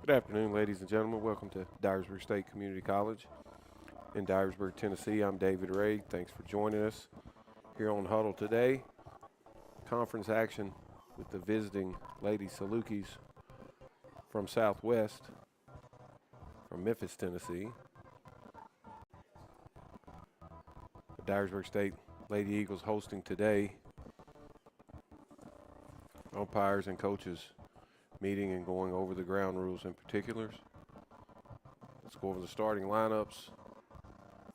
Good afternoon, ladies and gentlemen. Welcome to Dyersburg State Community College in Dyersburg, Tennessee. I'm David Ray. Thanks for joining us here on Huddle today. Conference action with the visiting Lady Salukis from Southwest, from Memphis, Tennessee. The Dyersburg State Lady Eagles hosting today. Umpires and coaches meeting and going over the ground rules and particulars. Let's go over the starting lineups.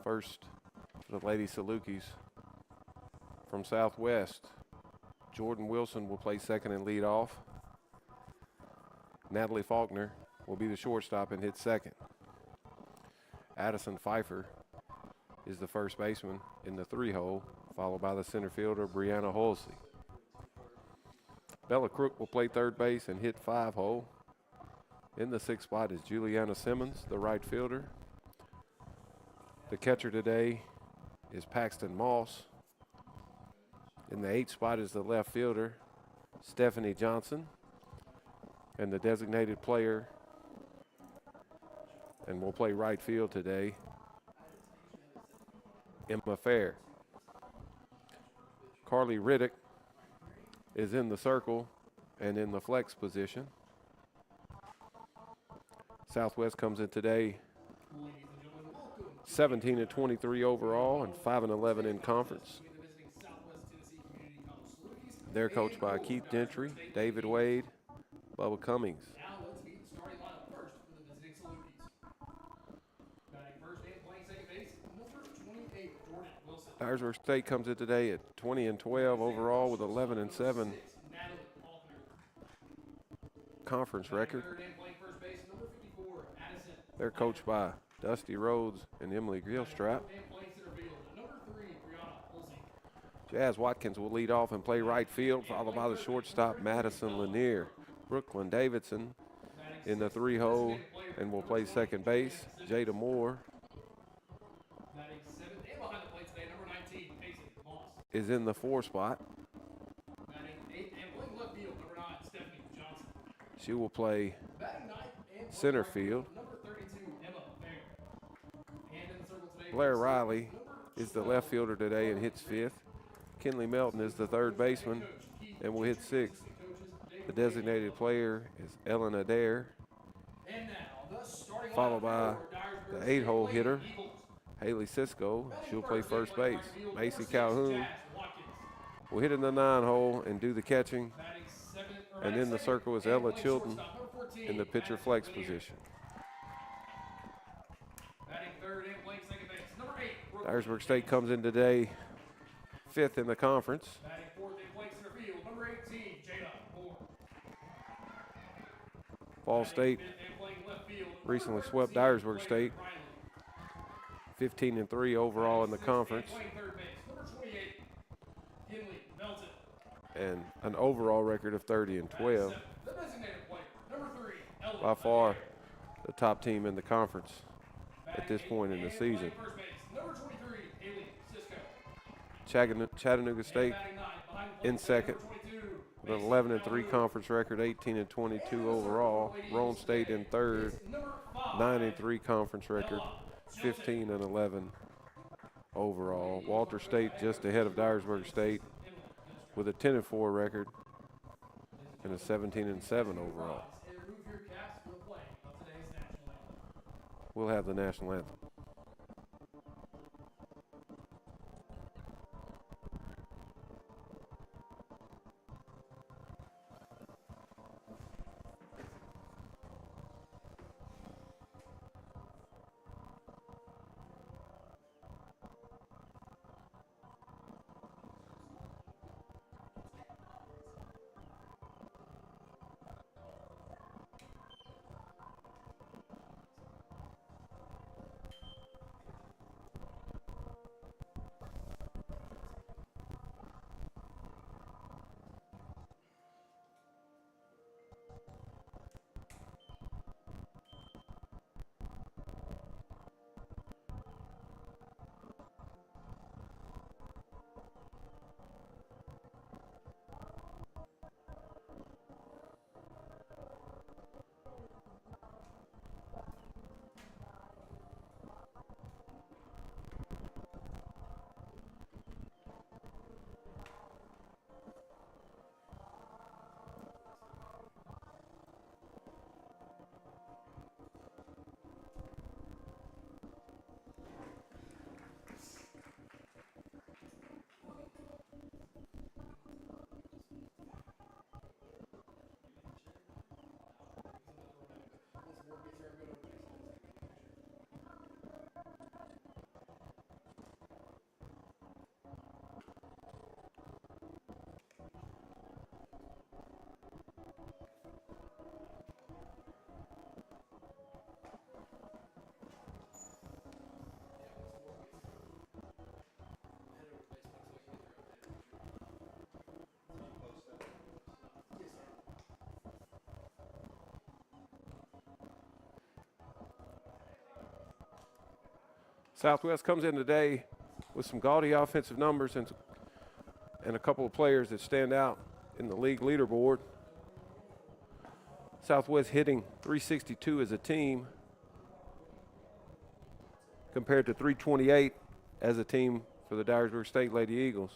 First, the Lady Salukis from Southwest. Jordan Wilson will play second and lead off. Natalie Faulkner will be the shortstop and hit second. Addison Pfeiffer is the first baseman in the 3-hole, followed by the center fielder Brianna Holsey. Bella Crook will play third base and hit 5-hole. In the 6th spot is Juliana Simmons, the right fielder. The catcher today is Paxton Moss. In the 8th spot is the left fielder, Stephanie Johnson. And the designated player, and will play right field today, Emma Fair. Carly Riddick is in the circle and in the flex position. Southwest comes in today 17-23 overall and 5-11 in conference. They're coached by Keith Gentry, David Wade, Bubba Cummings. Dyersburg State comes in today at 20-12 overall with 11-7 conference record. They're coached by Dusty Rhodes and Emily Gilstrap. Jazz Watkins will lead off and play right field, followed by the shortstop Madison Lanier. Brooklyn Davidson in the 3-hole and will play second base. Jada Moore is in the 4 spot. She will play center field. Blair Riley is the left fielder today and hits 5th. Kinley Melton is the third baseman and will hit 6th. The designated player is Ellen Adair, followed by the 8-hole hitter, Haley Cisco. She'll play first base. Macy Calhoun will hit in the 9-hole and do the catching. And in the circle is Ella Chilton in the pitcher flex position. Dyersburg State comes in today 5th in the conference. Fall State recently swept Dyersburg State 15-3 overall in the conference, and an overall record of 30-12. By far the top team in the conference at this point in the season. Chattanooga State in second with an 11-3 conference record, 18-22 overall. Rome State in third, 9-3 conference record, 15-11 overall. Walter State just ahead of Dyersburg State with a 10-4 record and a 17-7 overall. We'll have the national anthem. Southwest comes in today with some gaudy offensive numbers and a couple of players that stand out in the league leaderboard. Southwest hitting 362 as a team compared to 328 as a team for the Dyersburg State Lady Eagles.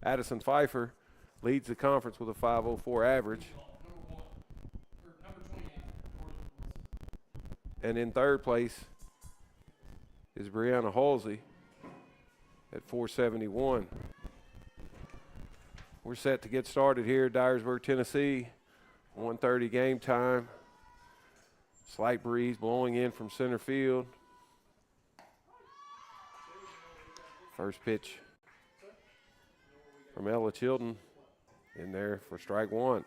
Addison Pfeiffer leads the conference with a 504 average. And in third place is Brianna Halsey at 471. We're set to get started here at Dyersburg, Tennessee. 1:30 game time. Slight breeze blowing in from center field. First pitch from Ella Chilton in there for strike one.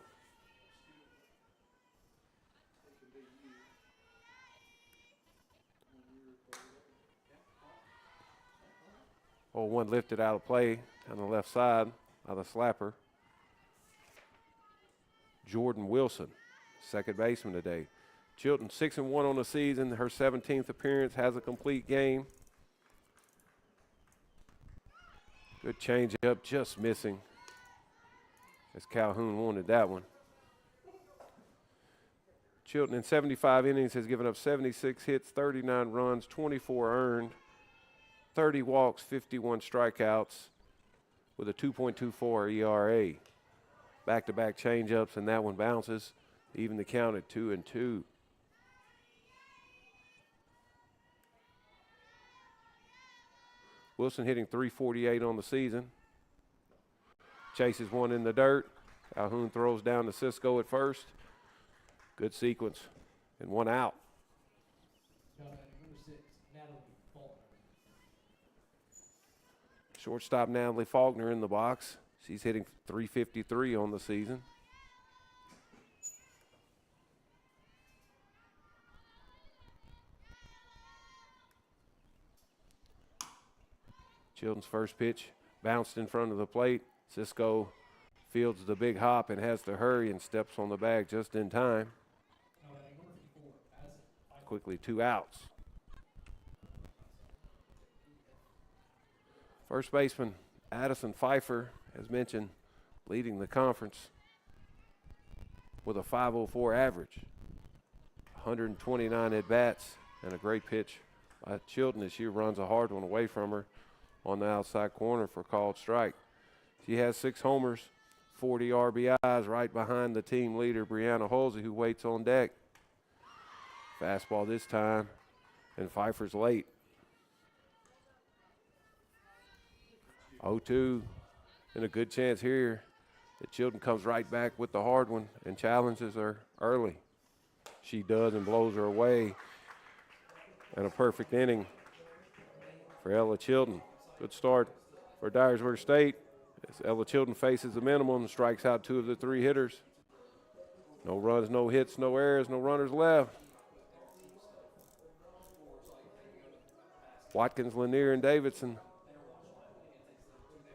Oh, one lifted out of play on the left side by the slapper. Jordan Wilson, second baseman today. Chilton 6-1 on the season. Her 17th appearance, has a complete game. Good change up, just missing as Calhoun wanted that one. Chilton in 75 innings has given up 76 hits, 39 runs, 24 earned, 30 walks, 51 strikeouts with a 2.24 ERA. Back-to-back changeups, and that one bounces. Even the count at 2-2. Wilson hitting 348 on the season. Chases one in the dirt. Calhoun throws down to Cisco at first. Good sequence, and one out. Shortstop Natalie Faulkner in the box. She's hitting 353 on the season. Chilton's first pitch bounced in front of the plate. Cisco fields the big hop and has to hurry and steps on the bag just in time. Quickly, 2 outs. First baseman Addison Pfeiffer, as mentioned, leading the conference with a 504 average. 129 at-bats and a great pitch by Chilton as she runs a hard one away from her on the outside corner for called strike. She has 6 homers, 40 RBIs, right behind the team leader, Brianna Halsey, who waits on deck. Fastball this time, and Pfeiffer's late. 0-2, and a good chance here that Chilton comes right back with the hard one and challenges her early. She does and blows her away. And a perfect inning for Ella Chilton. Good start for Dyersburg State as Ella Chilton faces the minimum and strikes out 2 of the 3 hitters. No runs, no hits, no errors, no runners left. Watkins, Lanier, and Davidson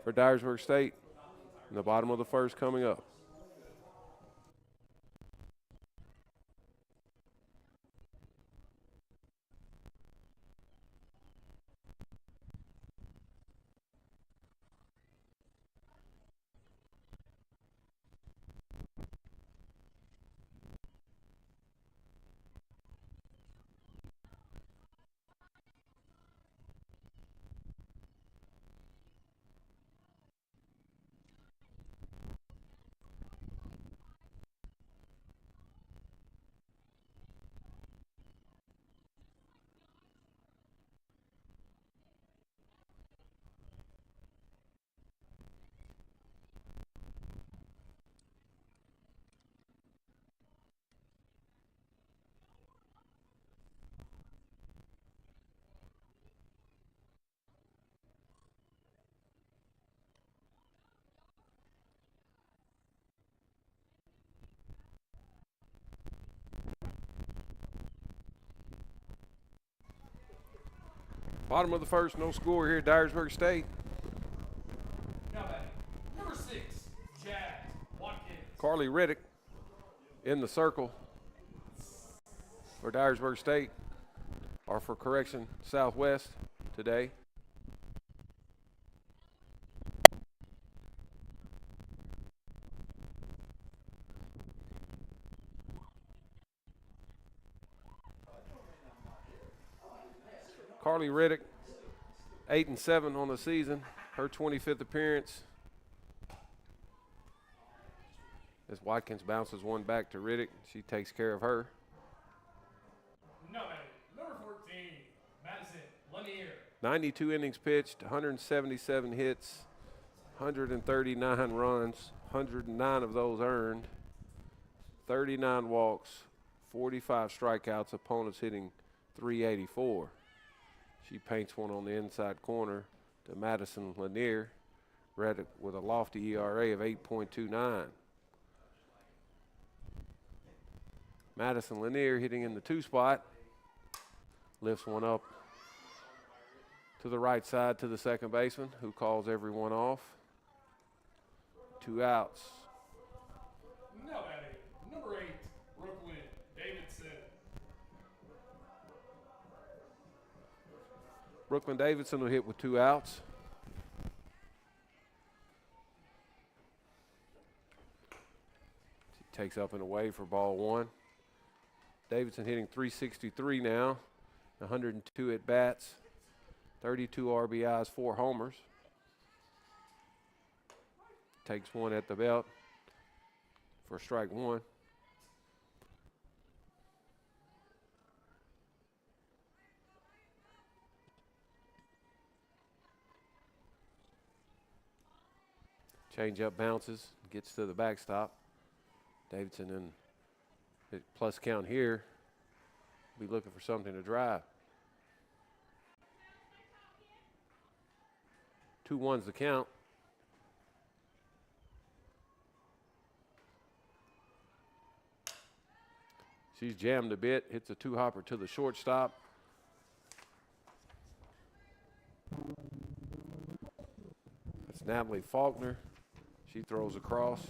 for Dyersburg State in the bottom of the first coming up. Bottom of the first, no score here at Dyersburg State. Now batting, number 6, Carly Riddick in the circle for Dyersburg State, or for correction, Southwest today. Carly Riddick, 8-7 on the season, her 25th appearance. As Watkins bounces one back to Riddick, she takes care of her. Number 14, Madison Lanier. 92 innings pitched, 177 hits, 139 runs, 109 of those earned, 39 walks, 45 strikeouts, opponents hitting .384. She paints one on the inside corner to Madison Lanier, Riddick with a lofty ERA of 8.29. Madison Lanier hitting in the 2 spot, lifts one up to the right side to the second baseman, who calls everyone off. 2 outs. Now batting, number 8, Brooklyn Davidson. Brooklyn Davidson will hit with 2 outs. She takes up and away for ball 1. Davidson hitting .363 now, 102 at bats, 32 RBIs, 4 homers. Takes one at the belt for strike 1. Change-up bounces, gets to the backstop. Davidson in plus count here, be looking for something to drive. 2-1's the count. She's jammed a bit, hits a 2-hopper to the shortstop. That's Natalie Faulkner. She throws across.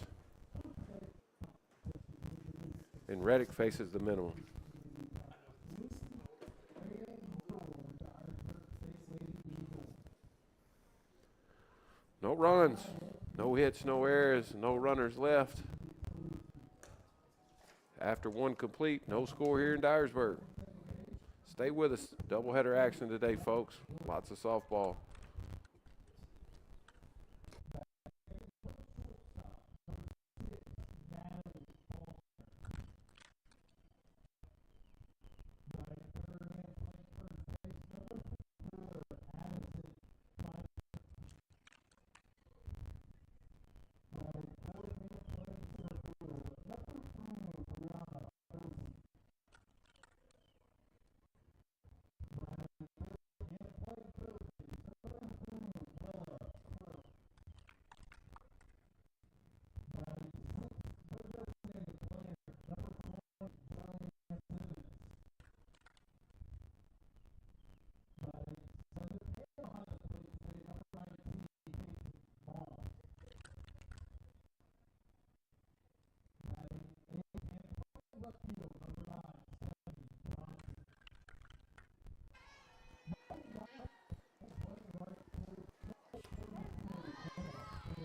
And Riddick faces the minimum. No runs, no hits, no errors, no runners left. After 1 complete, no score here in Dyersburg. Stay with us. Doubleheader action today, folks. Lots of softball.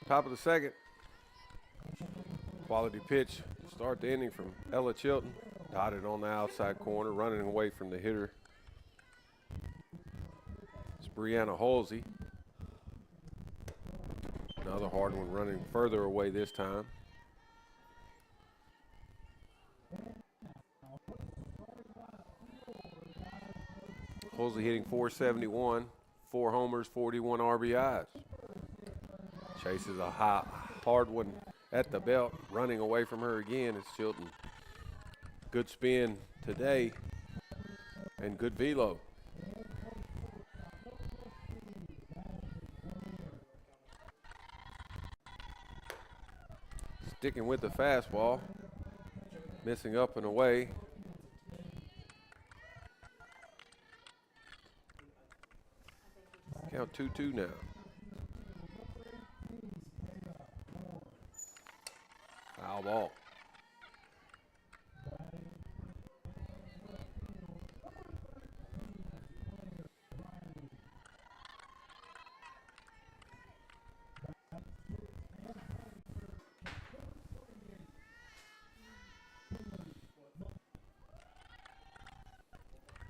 Top of the second. Quality pitch to start the inning from Ella Chilton. Dotted on the outside corner, running away from the hitter. It's Brianna Halsey. Another hard one, running further away this time. Halsey hitting .471, 4 homers, 41 RBIs. Chases a hard one at the belt, running away from her again. It's Chilton. Good spin today and good velo. Sticking with the fastball, missing up and away. Count 2-2 now. Foul ball.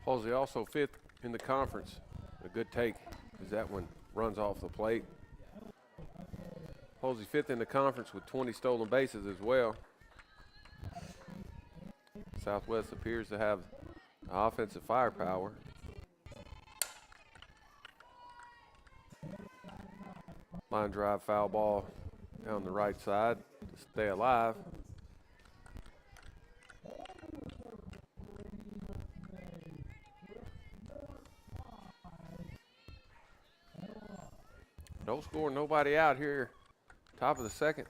Halsey also 5th in the conference. A good take as that one runs off the plate. Halsey 5th in the conference with 20 stolen bases as well. Southwest appears to have offensive firepower. Line drive foul ball down the right side to stay alive. No score, nobody out here. Top of the second.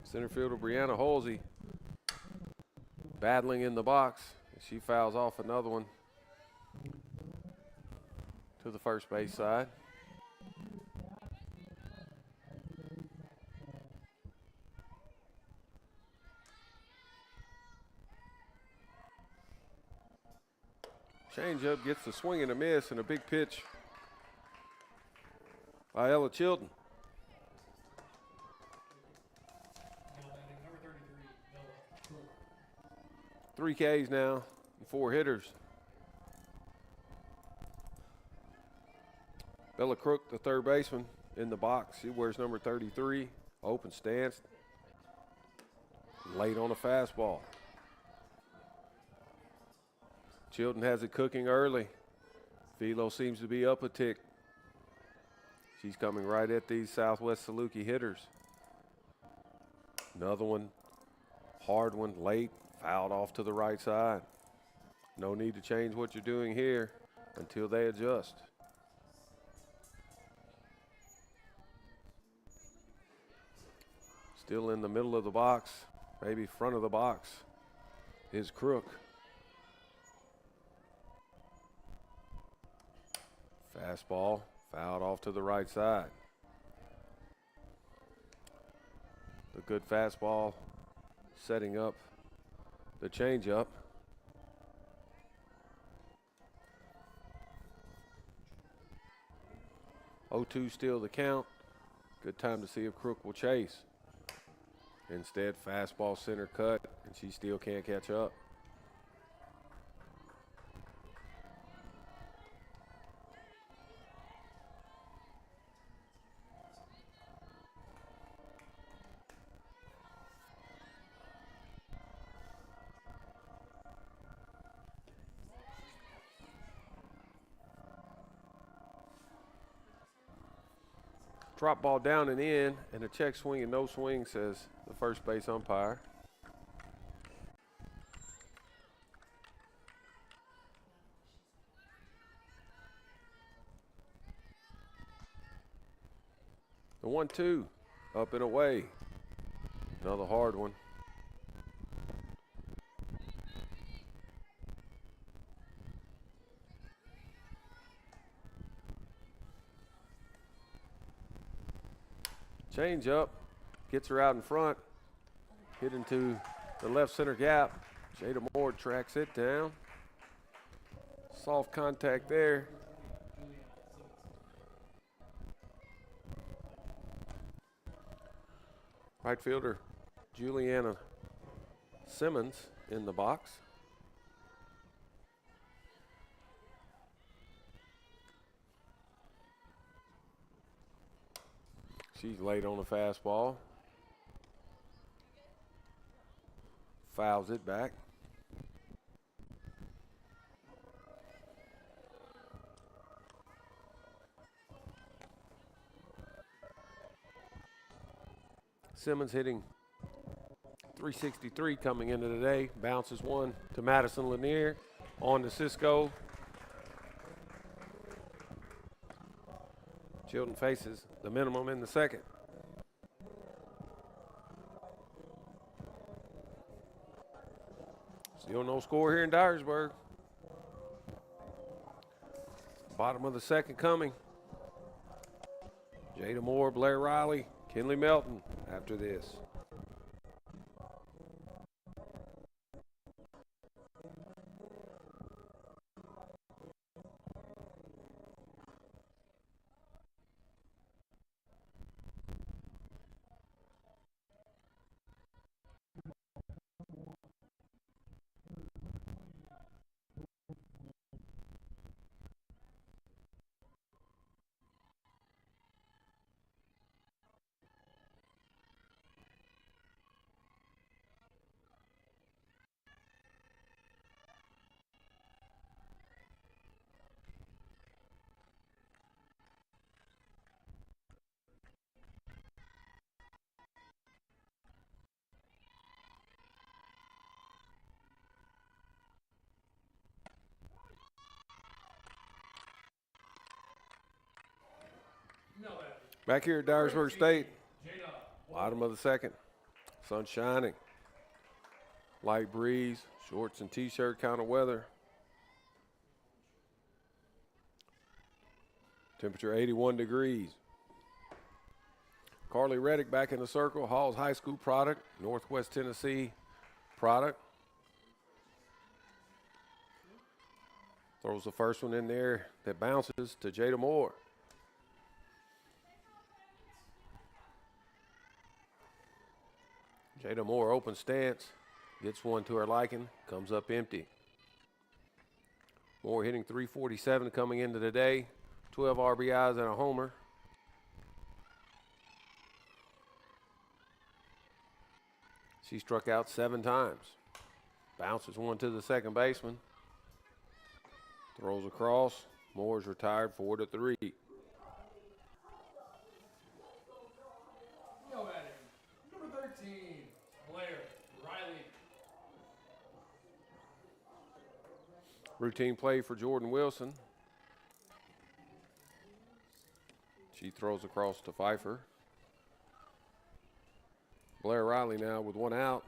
Center fielder Brianna Halsey battling in the box. She fouls off another one to the first base side. Changeup gets the swing and a miss, and a big pitch by Ella Chilton. Number 33, Bella. 3 Ks now, and 4 hitters. Bella Crook, the third baseman, in the box. She wears number 33, open stance, late on a fastball. Chilton has it cooking early. Philo seems to be up a tick. She's coming right at these Southwest Saluki hitters. Another one, hard one, late, fouled off to the right side. No need to change what you're doing here until they adjust. Still in the middle of the box, maybe front of the box, is Crook. Fastball, fouled off to the right side. The good fastball setting up the changeup. 0-2 still the count. Good time to see if Crook will chase. Instead, fastball center cut, and she still can't catch up. Drop ball down and in, and a check swing and no swing, says the first base umpire. The 1-2, up and away. Another hard one. Change up, gets her out in front, hit into the left center gap. Jada Moore tracks it down. Soft contact there. Right fielder Juliana Simmons in the box. She's late on the fastball. Fouls it back. Simmons hitting .363 coming into today. Bounces one to Madison Lanier. On to Cisco. Chilton faces the minimum in the second. Still no score here in Dyersburg. Bottom of the second coming. Jada Moore, Blair Riley, Kinley Melton. after this. No, Back here at Dyersburg State, bottom of the second. Sun shining. Light breeze, shorts and t-shirt kind of weather. Temperature 81 degrees. Carly Reddick back in the circle. Halls High School product, Northwest Tennessee product. Throws the first one in there that bounces to Jada Moore. Jada Moore open stance, gets one to her liking, comes up empty. Moore hitting .347 coming into the day, 12 RBIs and a homer. She struck out 7 times. Bounces one to the second baseman. Throws across. Moore's retired 4-3. No batting. Number 13, Blair Riley. Routine play for Jordan Wilson. She throws across to Pfeiffer. Blair Riley now with one out.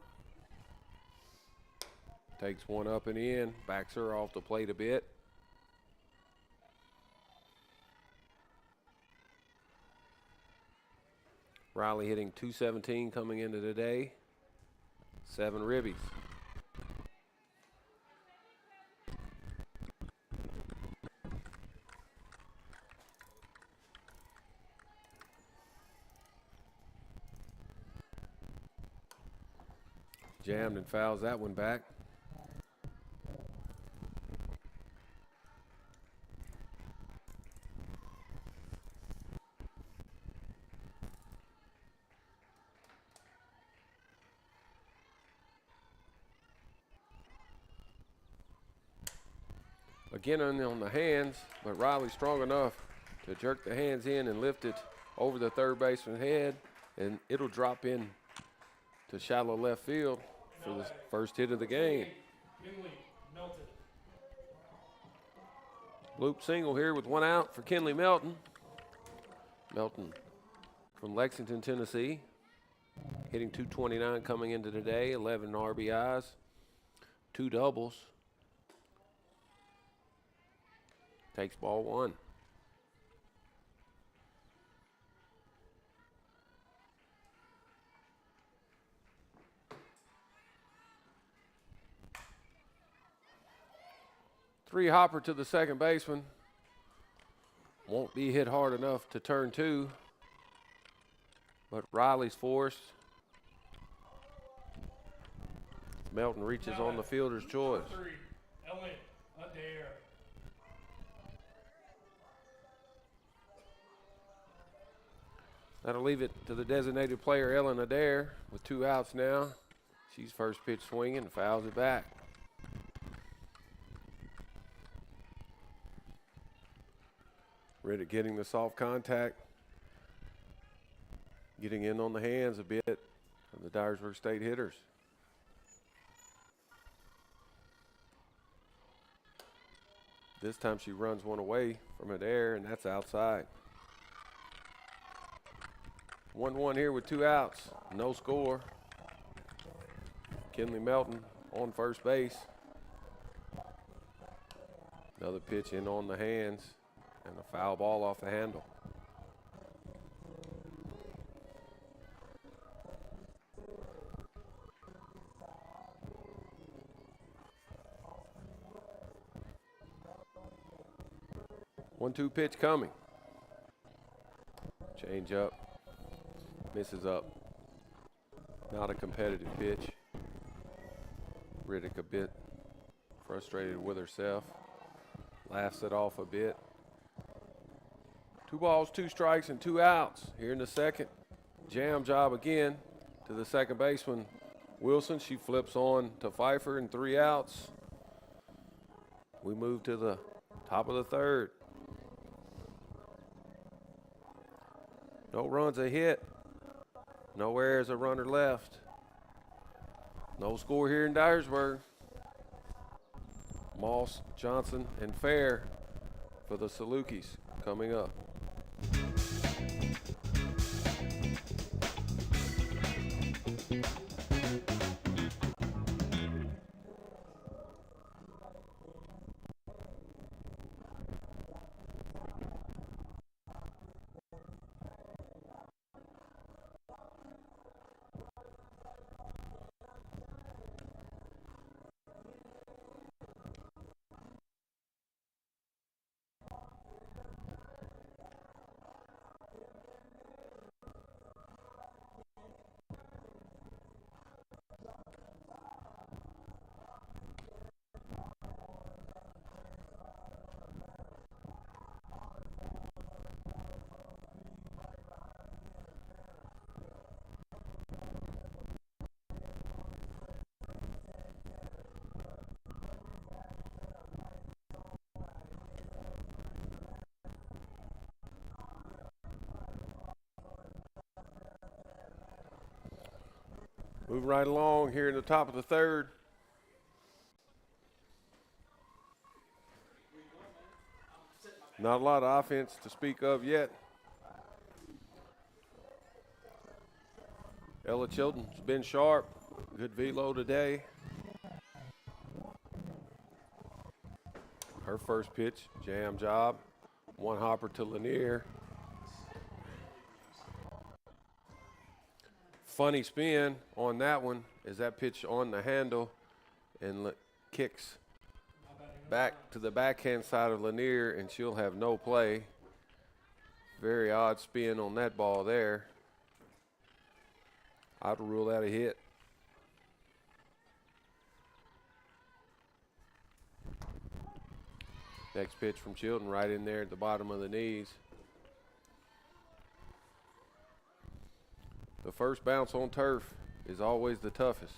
Takes one up and in, backs her off the plate a bit. Riley hitting .217 coming into today. 7 ribbies. Jammed and fouls that one back. Again on the hands, but Riley strong enough to jerk the hands in and lift it over the third baseman's head, and it'll drop in to shallow left field for the first hit of the game. Kinley Melton. Loop single here with one out for Kinley Melton. Melton from Lexington, Tennessee, hitting .229 coming into today, 11 RBIs, 2 doubles. Takes ball 1. Three hopper to the second baseman. Won't be hit hard enough to turn 2. But Riley's forced. Melton reaches on the fielder's choice. 3, Ellen Adair. That'll leave it to the designated player, Ellen Adair, with 2 outs now. She's first pitch swinging and fouls it back. Riddick getting the soft contact, getting in on the hands a bit of the Dyersburg State hitters. This time she runs one away from Adair, and that's outside. 1-1 here with 2 outs, no score. Kinley Melton on first base. Another pitch in on the hands and a foul ball off the handle. 1-2 pitch coming. Change up. Misses up. Not a competitive pitch. Riddick a bit frustrated with herself. Laughs it off a bit. 2 balls, 2 strikes, and 2 outs here in the second. Jam job again to the second baseman, Wilson. She flips on to Pfeiffer and 3 outs. We move to the top of the third. No runs a hit. No errors, a runner left. No score here in Dyersburg. Moss, Johnson, and Fair for the Salukis coming up. Moving right along here in the top of the third. Not a lot of offense to speak of yet. Ella Chilton's been sharp. Good velo today. Her first pitch, jam job. 1 hopper to Lanier. Funny spin on that one is that pitch on the handle and kicks back to the backhand side of Lanier, and she'll have no play. Very odd spin on that ball there. I'd rule that a hit. Next pitch from Chilton right in there at the bottom of the knees. The first bounce on turf is always the toughest.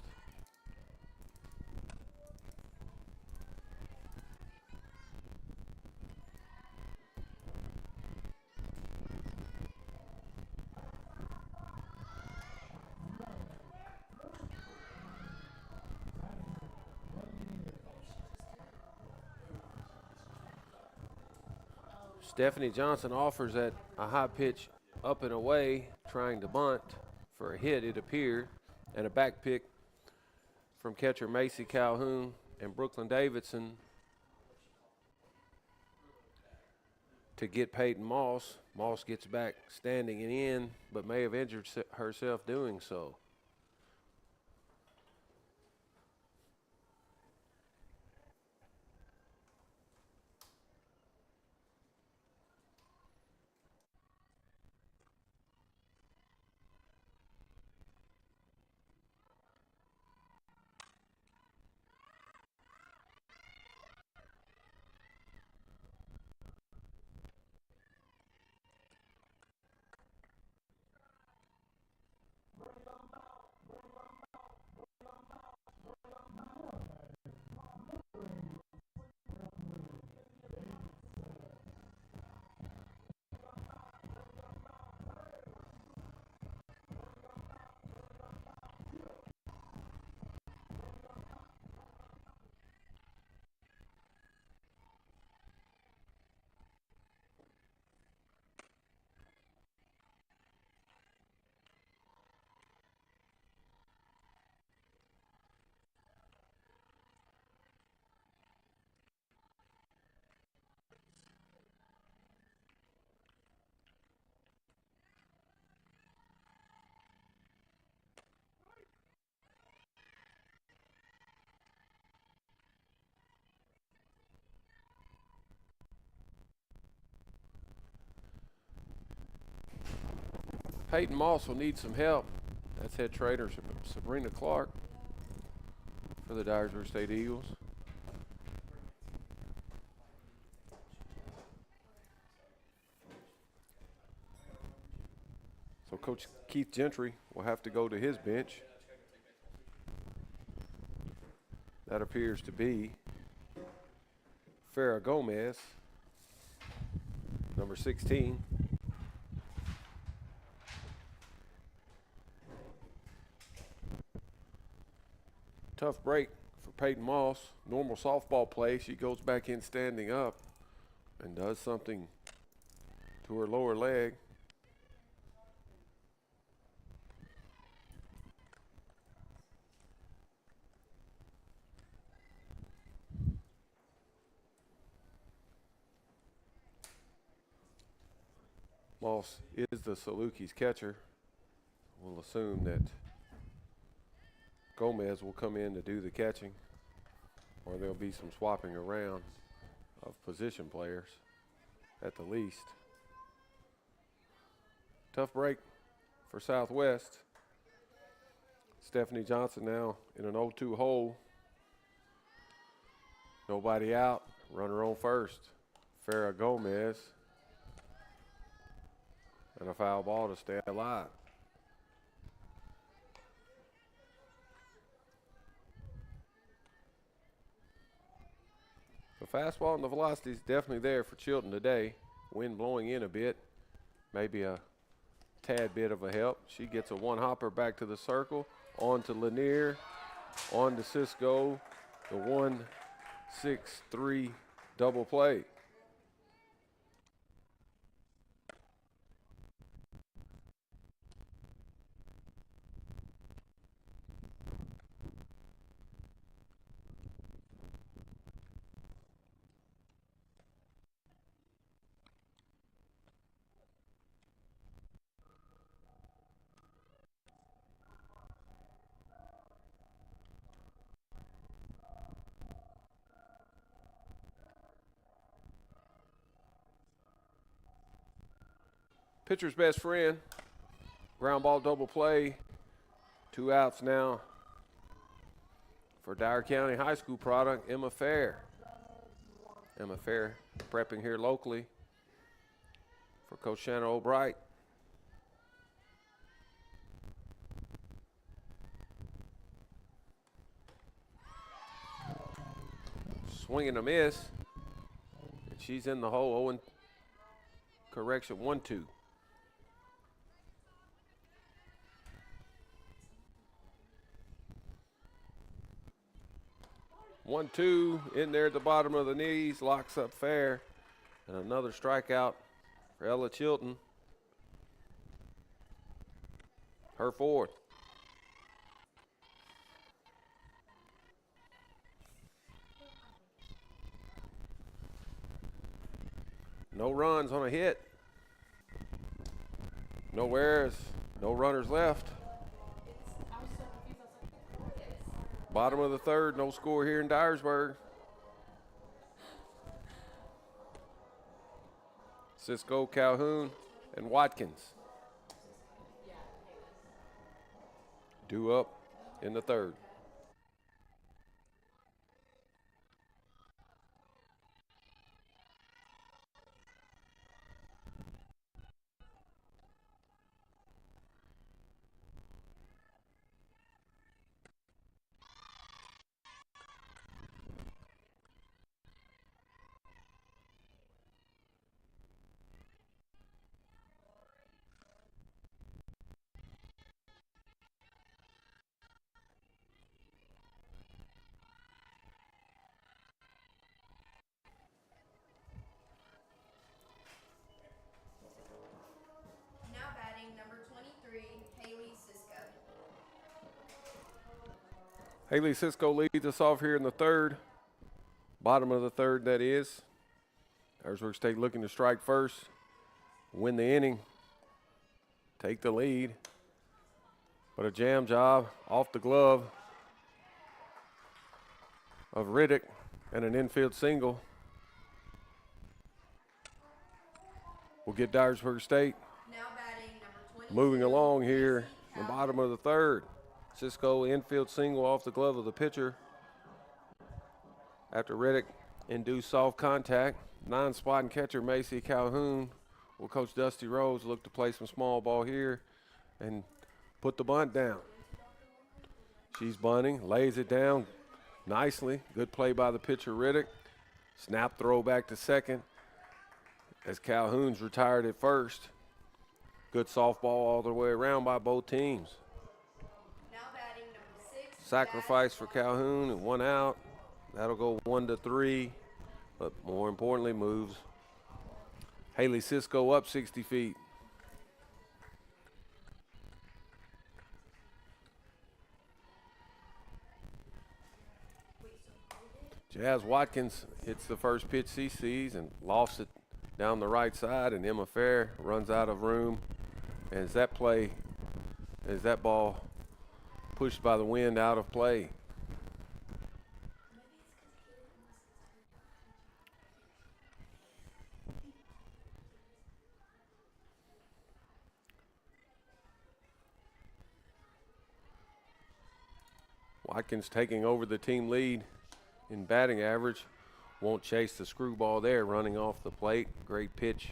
Stephanie Johnson offers at a high pitch up and away, trying to bunt for a hit, it appeared, and a back pick from catcher Macy Calhoun and Brooklyn Davidson to get Peyton Moss. Moss gets back standing and in, but may have injured herself doing so. Peyton Moss will need some help. That's head trainer Sabrina Clark for the Dyersburg State Eagles. So Coach Keith Gentry will have to go to his bench. That appears to be Farrah Gomez, number 16. Tough break for Peyton Moss. Normal softball play. She goes back in standing up and does something to her lower leg. Moss is the Salukis catcher. We'll assume that Gomez will come in to do the catching, or there'll be some swapping around of position players at the least. Tough break for Southwest. Stephanie Johnson now in an 0-2 hole. Nobody out, runner on first. Farrah Gomez. And a foul ball to stay alive. The fastball and the velocity is definitely there for Chilton today. Wind blowing in a bit, maybe a tad bit of a help. She gets a one-hopper back to the circle, on to Lanier, on to Cisco, the 1-6-3 double play. Pitcher's best friend, ground ball double play, 2 outs now for Dyer County High School product, Emma Fair. Emma Fair prepping here locally for Coach Shannon O'Bright. Swing and a miss, and she's in the hole. 1-2. 1-2 in there at the bottom of the knees, locks up Fair, and another strikeout for Ella Chilton. Her 4th. No runs on a hit. No errors, no runners left. Bottom of the 3rd, no score here in Dyersburg. Cisco, Calhoun, and Watkins due up in the 3rd. Haley Cisco leads us off here in the 3rd. Bottom of the 3rd, that is. Dyersburg State looking to strike first, win the inning, take the lead. But a jam job off the glove of Riddick and an infield single will get Dyersburg State Moving along here, the bottom of the third. Cisco infield single off the glove of the pitcher after Riddick induced soft contact. 9-spot catcher Macy Calhoun will coach Dusty Rose look to play some small ball here and put the bunt down. She's bunting, lays it down nicely. Good play by the pitcher Riddick. Snap throw back to second as Calhoun's retired at first. Good softball all the way around by both teams. Now batting number 6. Sacrifice for Calhoun and 1 out. That'll go 1-3, but more importantly moves Haley Cisco up 60 feet. Jazz Watkins hits the first pitch she sees and lofts it down the right side, and Emma Fair runs out of room. As that ball pushed by the wind out of play. Watkins taking over the team lead in batting average. Won't chase the screwball there, running off the plate. Great pitch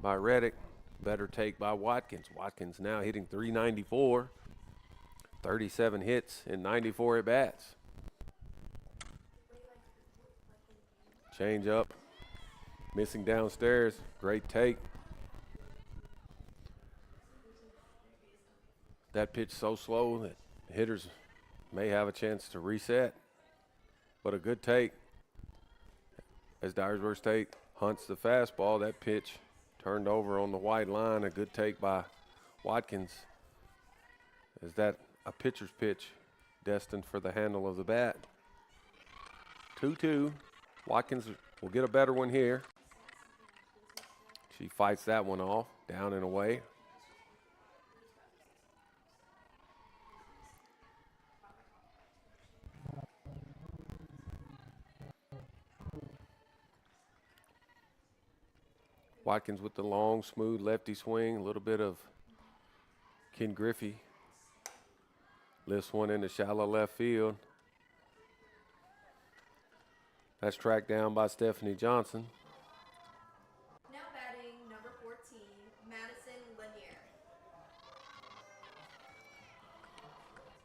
by Reddick. Better take by Watkins. Watkins now hitting .394, 37 hits and 94 at bats. Change up, missing downstairs. Great take. That pitch so slow that hitters may have a chance to reset, but a good take as Dyersburg State hunts the fastball. That pitch turned over on the white line. A good take by Watkins. Is that a pitcher's pitch destined for the handle of the bat? 2-2. Watkins will get a better one here. She fights that one off, down and away. Watkins with the long, smooth lefty swing, a little bit of Ken Griffey. Lifts one into shallow left field. That's tracked down by Stephanie Johnson. Now batting number 14, Madison Lanier.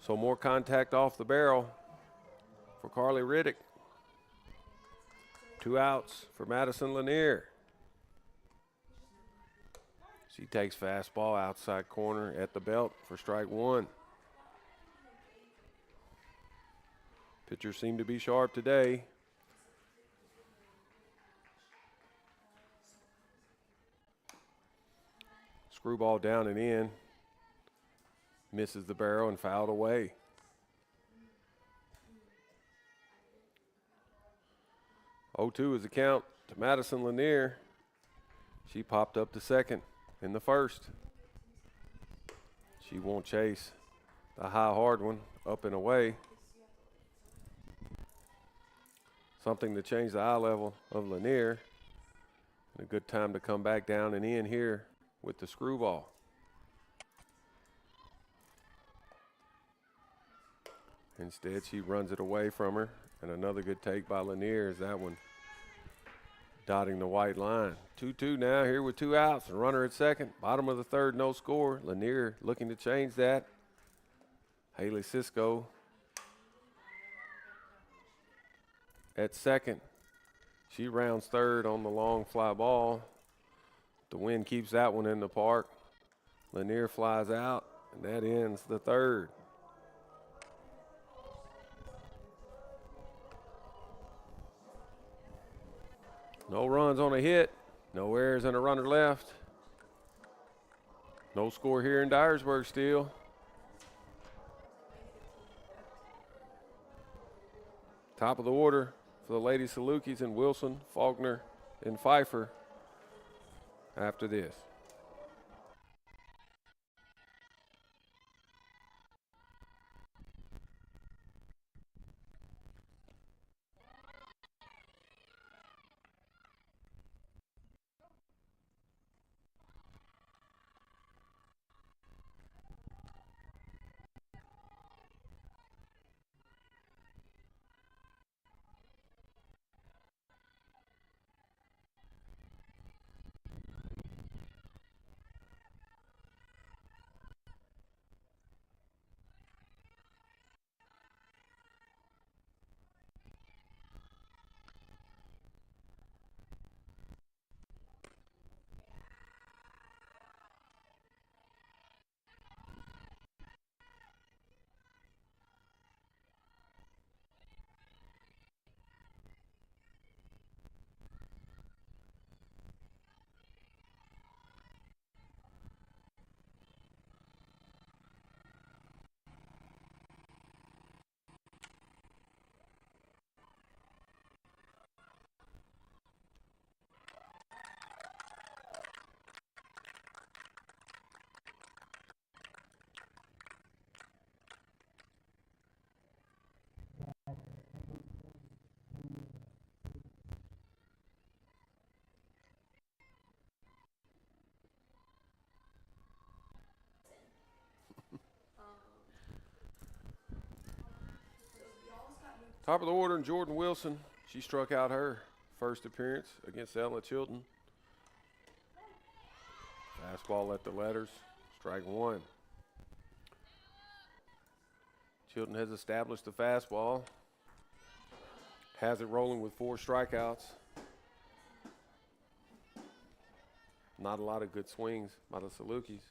So more contact off the barrel for Carly Riddick. 2 outs for Madison Lanier. She takes fastball outside corner at the belt for strike 1. Pitchers seem to be sharp today. Screwball down and in. Misses the barrel and fouled away. Oh-2 is the count to Madison Lanier. She popped up to second in the first. She won't chase the high hard one up and away. Something to change the eye level of Lanier. And a good time to come back down and in here with the screwball. Instead, she runs it away from her. And another good take by Lanier is that one dotting the white line. 2-2 now here with 2 outs. A runner at second. Bottom of the third, no score. Lanier looking to change that. Haley Cisco at second. She rounds third on the long fly ball. The wind keeps that one in the park. Lanier flies out, and that ends the third. No runs on a hit, no errors and a runner left. No score here in Dyersburg still. Top of the order for the Lady Salukis and Wilson, Faulkner, and Pfeiffer after this. Top of the order, and Jordan Wilson. She struck out her first appearance against Ella Chilton. Fastball at the letters, strike one. Chilton has established the fastball. Has it rolling with 4 strikeouts. Not a lot of good swings by the Salukis.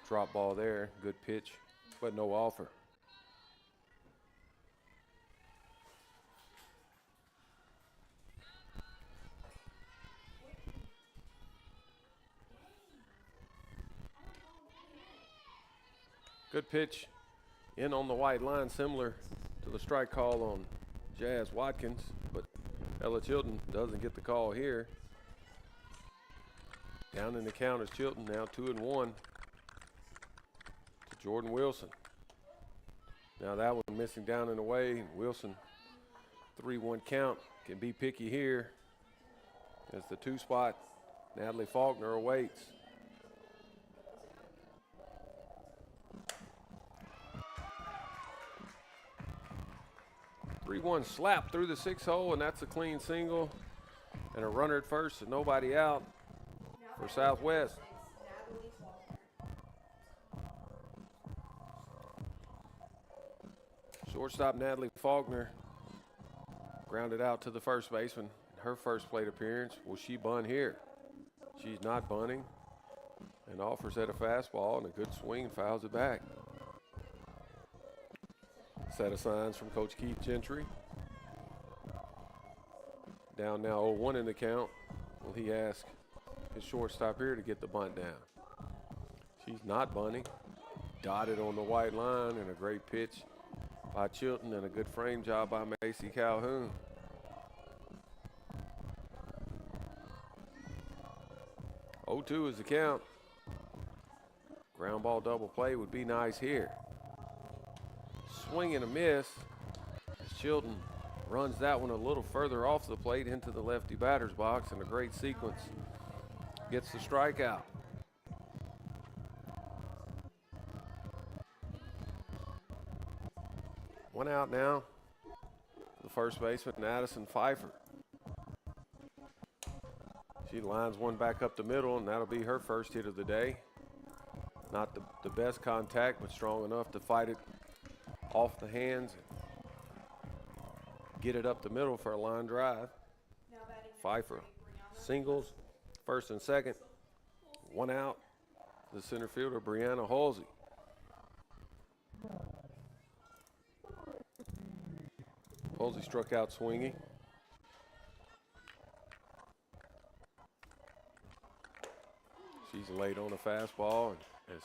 Drop ball there, good pitch, but no offer. Good pitch in on the white line, similar to the strike call on Jazz Watkins, but Ella Chilton doesn't get the call here. Down in the count is Chilton, now 2-1 to Jordan Wilson. Now that one missing down and away. Wilson, 3-1 count, can be picky here as the 2 spot. Natalie Faulkner awaits. One slap through the 6 hole, and that's a clean single. And a runner at first and nobody out for Southwest. Shortstop Natalie Faulkner grounded out to the first baseman. Her first plate appearance. Will she bunt here? She's not bunting. And offers at a fastball, and a good swing, fouls it back. Set of signs from Coach Keith Gentry. Down now 0-1 in the count. Will he ask his shortstop here to get the bunt down? She's not bunting. Dotted on the white line, and a great pitch by Chilton and a good frame job by Macy Calhoun. Oh, 2 is the count. Ground ball double play would be nice here. Swing and a miss as Chilton runs that one a little further off the plate into the lefty batter's box, and a great sequence. Gets the strikeout. One out now. The first baseman, Addison Pfeiffer. She lines one back up the middle, and that'll be her first hit of the day. Not the best contact, but strong enough to fight it off the hands. Get it up the middle for a line drive. Pfeiffer singles, first and second. One out. The center fielder, Brianna Halsey. Halsey struck out swinging. She's late on a fastball, and as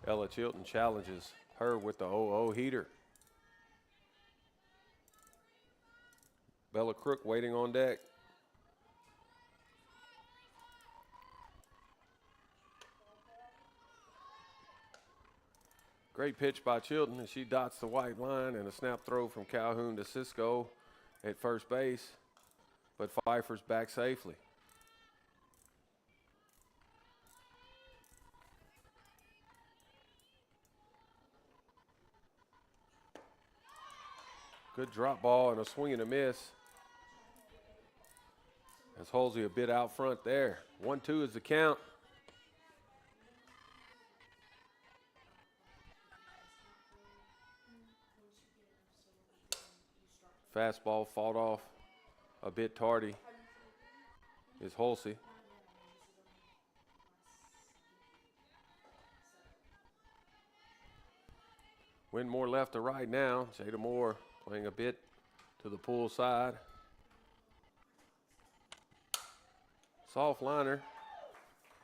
Ella Chilton challenges her with the 0-0 heater. Bella Crook waiting on deck. Great pitch by Chilton as she dots the white line, and a snap throw from Calhoun to Cisco at first base, but Pfeiffer's back safely. Good drop ball and a swing and a miss. As Halsey a bit out front there. 1-2 is the count. Fastball fought off a bit tardy is Halsey. Winmore left to right now. Jada Moore playing a bit to the pull side. Soft liner.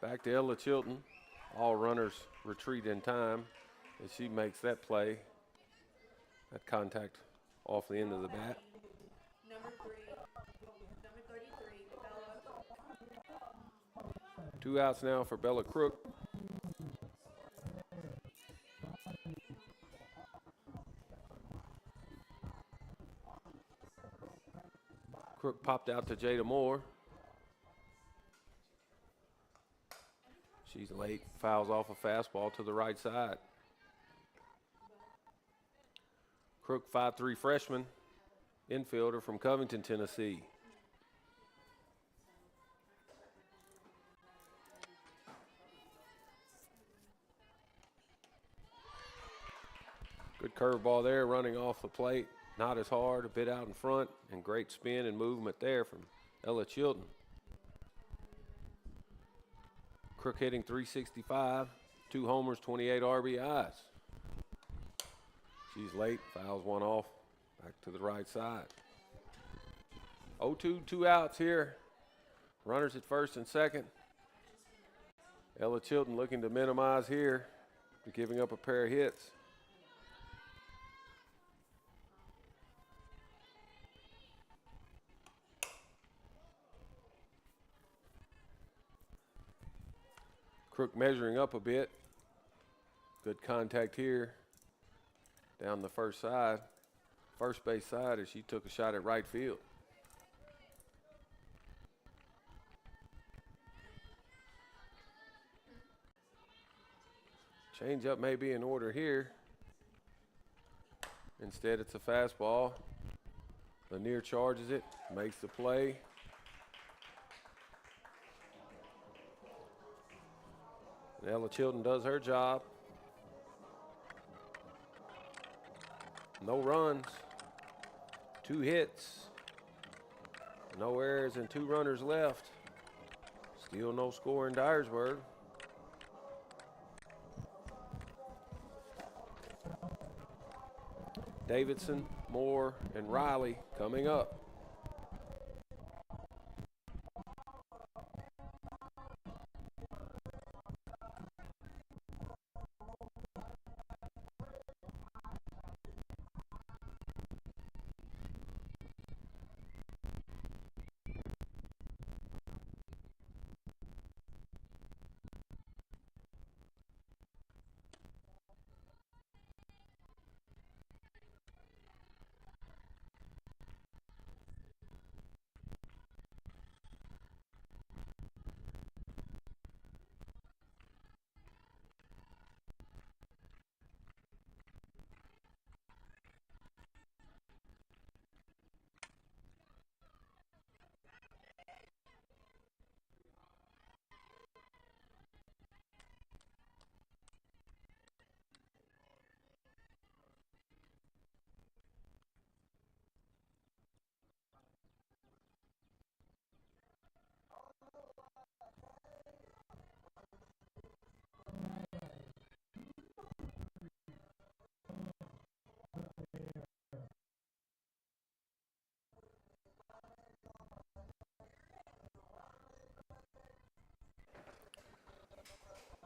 Back to Ella Chilton. All runners retreat in time as she makes that play. That contact off the end of the bat. Number 33, Bella. 2 outs now for Bella Crook. Crook popped out to Jada Moore. She's late, fouls off a fastball to the right side. Crook, 5'3" freshman, infielder from Covington, Tennessee. Good curveball there, running off the plate. Not as hard, a bit out in front, and great spin and movement there from Ella Chilton. Crook hitting .365, 2 homers, 28 RBIs. She's late, fouls one off, back to the right side. 0-2, 2 outs here. Runners at first and second. Ella Chilton looking to minimize here, giving up a pair of hits. Crook measuring up a bit. Good contact here. Down the first base side, as she took a shot at right field. Change up may be in order here. Instead, it's a fastball. Lanier charges it, makes the play. And Ella Chilton does her job. No runs, 2 hits, no errors, and 2 runners left. Still no score in Dyersburg. Davidson, Moore, and Riley coming up.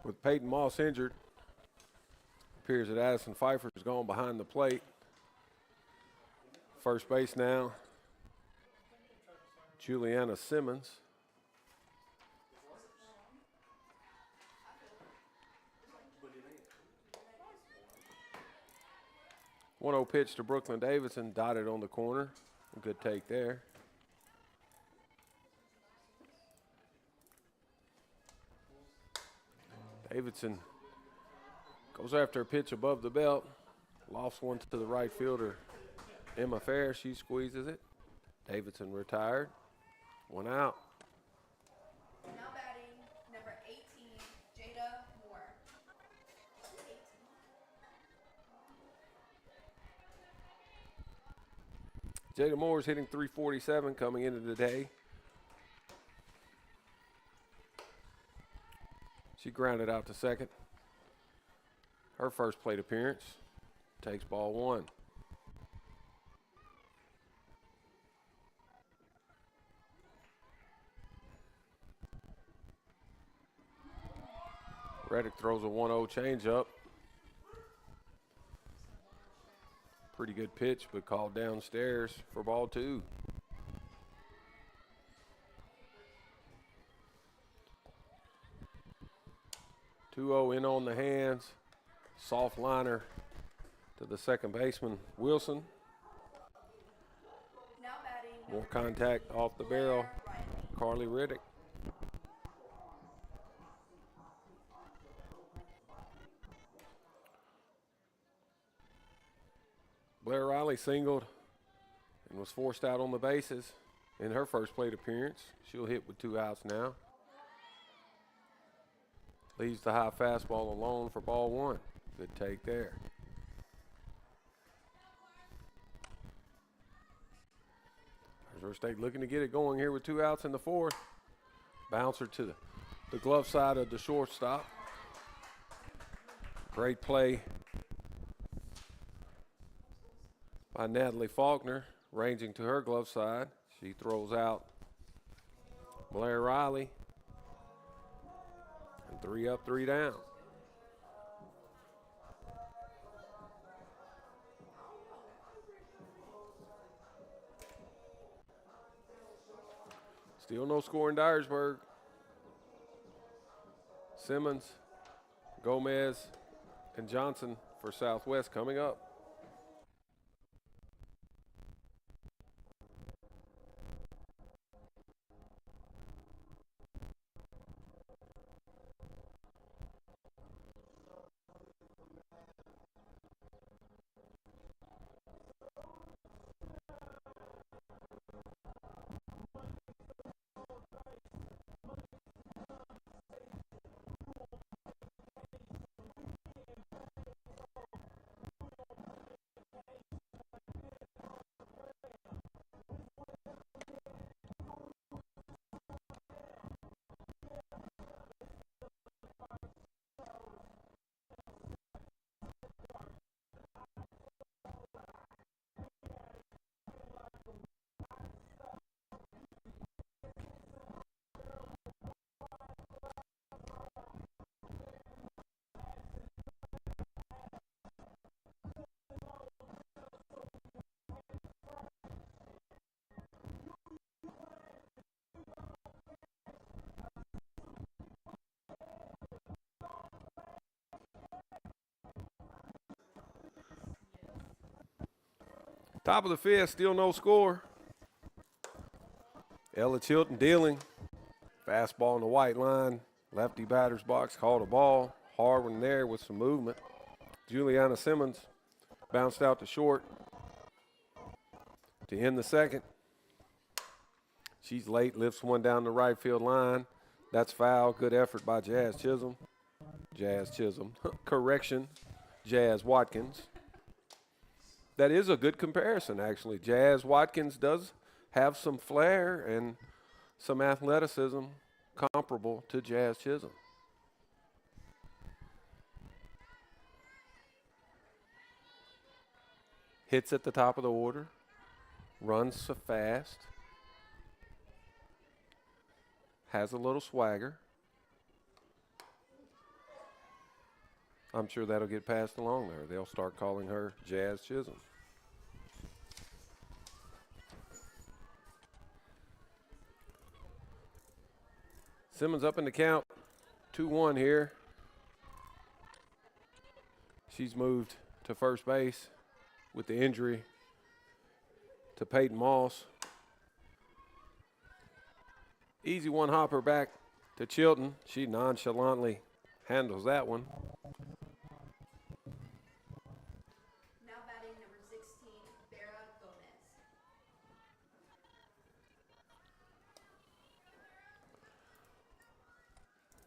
With Peyton Moss injured, appears that Addison Pfeiffer has gone behind the plate. First base now, Juliana Simmons. One-0 pitch to Brooklyn Davidson, dotted on the corner. A good take there. Davidson goes after a pitch above the belt. Lofts one to the right fielder, Emma Fair. She squeezes it. Davidson retired. 1 out. Now batting, number 18, Jada Moore. 18. Jada Moore is hitting .347 coming into the day. She grounded out to second. Her first plate appearance. Takes ball 1. Reddick throws a 1-0 changeup. Pretty good pitch, but called downstairs for ball 2. In on the hands. Soft liner to the second baseman, Wilson. Now batting, More contact off the barrel, Riley. Carly Reddick. Blair Riley singled and was forced out on the bases in her first plate appearance. She'll hit with 2 outs now. Leaves the high fastball alone for ball 1. Good take there. Dyersburg State looking to get it going here with 2 outs in the 4th. Bouncer to the glove side of the shortstop. Great play by Natalie Faulkner, ranging to her glove side. She throws out Blair Riley. And 3 up, 3 down. Still no score in Dyersburg. Simmons, Gomez, and Johnson for Southwest coming up. Top of the 5th, still no score. Ella Chilton dealing. Fastball in the white line. Lefty batter's box, called a ball. Hard one there with some movement. Juliana Simmons bounced out to short to end the 2nd. She's late, lifts one down the right field line. That's foul. Good effort by Jazz Chisholm. Correction, Jazz Watkins. That is a good comparison, actually. Jazz Watkins does have some flair and some athleticism comparable to Jazz Chisholm. Hits at the top of the order, runs so fast, has a little swagger. I'm sure that'll get passed along there. They'll start calling her Jazz Chisholm. Simmons up in the count, 2-1 here. She's moved to first base with the injury to Peyton Moss. Easy one hopper back to Chilton. She nonchalantly handles that one. Now batting number 16, Vera Gomez.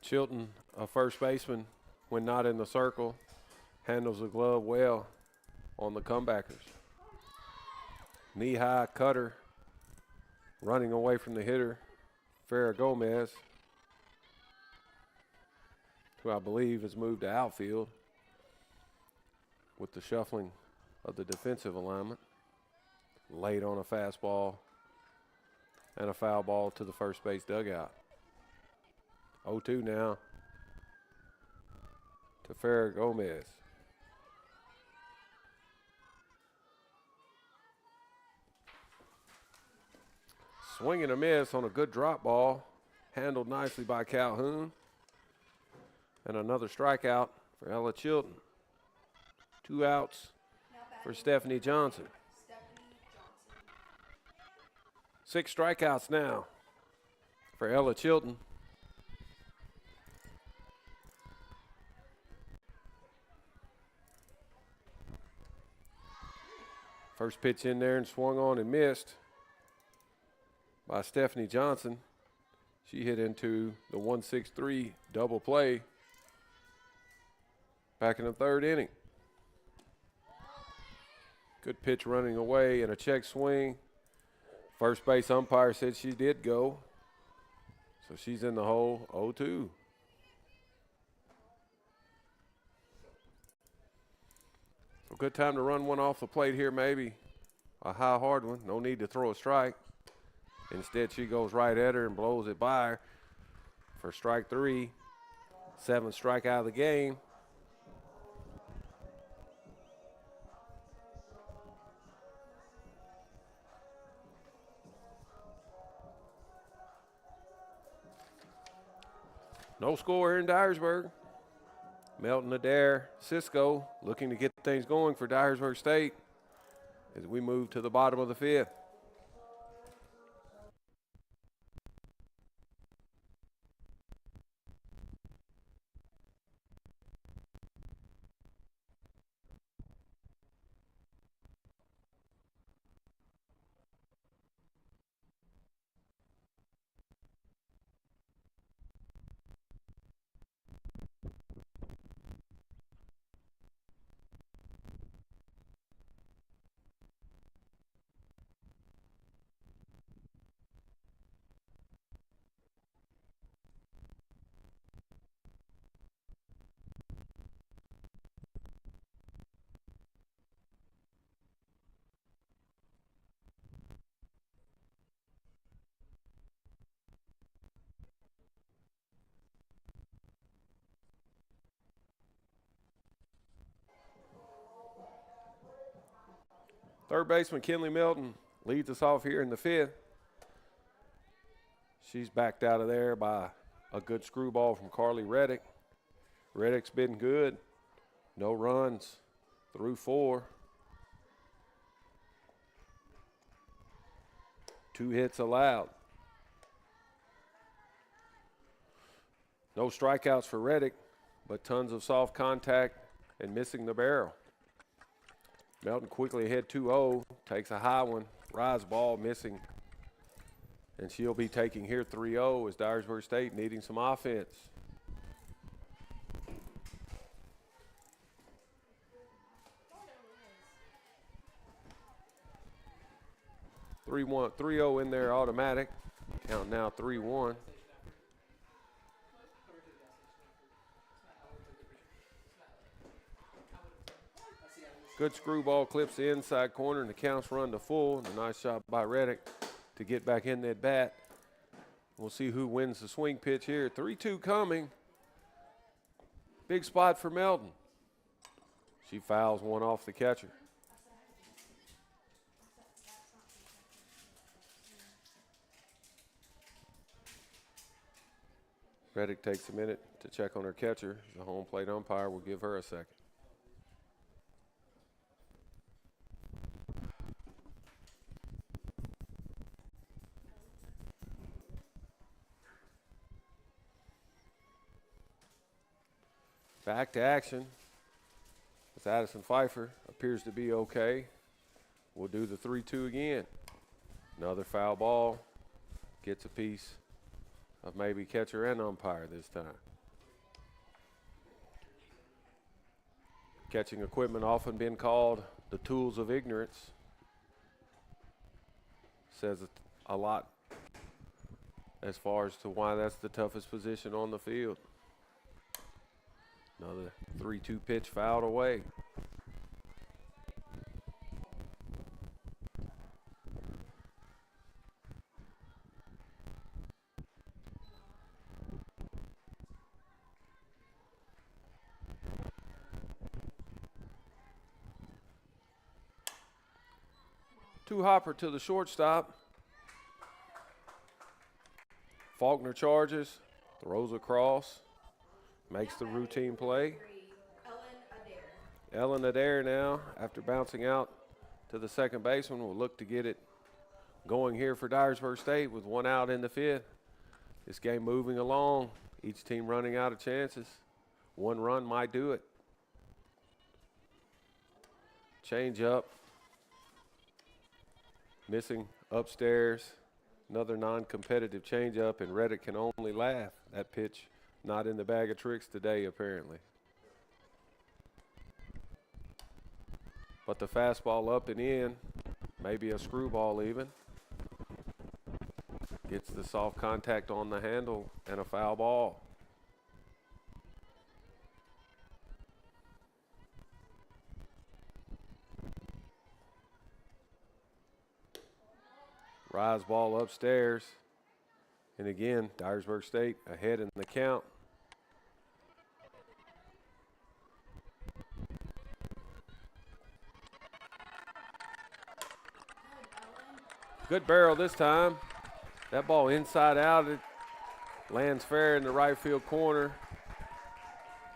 Chilton, a first baseman, when not in the circle, handles the glove well on the comebackers. Knee-high cutter, running away from the hitter, Farrah Gomez, who I believe has moved to outfield with the shuffling of the defensive alignment. Late on a fastball and a foul ball to the first base dugout. 0-2 now to Farrah Gomez. Swing and a miss on a good drop ball, handled nicely by Calhoun. And another strikeout for Ella Chilton. 2 outs for Stephanie Johnson. 6 strikeouts now for Ella Chilton. First pitch in there and swung on and missed by Stephanie Johnson. She hit into the 1-6-3 double play back in the third inning. Good pitch running away and a check swing. First base umpire said she did go. So she's in the hole, 0-2. So good time to run one off the plate here, maybe a high hard one. No need to throw a strike. Instead, she goes right at her and blows it by her for strike 3. 7th strikeout of the game. No score here in Dyersburg. Melton, Adair, Cisco looking to get things going for Dyersburg State as we move to the bottom of the 5th. Third baseman Kinley Melton leads us off here in the 5th. She's backed out of there by a good screwball from Carly Reddick. Reddick's been good. No runs through 4. 2 hits allowed. No strikeouts for Reddick, but tons of soft contact and missing the barrel. Melton quickly ahead 2-0, takes a high one, rise ball missing, and she'll be taking here 3-0 as Dyersburg State needing some offense. 3-0 in there automatic. Count now 3-1. Good screwball clips the inside corner and the counts run to full. And a nice shot by Reddick to get back in that bat. We'll see who wins the swing pitch here. 3-2 coming. Big spot for Melton. She fouls one off the catcher. Reddick takes a minute to check on her catcher. The home plate umpire will give her a second. Back to action. As Addison Pfeiffer appears to be okay. We'll do the 3-2 again. Another foul ball. Gets a piece of maybe catcher and umpire this time. Catching equipment often been called the tools of ignorance. Says a lot as far as to why that's the toughest position on the field. Another 3-2 pitch fouled away. Two-hopper to the shortstop. Faulkner charges, throws across, makes the routine play. Ellen Adair now, after bouncing out to the second baseman, will look to get it going here for Dyersburg State with one out in the 5th. This game moving along, each team running out of chances. One run might do it. Change up. Missing upstairs. Another non-competitive changeup, and Reddick can only laugh. That pitch not in the bag of tricks today, apparently. But the fastball up and in, maybe a screwball even. Gets the soft contact on the handle and a foul ball. Rise ball upstairs. And again, Dyersburg State ahead in the count. Good barrel this time. That ball inside out. It lands fair in the right field corner.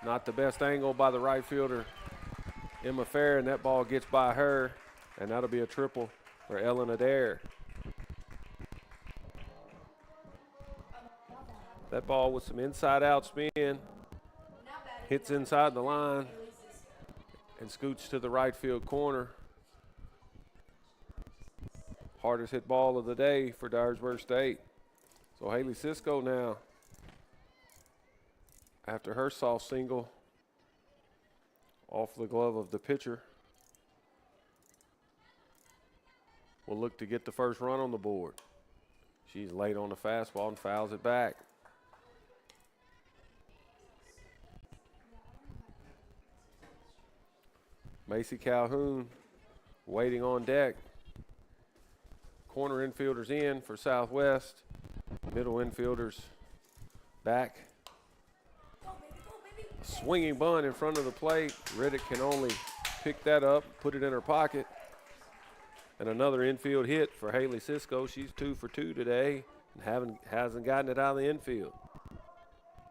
Not the best angle by the right fielder, Emma Fair, and that ball gets by her, and that'll be a triple for Ellen Adair. That ball with some inside-out spin, hits inside the line, and scoots to the right field corner. Hardest hit ball of the day for Dyersburg State. So Haley Cisco now, after her soft single off the glove of the pitcher, will look to get the first run on the board. She's late on the fastball and fouls it back. Macy Calhoun waiting on deck. Corner infielders in for Southwest. Middle infielders back. A swinging bunt in front of the plate. Riddick can only pick that up, put it in her pocket. And another infield hit for Haley Cisco. She's 2 for 2 today and hasn't gotten it out of the infield.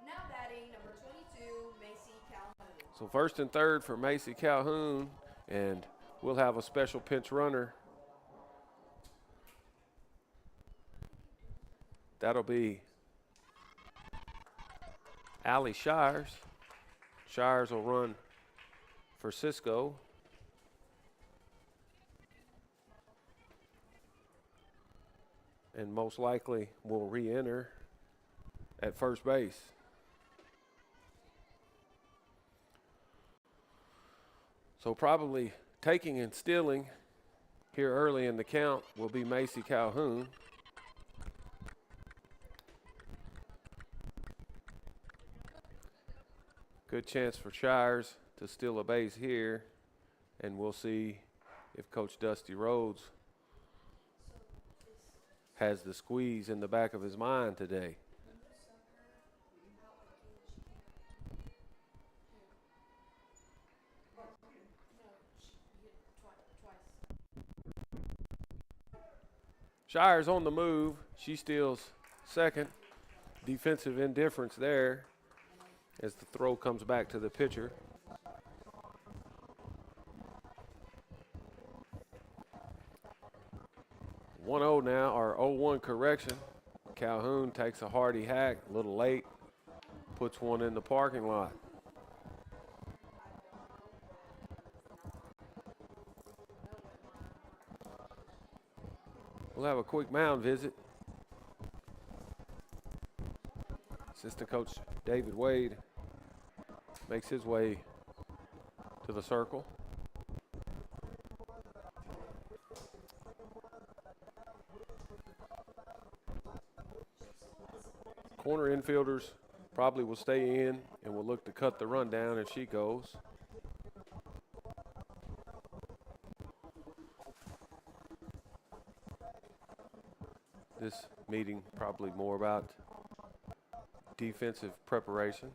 Now batting number 22, Macy Calhoun. So first and third for Macy Calhoun, and we'll have a special pinch runner. That'll be Allie Shires. Shires will run for Cisco. And most likely will re-enter at first base. So probably taking and stealing here early in the count will be Macy Calhoun. Good chance for Shires to steal a base here, and we'll see if Coach Dusty Rhodes has the squeeze in the back of his mind today. Shires on the move. She steals second. Defensive indifference there as the throw comes back to the pitcher. (1-0) now, or 0-1 correction. Calhoun takes a hearty hack, a little late, puts one in the parking lot. We'll have a quick mound visit. Assistant coach David Wade makes his way to the circle. Corner infielders probably will stay in and will look to cut the run down if she goes. This meeting probably more about defensive preparation.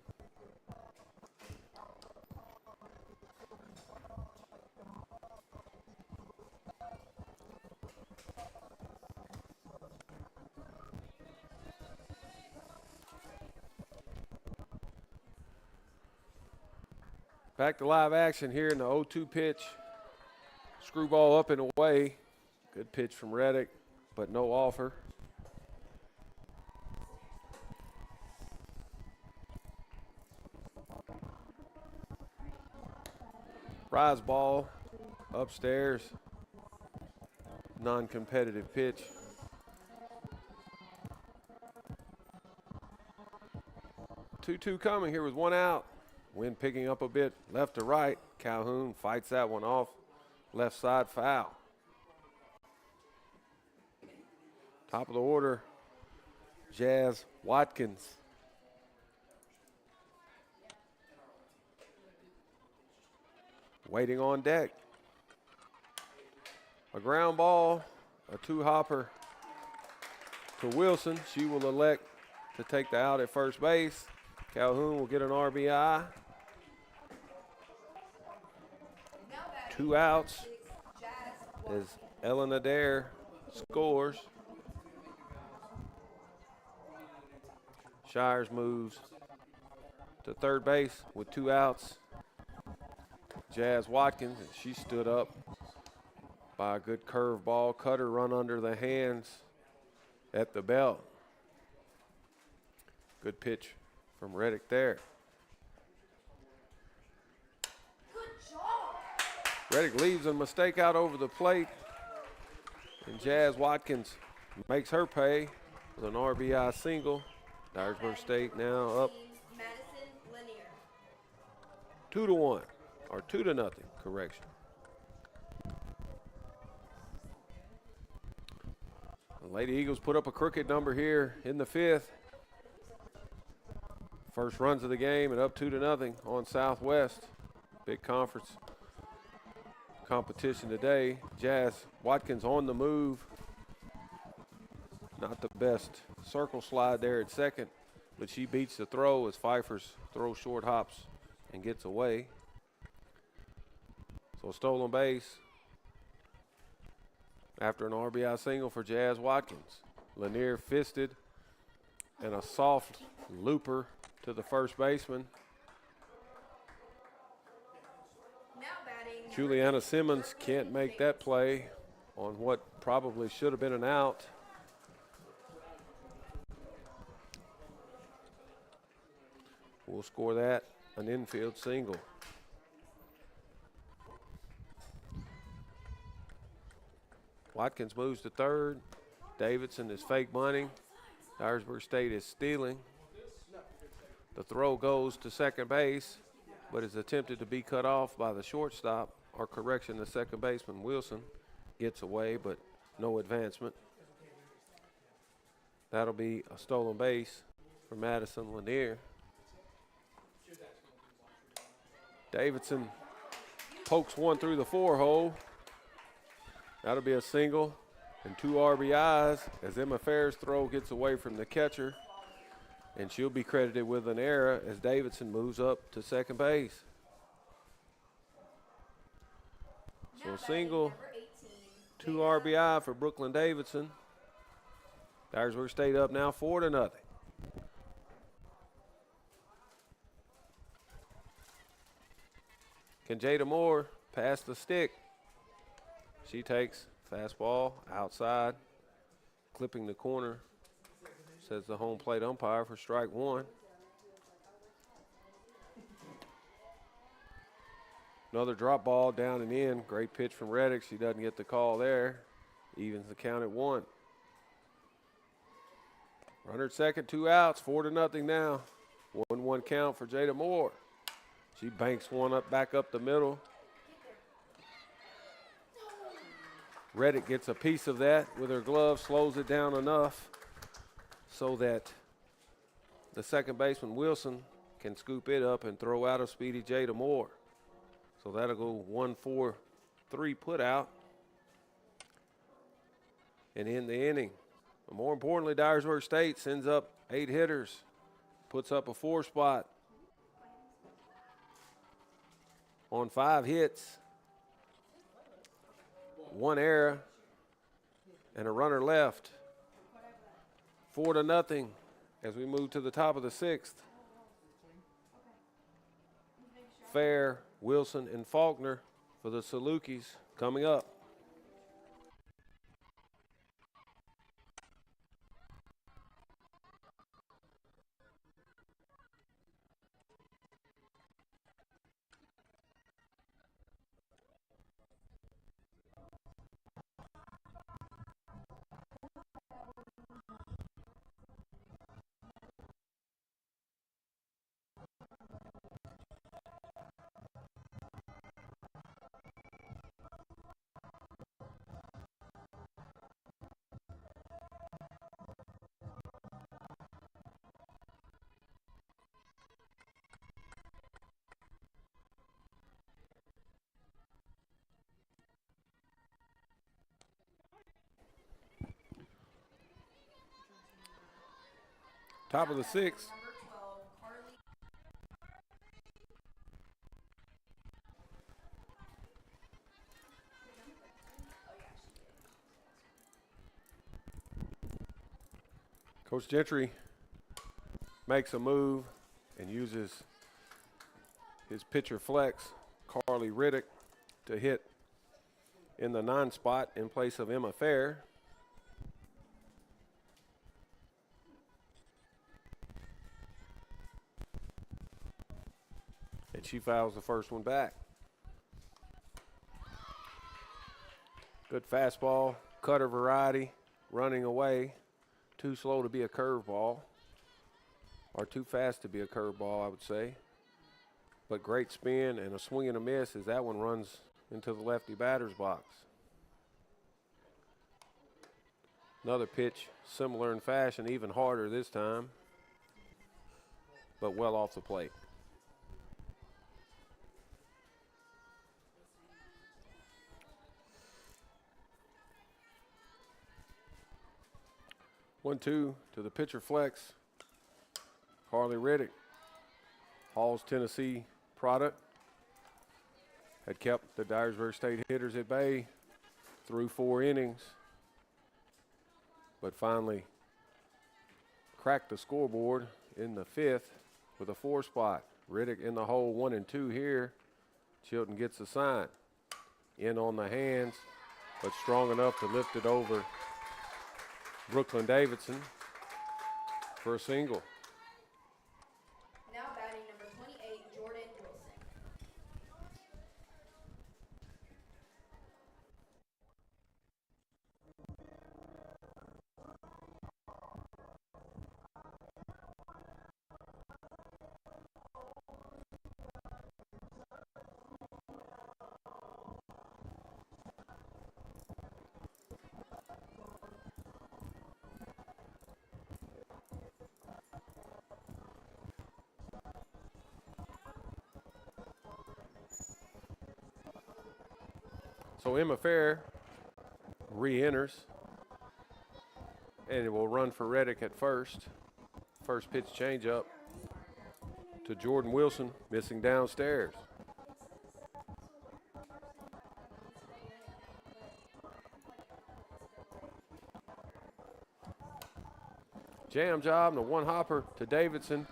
Back to live action here in the 0-2 pitch. Screwball up and away. Good pitch from Reddick, but no offer. Rise ball upstairs. non-competitive pitch. Two coming here with one out. Wind picking up a bit left to right. Calhoun fights that one off. Left side foul. Top of the order, Jazz Watkins. Waiting on deck. A ground ball, a two-hopper to Wilson. She will elect to take the out at first base. Calhoun will get an RBI. Two outs as Ellen Adair scores. Shires moves to third base with two outs. Jazz Watkins, and she stood up by a good curve ball. Cutter run under the hands at the belt. Good pitch from Reddick there. Reddick leaves a mistake out over the plate, and Jazz Watkins makes her pay with an RBI single. Dyersburg State now up 2-1, or 2-0, correction. The Lady Eagles put up a crooked number here in the fifth. First runs of the game and up 2-0 on Southwest. Big conference competition today. Jazz Watkins on the move. Not the best circle slide there at second, but she beats the throw as Pfeiffer's throw short hops and gets away. So a stolen base after an RBI single for Jazz Watkins. Lanier fisted and a soft looper to the first baseman. Juliana Simmons can't make that play on what probably should have been an out. We'll score that an infield single. Watkins moves to third. Davidson is fake bunting. Dyersburg State is stealing. The throw goes to second base, but is attempted to be cut off by the shortstop, or correction, the second baseman Wilson gets away, but no advancement. That'll be a stolen base for Madison Lanier. Davidson pokes one through the four hole. That'll be a single and two RBIs as Emma Fair's throw gets away from the catcher, and she'll be credited with an error as Davidson moves up to second base. So a single, two RBI for Brooklyn Davidson. Dyersburg State up now 4-0. Can Jada Moore pass the stick? She takes fastball outside, clipping the corner, says the home plate umpire for strike one. Another drop ball down and in. Great pitch from Reddick. She doesn't get the call there. Evens the count at 1. Runner at second, two outs, 4-0 now. 1-1 count for Jada Moore. She banks one up, back up the middle. Reddick gets a piece of that with her glove, slows it down enough so that the second baseman Wilson can scoop it up and throw out a speedy Jada Moore. So that'll go 1-4-3 put out and end the inning. But more importantly, Dyersburg State sends up 8 hitters, puts up a 4 spot on 5 hits, 1 error, and a runner left. 4-0 as we move to the top of the 6th. Fair, Wilson, and Faulkner for the Salukis coming up. Top of the sixth. Number 12, Carly. Oh, yeah, she did. Coach Gentry makes a move and uses his pitcher flex, Carly Riddick, to hit in the 9 spot in place of Emma Fair. And she fouls the first one back. Good fastball, cutter variety, running away. Too slow to be a curveball, or too fast to be a curveball, I would say. But great spin and a swing and a miss as that one runs into the lefty batter's box. Another pitch, similar in fashion, even harder this time, but well off the plate. One, two to the pitcher flex. Carly Riddick, Hall's Tennessee product, had kept the Dyersburg State hitters at bay through 4 innings, but finally cracked the scoreboard in the 5th with a 4 spot. Riddick in the hole, 1 and 2 here. Chilton gets the sign. In on the hands, but strong enough to lift it over Brooklyn Davidson for a single. Now batting number 28, Jordan Wilson. So Emma Fair re-enters, and it will run for Reddick at first. First pitch changeup to Jordan Wilson, missing downstairs. Jam job and a one hopper to Davidson,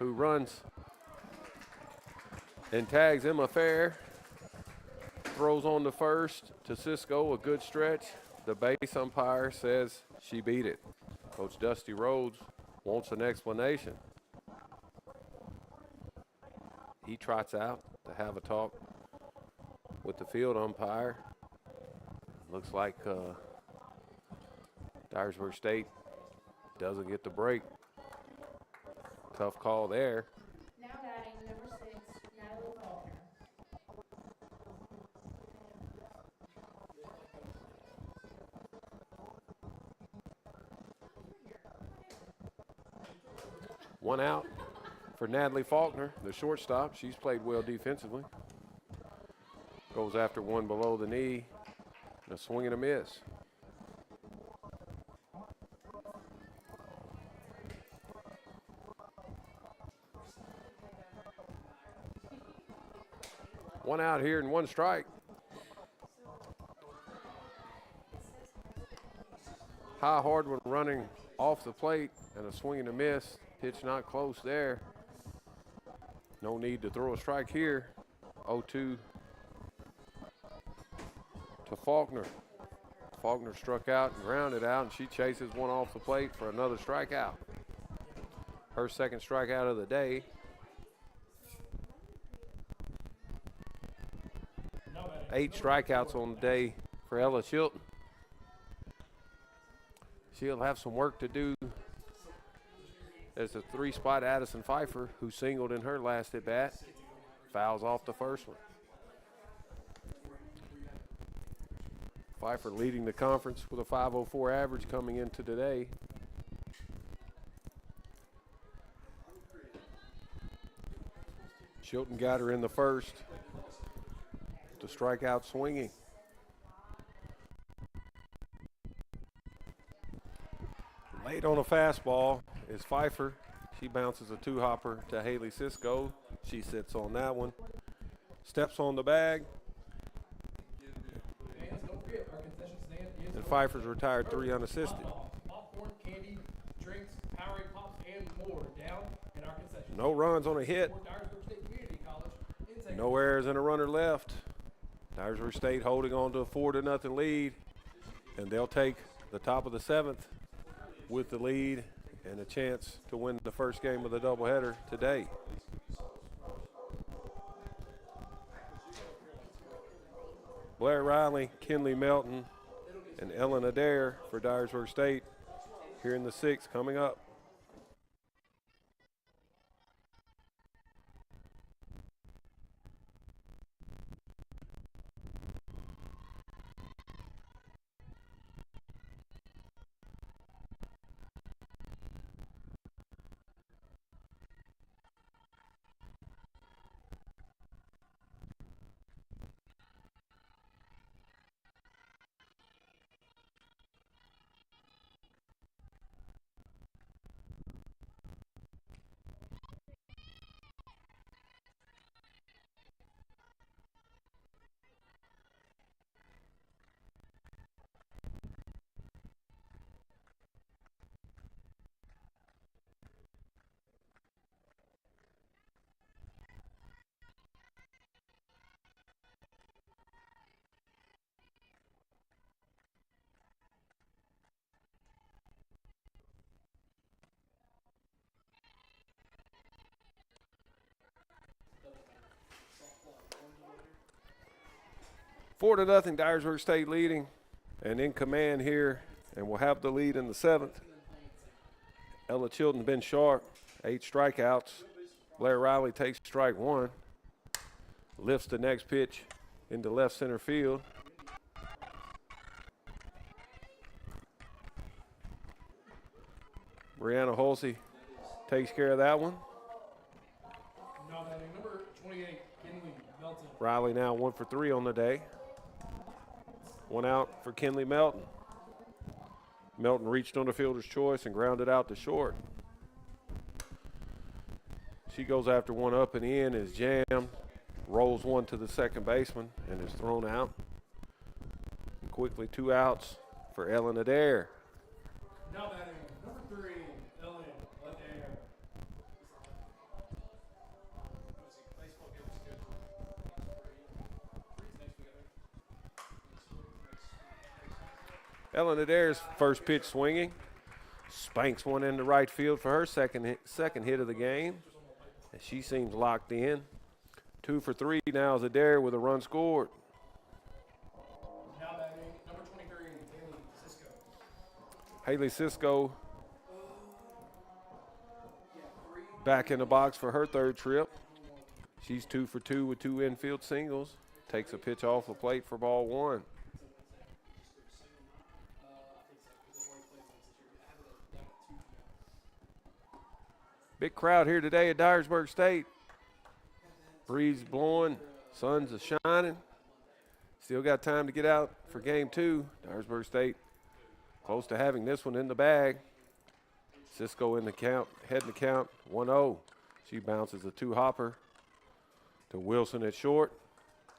who runs and tags Emma Fair. Throws on the first to Cisco, a good stretch. The base umpire says she beat it. Coach Dusty Rhodes wants an explanation. He trots out to have a talk with the field umpire. Looks like Dyersburg State doesn't get the break. Tough call there. Now batting number 6, Natalie Faulkner. One out for Natalie Faulkner, the shortstop. She's played well defensively. Goes after one below the knee, and a swing and a miss. One out here and one strike. High hard one running off the plate and a swing and a miss. Pitch not close there. No need to throw a strike here. 0-2 to Faulkner. Faulkner struck out and grounded out, and she chases one off the plate for another strikeout. Her second strikeout of the day. Eight strikeouts on the day for Ella Chilton. She'll have some work to do. There's a 3-spot Addison Pfeiffer, who singled in her last at bat. Fouls off the first one. Pfeiffer leading the conference with a .504 average coming into today. Chilton got her in the first to strike out swinging. Late on a fastball, is Pfeiffer. She bounces a two-hopper to Haley Cisco. She sits on that one. Steps on the bag. Fans, don't forget, our concession stand is And Pfeiffer's retired 3 unassisted. popcorn, candy, drinks, Powerade Pops, and more down in our concession. No runs on a hit. Dyersburg State Community College. In No errors and a runner left. Dyersburg State holding on to a 4-0 lead. And they'll take the top of the 7th with the lead and a chance to win the first game of the doubleheader today. Blair Riley, Kinley Melton, and Ellen Adair for Dyersburg State here in the 6th coming up. Four to nothing, Dyersburg State leading and in command here, and will have the lead in the 7th. Ella Chilton's been sharp, 8 strikeouts. Blair Riley takes strike 1, lifts the next pitch into left center field. Brianna Holsey takes care of that one. Now batting number 28, Kinley Melton. Riley now 1 for 3 on the day. 1 out for Kinley Melton. Melton reached on the fielder's choice and grounded out to short. She goes after one up and in, is jammed, rolls one to the second baseman and is thrown out. And quickly 2 outs for Ellen Adair. Now batting number 3, Ellen Adair. Ellen Adair's first pitch swinging. Spanks one into right field for her second hit of the game. And she seems locked in. 2 for 3 now is Adair with a run scored. Now batting number 23, Haley Cisco. Haley Cisco back in the box for her 3rd trip. She's 2 for 2 with 2 infield singles. Takes a pitch off the plate for ball 1. Big crowd here today at Dyersburg State. Breeze blowing, sun's shining. Still got time to get out for game 2. Dyersburg State close to having this one in the bag. Cisco in the count, heading the count, 1-0. She bounces a 2-hopper to Wilson at short.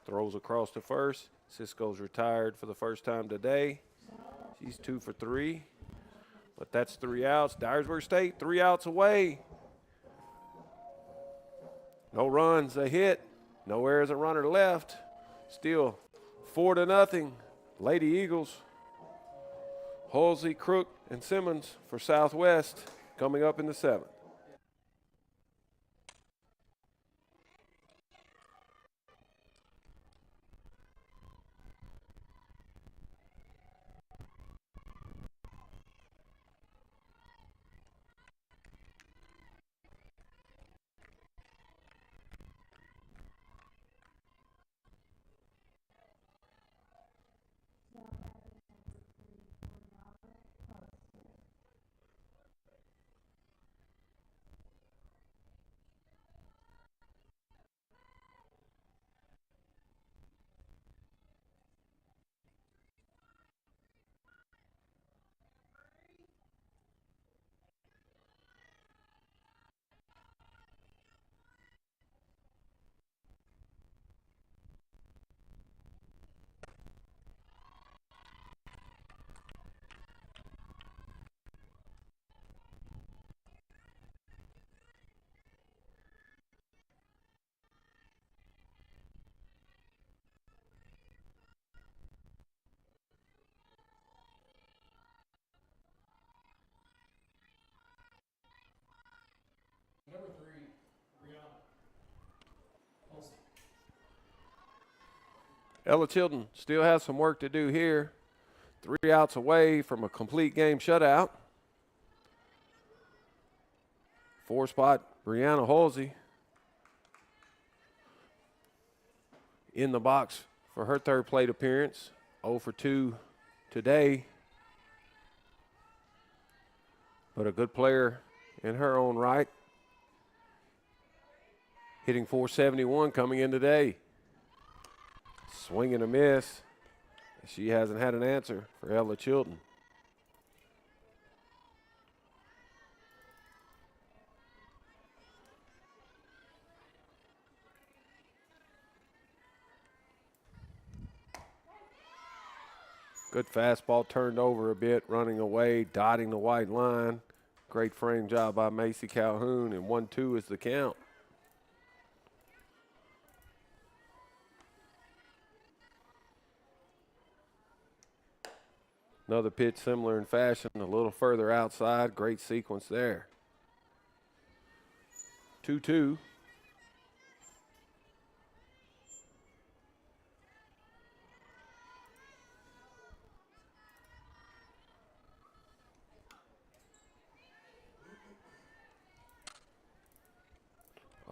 Throws across to first. Cisco's retired for the first time today. She's 2 for 3. But that's 3 outs. Dyersburg State 3 outs away. No runs, a hit. No errors, a runner left. Still 4-0. Lady Eagles. Halsey, Crook, and Simmons for Southwest coming up in the 7th. Ella Chilton still has some work to do here. 3 outs away from a complete game shutout. 4-spot, Brianna Halsey in the box for her third plate appearance. 0 for 2 today. But a good player in her own right. Hitting .471 coming in today. Swing and a miss. She hasn't had an answer for Ella Chilton. Good fastball turned over a bit, running away, dotting the white line. Great frame job by Macy Calhoun, and 1-2 is the count. Another pitch similar in fashion, a little further outside. Great sequence there. 2-2.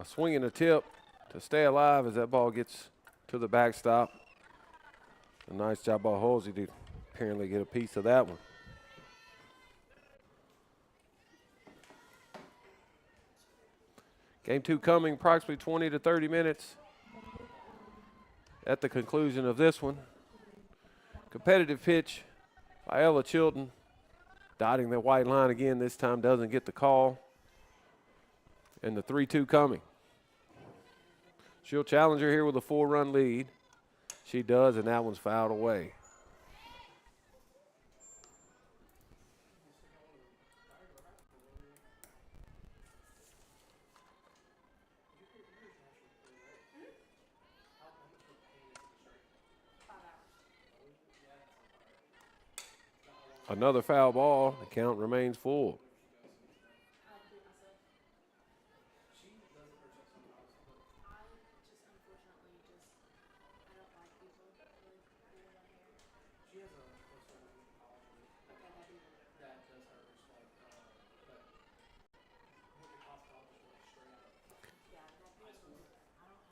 A swing and a tip to stay alive as that ball gets to the backstop. A nice job by Halsey to apparently get a piece of that one. Game 2 coming approximately 20 to 30 minutes at the conclusion of this one. Competitive pitch by Ella Chilton, dotting the white line again. This time doesn't get the call. And the 3-2 coming. She'll challenge her here with a 4-run lead. She does, and that one's fouled away. Another foul ball. The count remains full.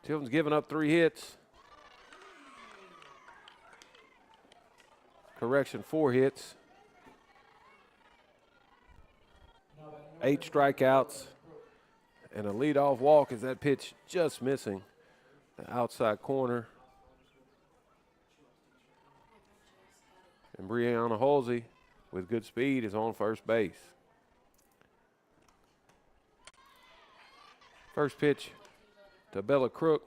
Chilton's given up 3 hits. Correction, 4 hits. 8 strikeouts. And a leadoff walk as that pitch just missing the outside corner. And Brianna Halsey, with good speed, is on first base. First pitch to Bella Crook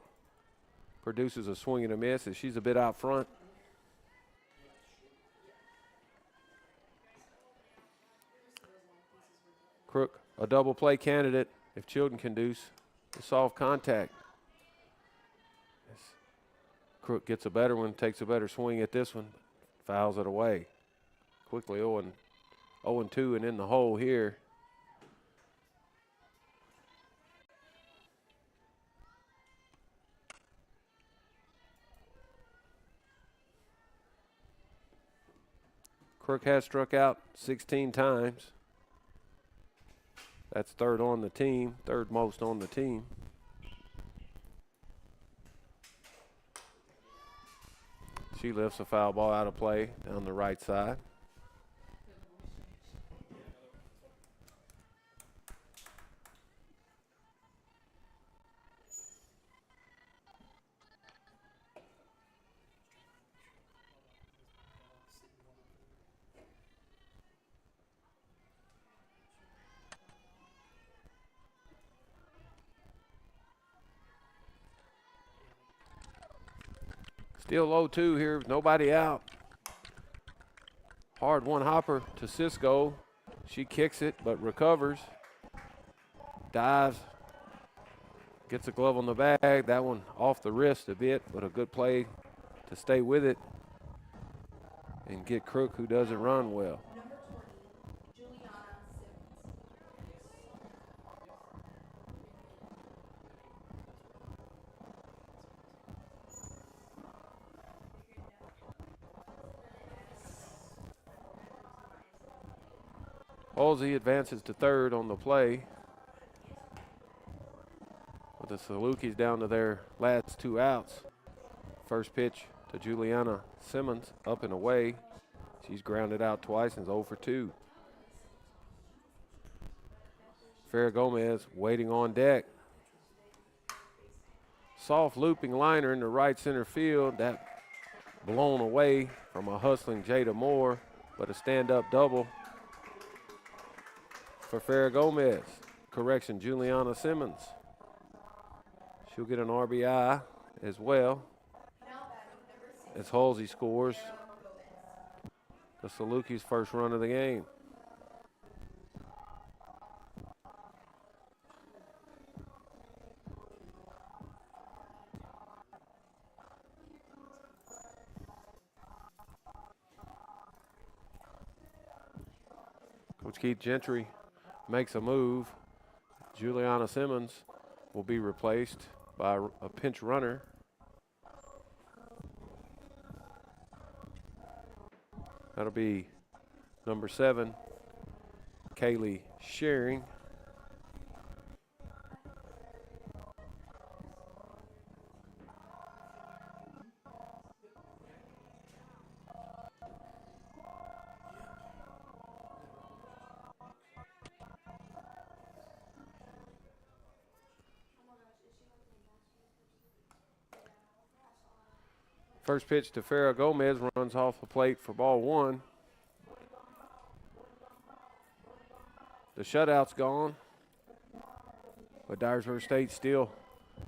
produces a swing and a miss as she's a bit out front. Crook, a double play candidate if Chilton can do the soft contact. As Crook gets a better one, takes a better swing at this one, fouls it away. Quickly 0-2 and in the hole here. Crook has struck out 16 times. That's third on the team, third most on the team. She lifts a foul ball out of play down the right side. Still 0-2 here, nobody out. Hard one hopper to Cisco. She kicks it, but recovers. Dives. Gets a glove on the bag. That one off the wrist a bit, but a good play to stay with it and get Crook, who doesn't run well. Halsey advances to third on the play. With the Salukis down to their last 2 outs. First pitch to Juliana Simmons, up and away. She's grounded out twice and is 0 for 2. Farrah Gomez waiting on deck. Soft looping liner in the right center field. That blown away from a hustling Jada Moore, but a stand-up double for Farrah Gomez. Correction, Juliana Simmons. She'll get an RBI as well as Halsey scores the Salukis' first run of the game. Coach Keith Gentry makes a move. Juliana Simmons will be replaced by a pinch runner. That'll be number 7, Kaylee Shearing. First pitch to Farrah Gomez runs off the plate for ball 1. The shutout's gone, but Dyersburg State still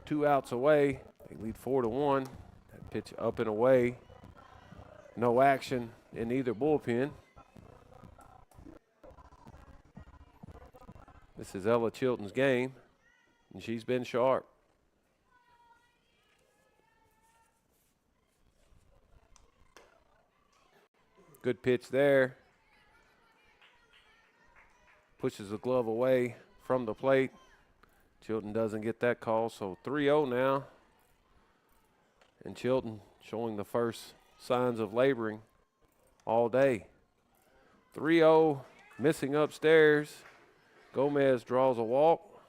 2 outs away. They lead 4-1. That pitch up and away. No action in either bullpen. This is Ella Chilton's game, and she's been sharp. Good pitch there. Pushes the glove away from the plate. Chilton doesn't get that call, so 3-0 now. And Chilton showing the first signs of laboring all day. 3-0, missing upstairs. Gomez draws a walk.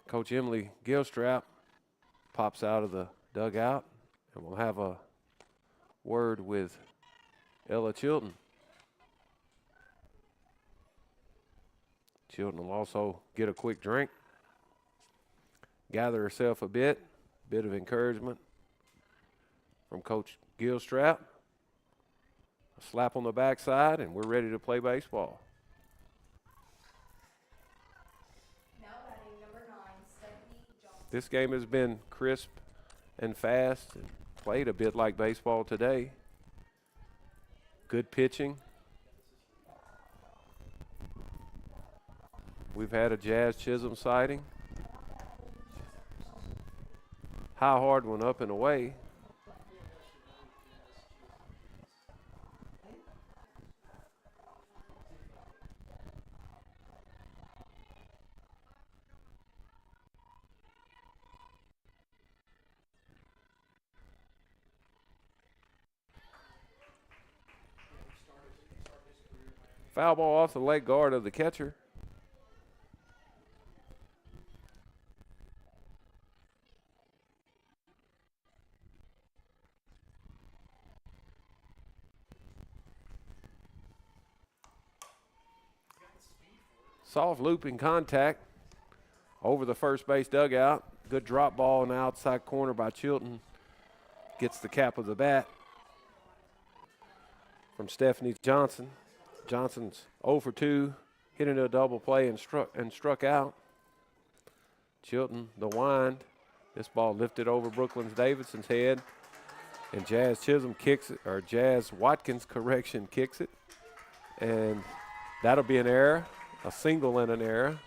Coach Emily Gilstrap pops out of the dugout, and we'll have a word with Ella Chilton. Chilton will also get a quick drink, gather herself a bit of encouragement from Coach Gilstrap. A slap on the backside, and we're ready to play baseball. Now batting number 9, Stephanie Johnson. This game has been crisp and fast and played a bit like baseball today. Good pitching. We've had a Jazz Chisholm sighting. High hard one up and away. Foul ball off the leg guard of the catcher. Soft looping contact over the first base dugout. Good drop ball in the outside corner by Chilton. Gets the cap of the bat from Stephanie Johnson. Johnson's 0 for 2, hit into a double play and struck out. Chilton, the wind. This ball lifted over Brooklyn Davidson's head, and Jazz Chisholm kicks it, or Jazz Watkins, correction, kicks it. And that'll be an error, a single and an error,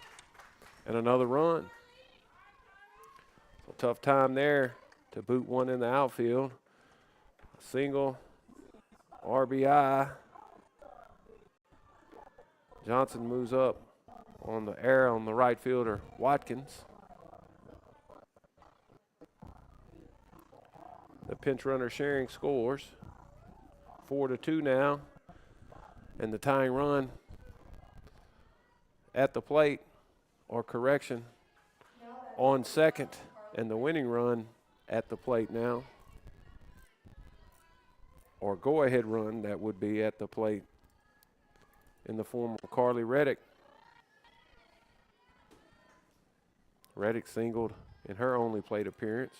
and another run. So tough time there to boot one in the outfield. A single, RBI. Johnson moves up on the error on the right fielder, Watkins. The pinch runner Shearing scores. 4-2 now. And the tying run at the plate, or correction, on second, and the winning run at the plate now. Or go-ahead run, that would be at the plate in the form of Carly Reddick. Reddick singled in her only plate appearance.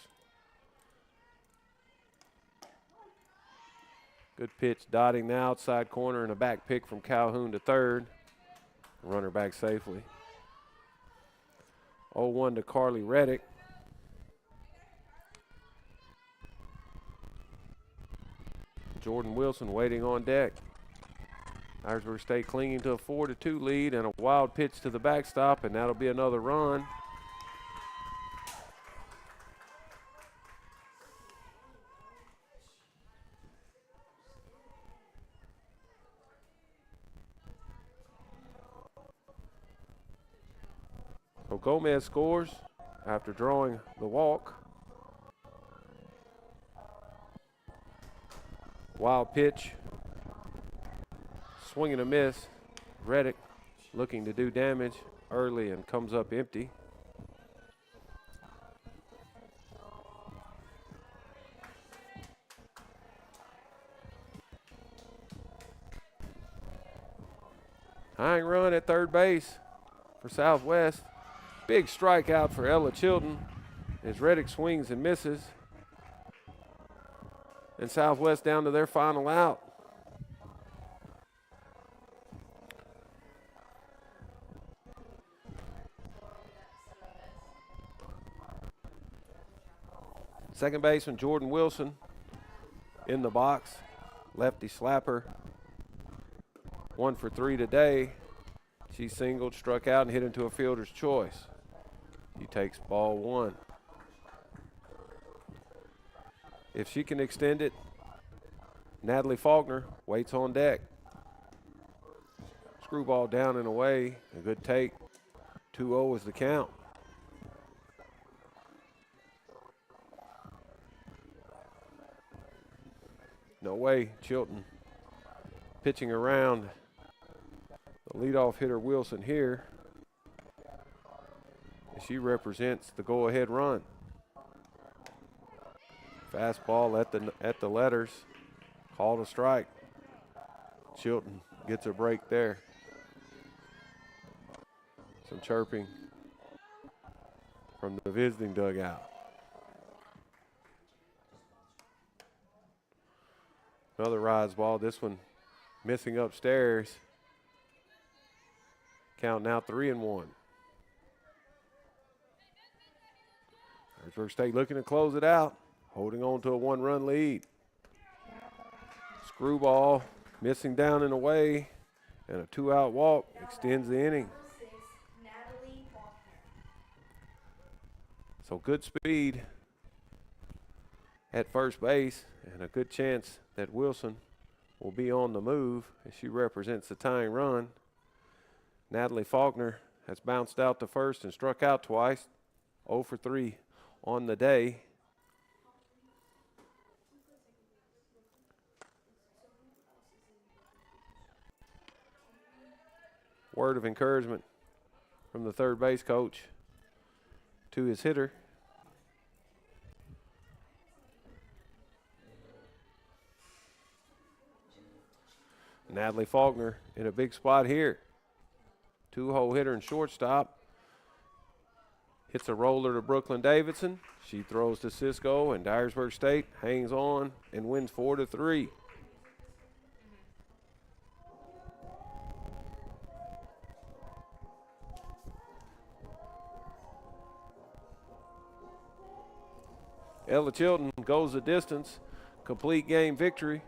Good pitch, dotting the outside corner, and a back pick from Calhoun to third. Runner back safely. 0-1 to Carly Reddick. Jordan Wilson waiting on deck. Dyersburg State clinging to a 4-2 lead, and a wild pitch to the backstop, and that'll be another run. So Gomez scores after drawing the walk. Wild pitch. Swing and a miss. Reddick looking to do damage early and comes up empty. Tying run at third base for Southwest. Big strikeout for Ella Chilton as Reddick swings and misses. And Southwest down to their final out. Second baseman Jordan Wilson in the box. Lefty slapper. 1 for 3 today. She singled, struck out, and hit into a fielder's choice. He takes ball 1. If she can extend it, Natalie Faulkner waits on deck. Screwball down and away. A good take. 2-0 is the count. No way, Chilton pitching around the leadoff hitter Wilson here. She represents the go-ahead run. Fastball at the letters. Called a strike. Chilton gets a break there. Some chirping from the visiting dugout. Another rise ball. This one missing upstairs. Count now 3-1. Dyersburg State looking to close it out, holding on to a 1-run lead. Screwball missing down and away, and a 2-out walk extends the inning. So good speed at first base, and a good chance that Wilson will be on the move as she represents the tying run. Natalie Faulkner has bounced out to first and struck out twice. 0 for 3 on the day. Word of encouragement from the third base coach to his hitter. Natalie Faulkner in a big spot here. 2-hole hitter and shortstop. Hits a roller to Brooklyn Davidson. She throws to Cisco, and Dyersburg State hangs on and wins 4-3. Ella Chilton goes the distance. Complete game victory.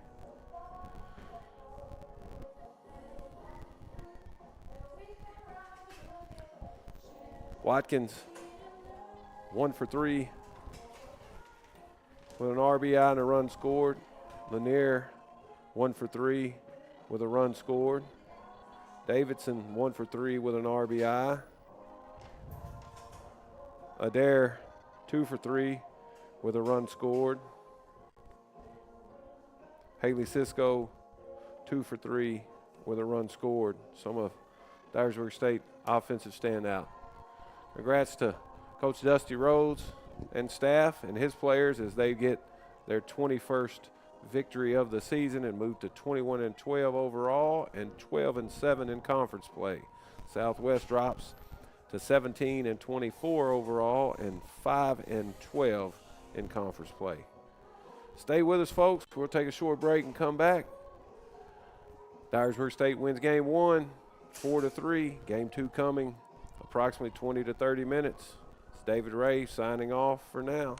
Watkins 1 for 3 with an RBI and a run scored. Lanier 1 for 3 with a run scored. Davidson 1 for 3 with an RBI. Adair 2 for 3 with a run scored. Haley Cisco 2 for 3 with a run scored. Some of Dyersburg State offensive standout. Congrats to Coach Dusty Rhodes and staff and his players as they get their 21st victory of the season and move to 21-12 overall and 12-7 in conference play. Southwest drops to 17-24 overall and 5-12 in conference play. Stay with us, folks. We'll take a short break and come back. Dyersburg State wins game 1, 4-3. Game 2 coming approximately 20 to 30 minutes. It's David Ray signing off for now.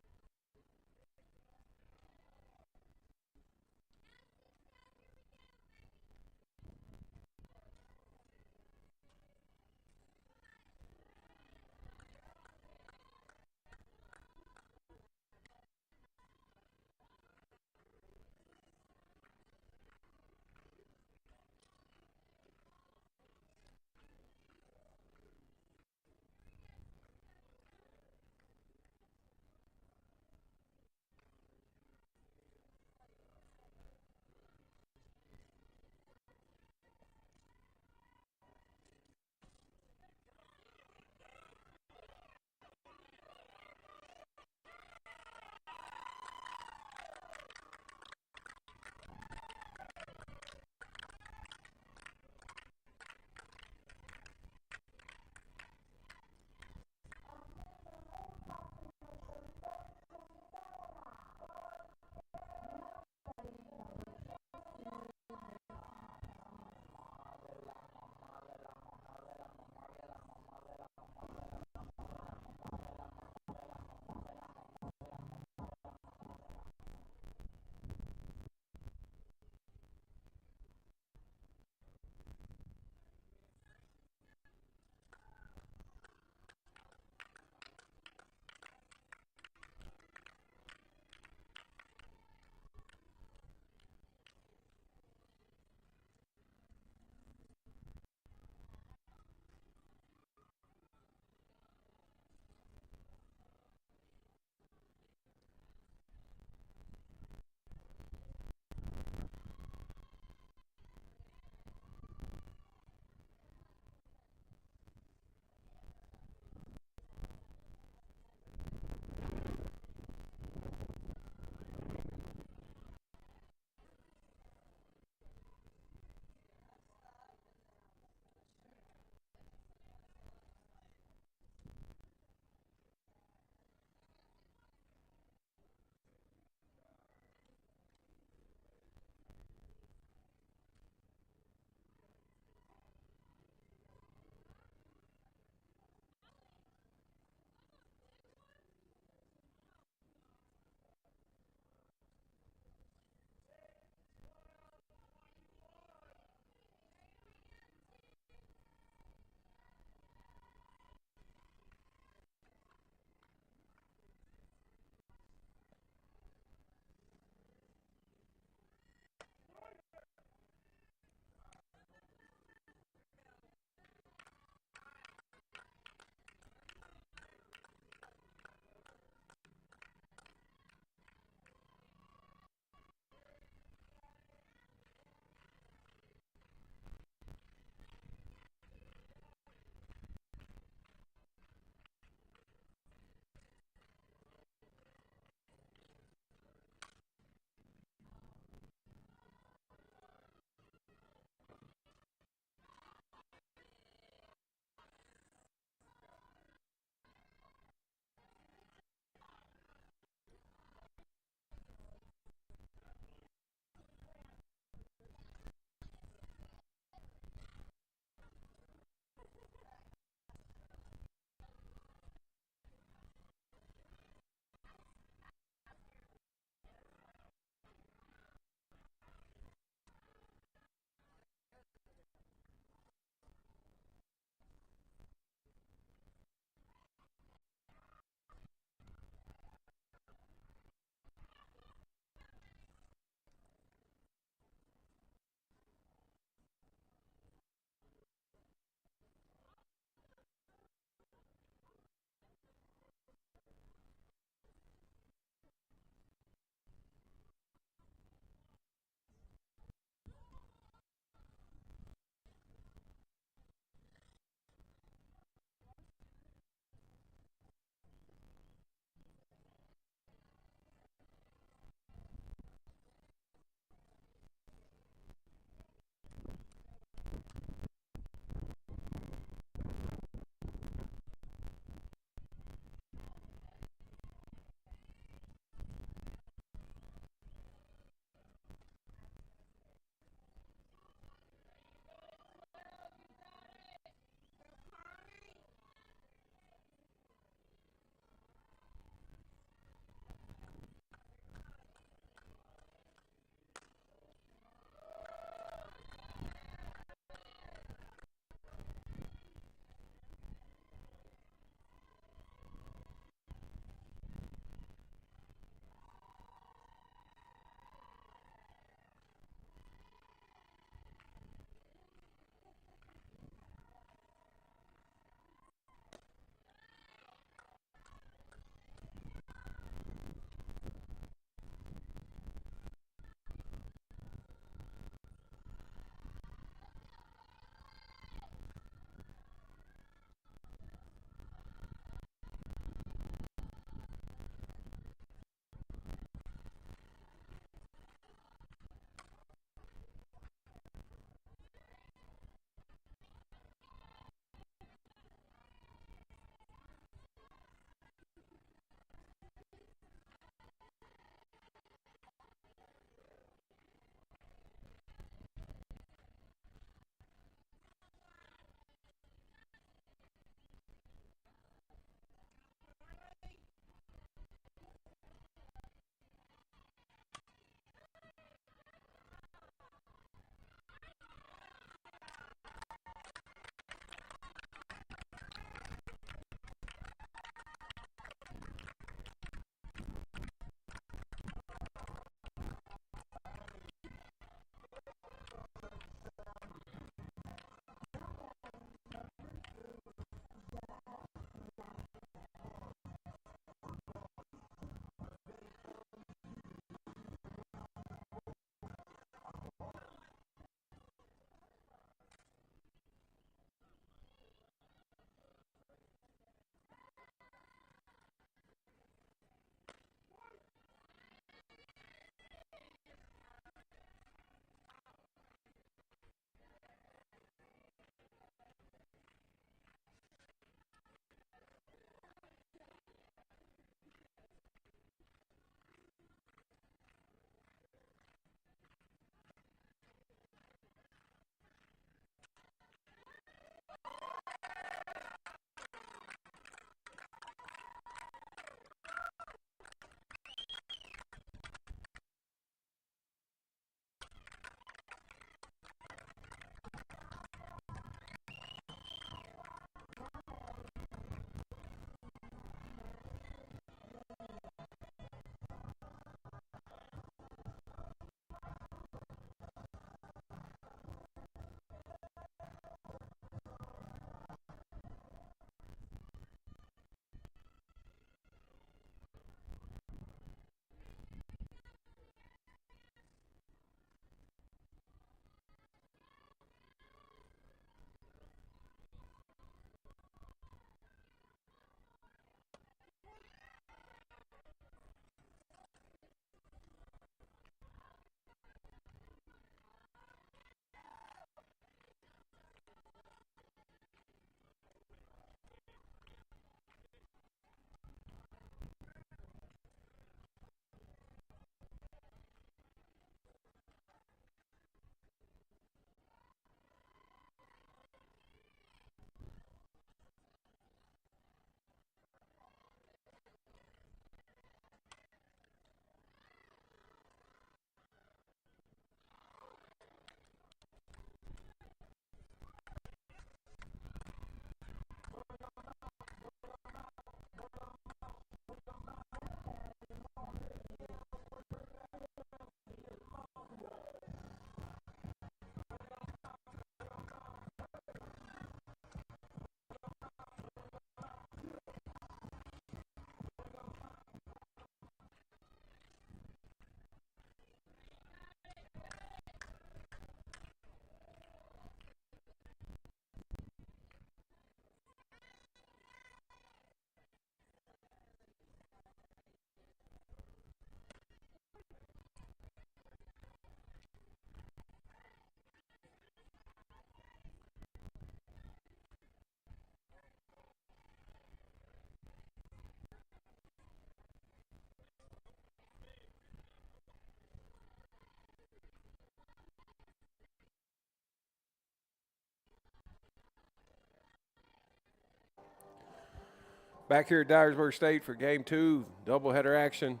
Back here at Dyersburg State for game 2, doubleheader action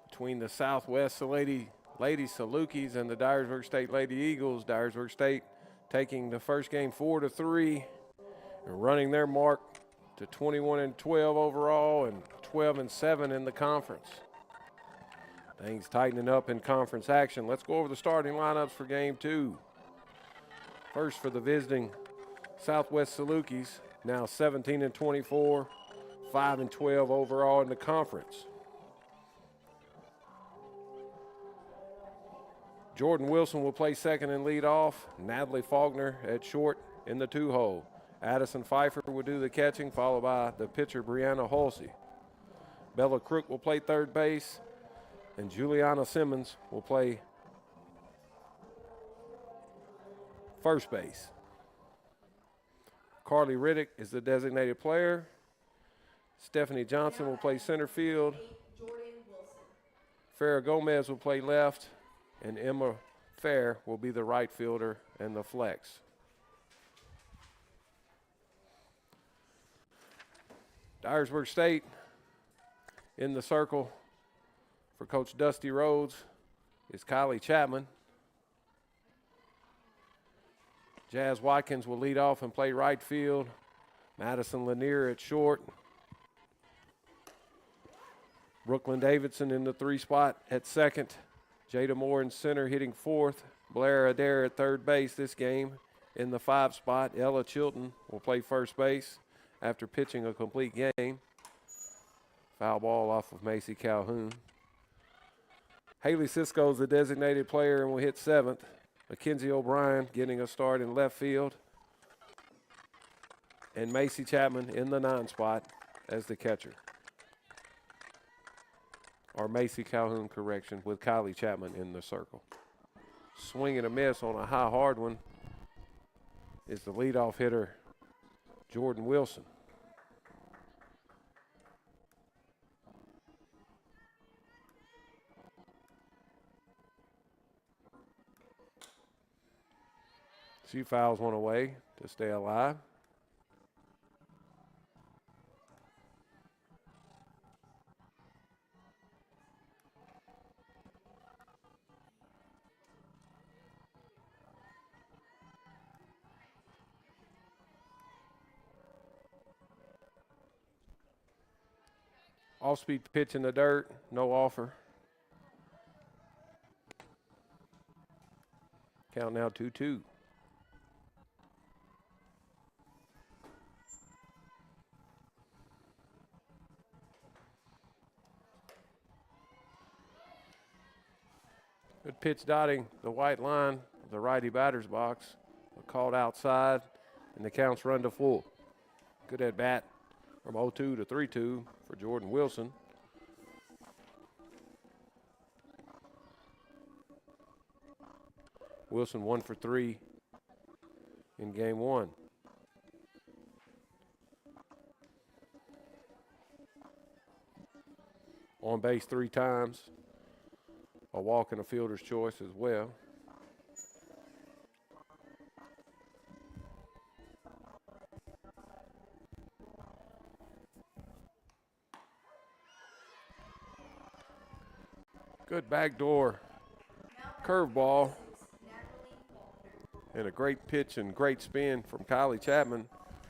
between the Southwest Lady Salukis and the Dyersburg State Lady Eagles. Dyersburg State taking the first game 4-3 and running their mark to 21-12 overall and 12-7 in the conference. Things tightening up in conference action. Let's go over the starting lineups for game 2. First for the visiting Southwest Salukis, now 17-24, 5-12 overall in the conference. Jordan Wilson will play second and lead off. Natalie Faulkner at short in the 2-hole. Addison Pfeiffer will do the catching, followed by the pitcher Brianna Halsey. Bella Crook will play third base, and Juliana Simmons will play first base. Carly Riddick is the designated player. Stephanie Johnson will play center field. Jordan Wilson. Farrah Gomez will play left, and Emma Fair will be the right fielder and the flex. Dyersburg State in the circle for Coach Dusty Rhodes is Kylie Chapman. Jazz Watkins will lead off and play right field. Madison Lanier at short. Brooklyn Davidson in the 3 spot at second. Jada Moore in center hitting fourth. Blair Adair at third base this game. In the 5 spot, Ella Chilton will play first base after pitching a complete game. Foul ball off of Macy Calhoun. Haley Cisco is the designated player and will hit 7th. Mackenzie O'Brien getting a start in left field. And Macy Chapman in the 9 spot as the catcher. Or Macy Calhoun, correction, with Kylie Chapman in the circle. Swing and a miss on a high hard one is the leadoff hitter, Jordan Wilson. She fouls one away to stay alive. Off-speed pitch in the dirt, no offer. Count now 2-2. Good pitch dotting the white line of the righty batter's box. Called outside, and the count's run to full. Good at bat from 0-2 to 3-2 for Jordan Wilson. Wilson 1 for 3 in game 1. On base 3 times. A walk and a fielder's choice as well. Good backdoor curveball. And a great pitch and great spin from Kylie Chapman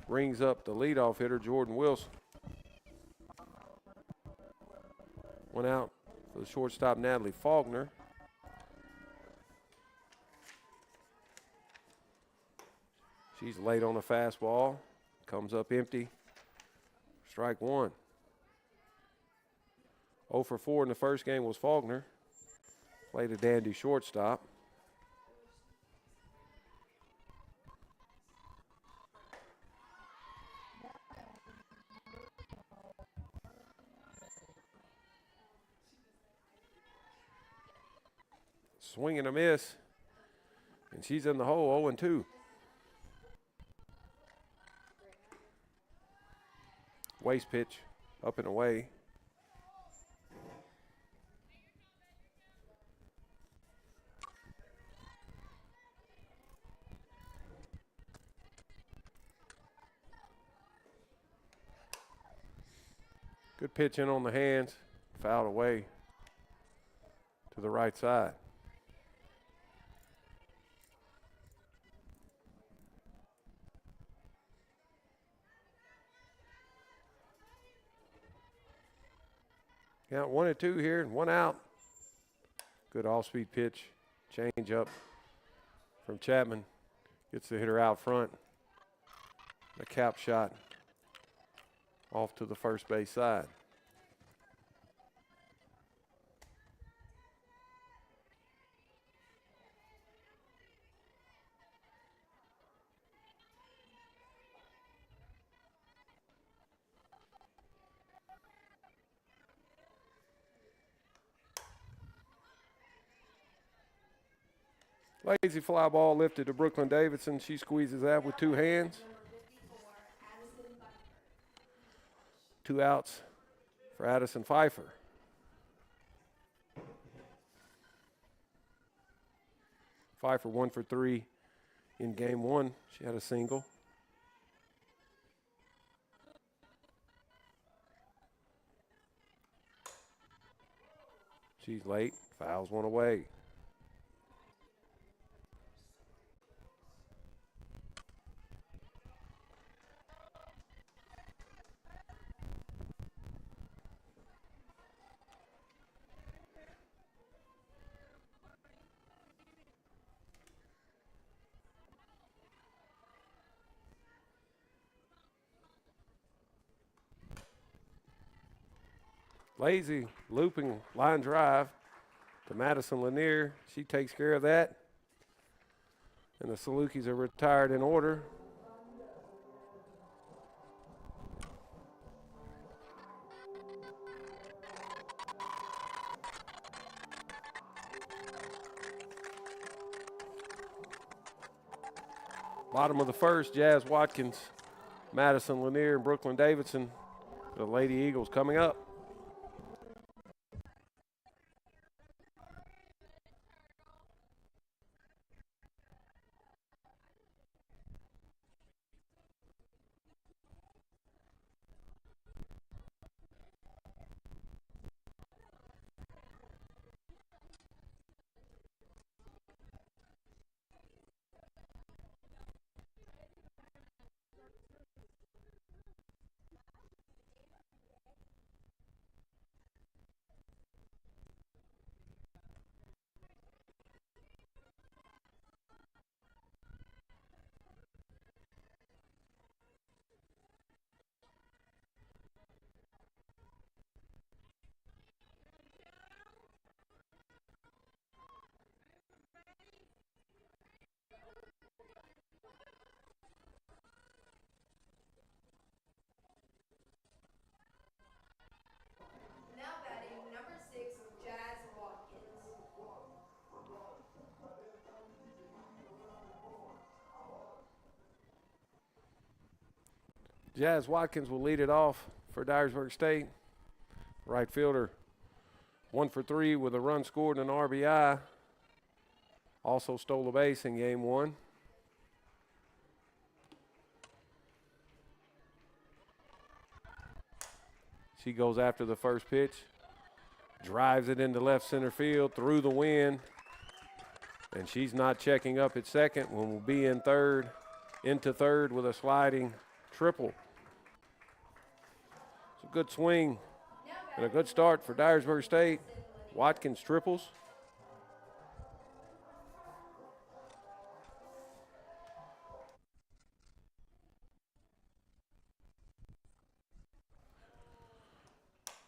rings up the leadoff hitter, Jordan Wilson. One out for the shortstop, Natalie Faulkner. She's late on a fastball. Comes up empty. Strike 1. 0 for 4 in the first game was Faulkner. Played a dandy shortstop. Swing and a miss. And she's in the hole, 0-2. Waste pitch, up and away. Good pitch in on the hands, fouled away to the right side. Got 1-2 here and 1 out. Good off-speed pitch, change up from Chapman. Gets the hitter out front. The cap shot off to the first base side. Lazy fly ball lifted to Brooklyn Davidson. She squeezes that with 2 hands. 2 outs for Addison Pfeiffer. Pfeiffer 1 for 3 in game 1. She had a single. She's late, fouls 1 away. Lazy looping line drive to Madison Lanier. She takes care of that. And the Salukis are retired in order. Bottom of the first, Jazz Watkins, Madison Lanier, and Brooklyn Davidson. The Lady Eagles coming up. Jazz Watkins will lead it off for Dyersburg State. Right fielder, 1 for 3 with a run scored and an RBI. Also stole a base in game 1. She goes after the first pitch, drives it into left center field through the wind, and she's not checking up at second when we'll be in third, into third with a sliding triple. It's a good swing and a good start for Dyersburg State. Watkins triples.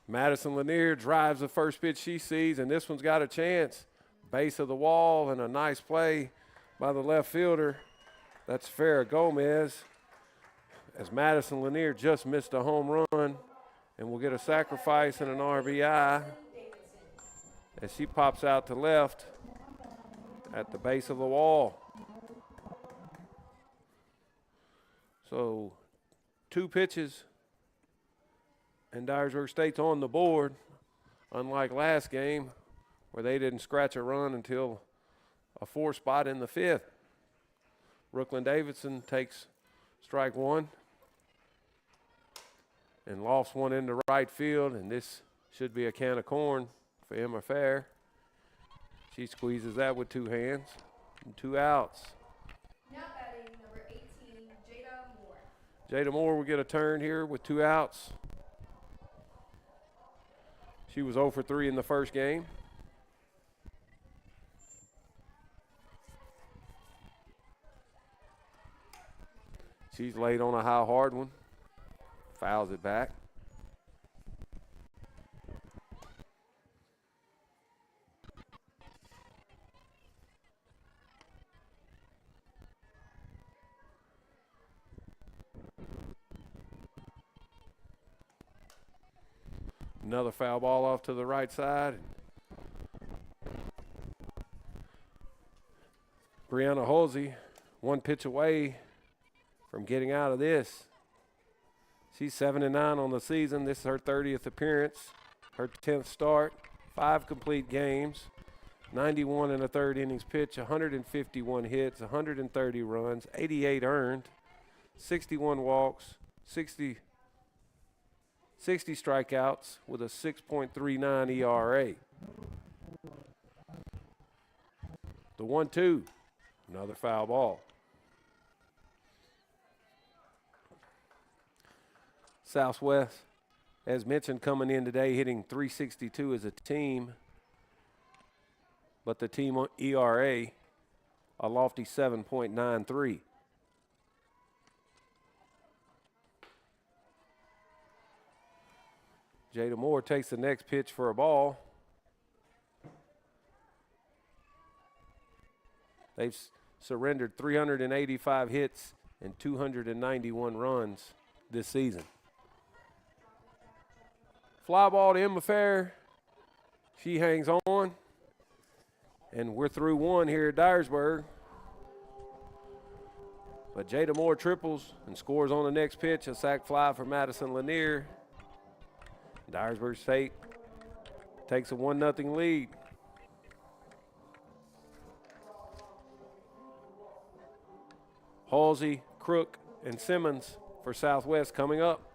Madison Lanier drives the first pitch she sees, and this one's got a chance. Base of the wall and a nice play by the left fielder. That's Farrah Gomez, as Madison Lanier just missed a home run and will get a sacrifice and an RBI as she pops out to left at the base of the wall. So 2 pitches and Dyersburg State's on the board, unlike last game where they didn't scratch a run until a 4 spot in the 5th. Brooklyn Davidson takes strike 1. and lofts one into right field, and this should be a can of corn for Emma Fair. She squeezes that with 2 hands and 2 outs. Now batting number 18, Jada Moore. Jada Moore will get a turn here with 2 outs. She was 0 for 3 in the first game. She's laid on a high hard one. Fouls it back. Another foul ball off to the right side. Brianna Halsey, 1 pitch away from getting out of this. She's 7-9 on the season. This is her 30th appearance, her 10th start, 5 complete games, 91 in the 3rd innings pitch, 151 hits, 130 runs, 88 earned, 61 walks, 60 strikeouts with a 6.39 ERA. The 1-2, another foul ball. Southwest, as mentioned, coming in today hitting .362 as a team, but the team ERA a lofty 7.93. Jada Moore takes the next pitch for a ball. They've surrendered 385 hits and 291 runs this season. Fly ball to Emma Fair. She hangs on. And we're through 1 here at Dyersburg. But Jada Moore triples and scores on the next pitch, a sac fly for Madison Lanier. Dyersburg State takes a 1-0 lead. Halsey, Crook, and Simmons for Southwest coming up.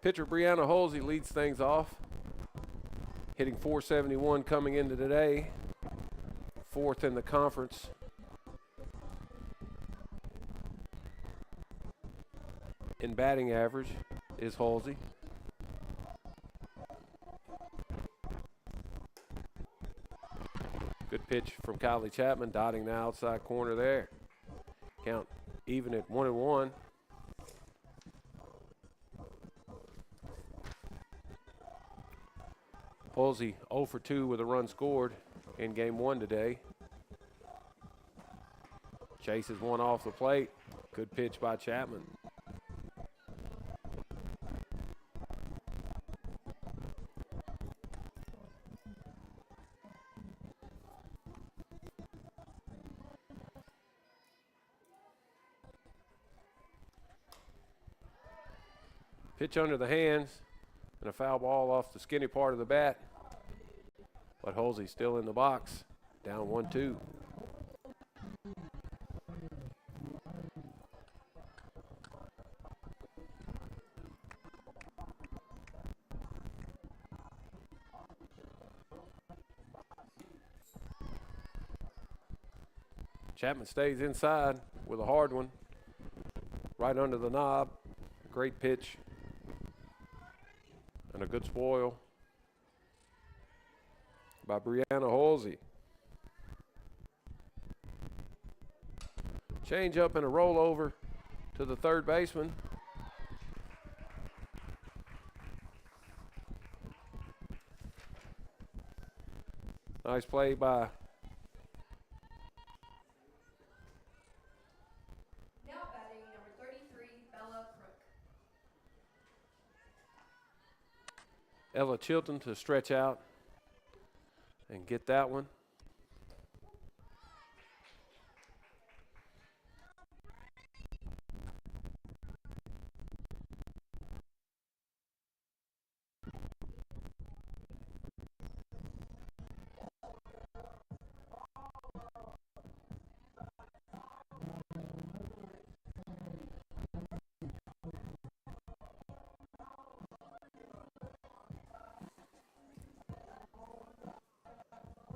Pitcher Brianna Halsey leads things off, hitting .471 coming into today, 4th in the conference. In batting average is Halsey. Good pitch from Kylie Chapman, dotting the outside corner there. Count even at 1-1. Halsey 0 for 2 with a run scored in game 1 today. Chases one off the plate. Good pitch by Chapman. Pitch under the hands and a foul ball off the skinny part of the bat. But Halsey's still in the box, down 1-2. Chapman stays inside with a hard one. Right under the knob. Great pitch. And a good spoil by Brianna Halsey. Change up and a rollover to the third baseman. Nice play by Now batting number 33, Bella Crook. Ella Chilton to stretch out and get that one.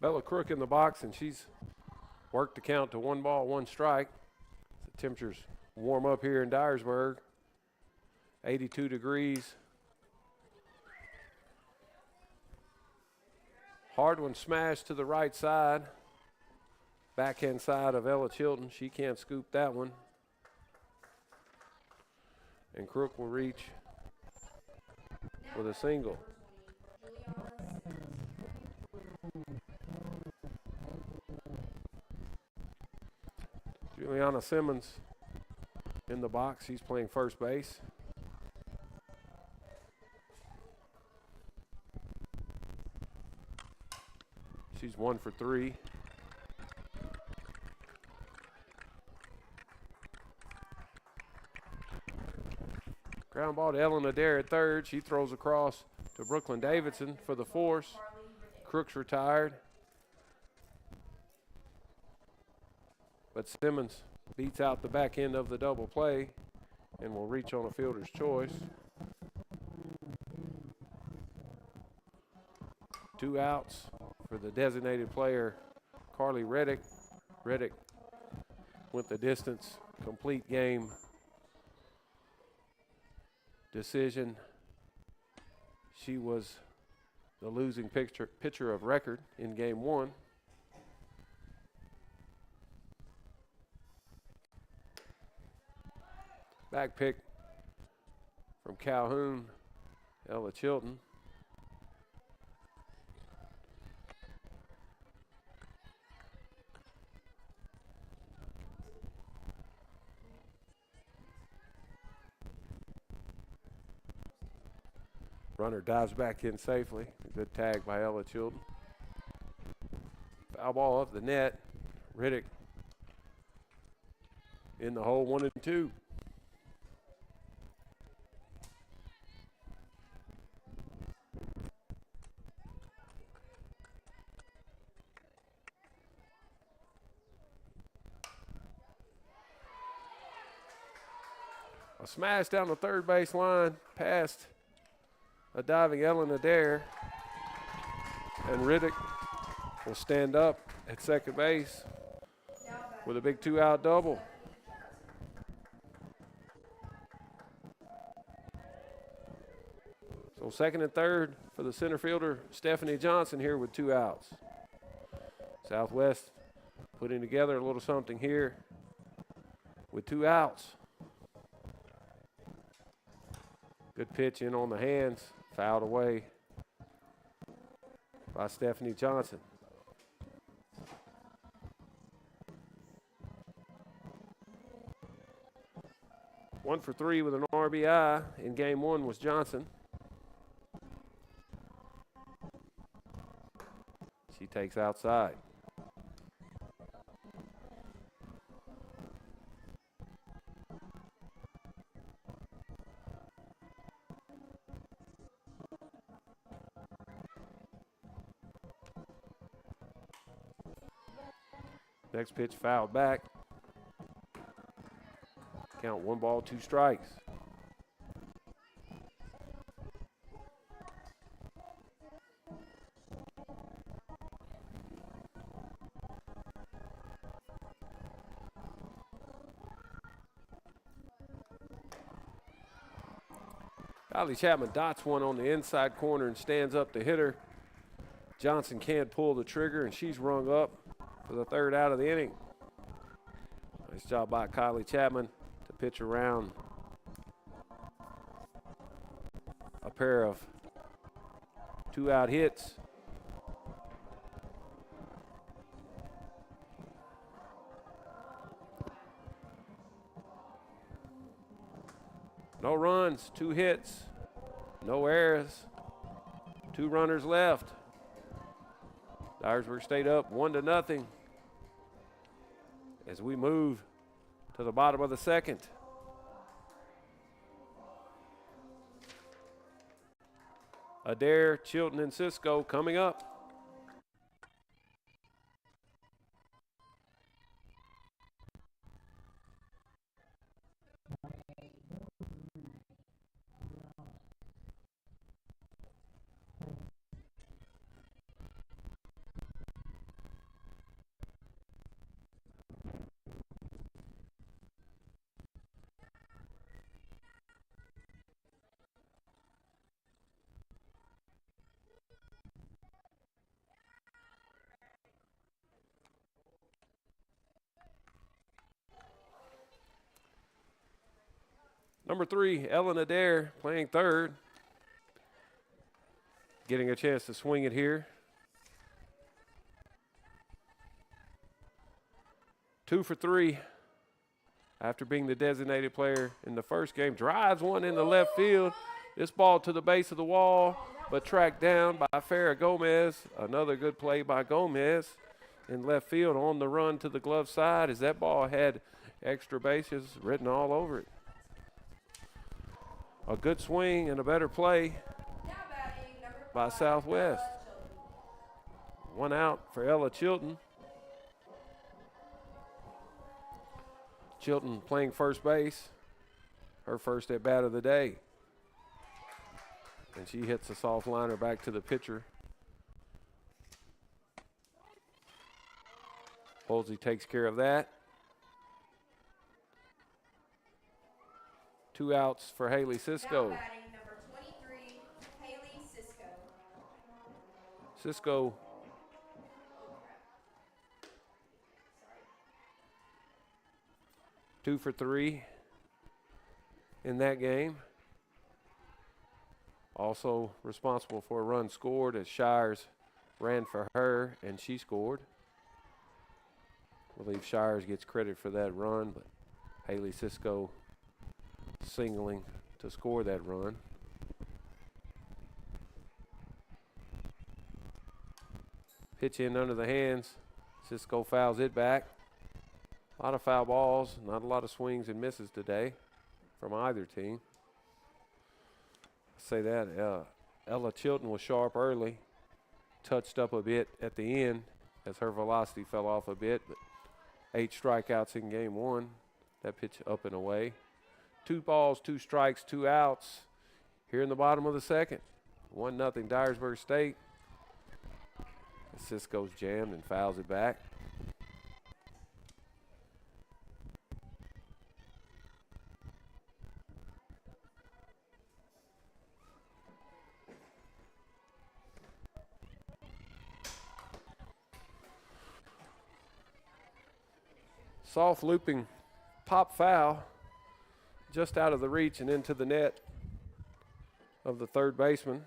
Bella Crook in the box, and she's worked the count to 1 ball, 1 strike. The temperatures warm up here in Dyersburg. 82 degrees. Hard one smashed to the right side. Backhand side of Ella Chilton. She can't scoop that one. And Crook will reach with a single. Juliana Simmons in the box. She's playing first base. She's 1 for 3. Ground ball to Ellen Adair at third. She throws across to Brooklyn Davidson for the force. Crook's retired. But Simmons beats out the back end of the double play and will reach on a fielder's choice. 2 outs for the designated player, Carly Reddick. Reddick went the distance, complete game decision. She was the losing pitcher of record in game 1. Back pick from Calhoun, Ella Chilton. Runner dives back in safely. A good tag by Ella Chilton. Foul ball off the net. Riddick in the hole, 1 and 2. A smash down the third base line past a diving Ellen Adair. And Riddick will stand up at second base with a big 2-out double. So second and third for the center fielder, Stephanie Johnson, here with 2 outs. Southwest putting together a little something here with 2 outs. Good pitch in on the hands, fouled away by Stephanie Johnson. One for 3 with an RBI in game 1 was Johnson. She takes outside. Next pitch fouled back. Count 1 ball, 2 strikes. Kylie Chapman dots one on the inside corner and stands up to hit her. Johnson can't pull the trigger, and she's rung up for the third out of the inning. Nice job by Kylie Chapman to pitch around a pair of two-out hits. No runs, 2 hits, no errors, 2 runners left. Dyersburg State up 1-0 as we move to the bottom of the second. Adair, Chilton, and Cisco coming up. Number 3, Ellen Adair playing third. Getting a chance to swing it here. 2 for 3 after being the designated player in the first game. Drives one in the left field. This ball to the base of the wall, but tracked down by Farrah Gomez. Another good play by Gomez in left field on the run to the glove side as that ball had extra bases written all over it. A good swing and a better play by Southwest. 1 out for Ella Chilton. Chilton playing first base, her first at bat of the day. And she hits a soft liner back to the pitcher. Holsey takes care of that. 2 outs for Haley Cisco. Now batting number 23, Haley Cisco. Cisco Sorry. 2 for 3 in that game. Also responsible for a run scored as Shires ran for her and she scored. I believe Shires gets credit for that run, but Haley Cisco singling to score that run. Pitch in under the hands. Cisco fouls it back. A lot of foul balls, not a lot of swings and misses today from either team. Say that Ella Chilton was sharp early, touched up a bit at the end as her velocity fell off a bit, but 8 strikeouts in game 1. That pitch up and away. 2 balls, 2 strikes, 2 outs here in the bottom of the second. 1-0 Dyersburg State. Cisco's jammed and fouls it back. Soft looping pop foul just out of the reach and into the net of the third baseman.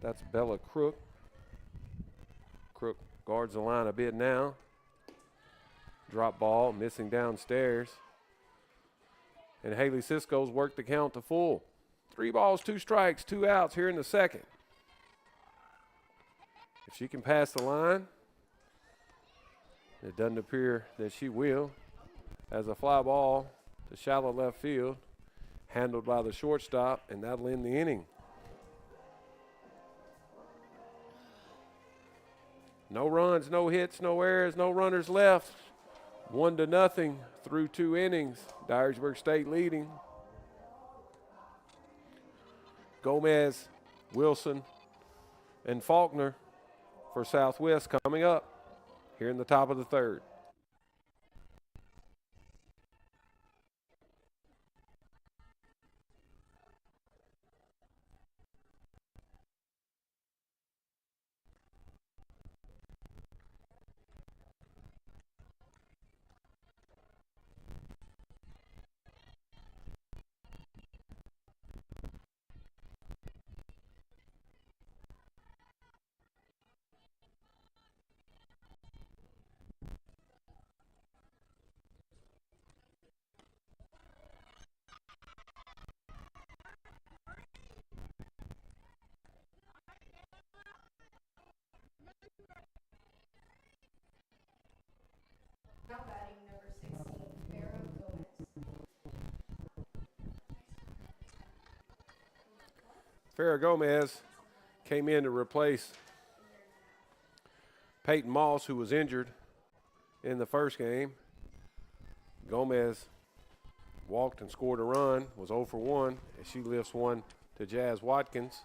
That's Bella Crook. Crook guards the line a bit now. Drop ball, missing downstairs. And Haley Cisco's worked the count to full. 3 balls, 2 strikes, 2 outs here in the second. If she can pass the line, it doesn't appear that she will, as a fly ball to shallow left field, handled by the shortstop, and that'll end the inning. No runs, no hits, no errors, no runners left. 1-0 through 2 innings. Dyersburg State leading. Gomez, Wilson, and Faulkner for Southwest coming up here in the top of the third. Farrah Gomez came in to replace Peyton Moss, who was injured in the first game. Gomez walked and scored a run, was 0 for 1, and she lifts one to Jazz Watkins.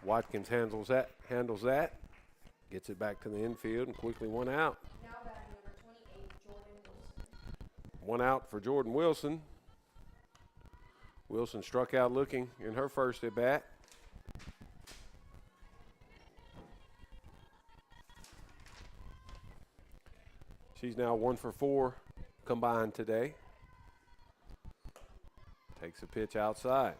Watkins handles that, gets it back to the infield, and quickly one out. Now batting number 28, Jordan Wilson. One out for Jordan Wilson. Wilson struck out looking in her first at bat. She's now 1 for 4 combined today. Takes a pitch outside.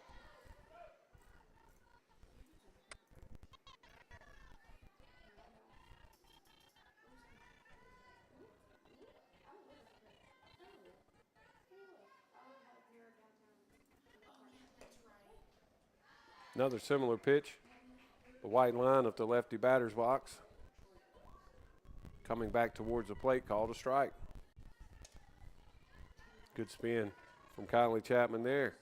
Another similar pitch. The white line of the lefty batter's box. Coming back towards the plate, called a strike. Good spin from Kylie Chapman there.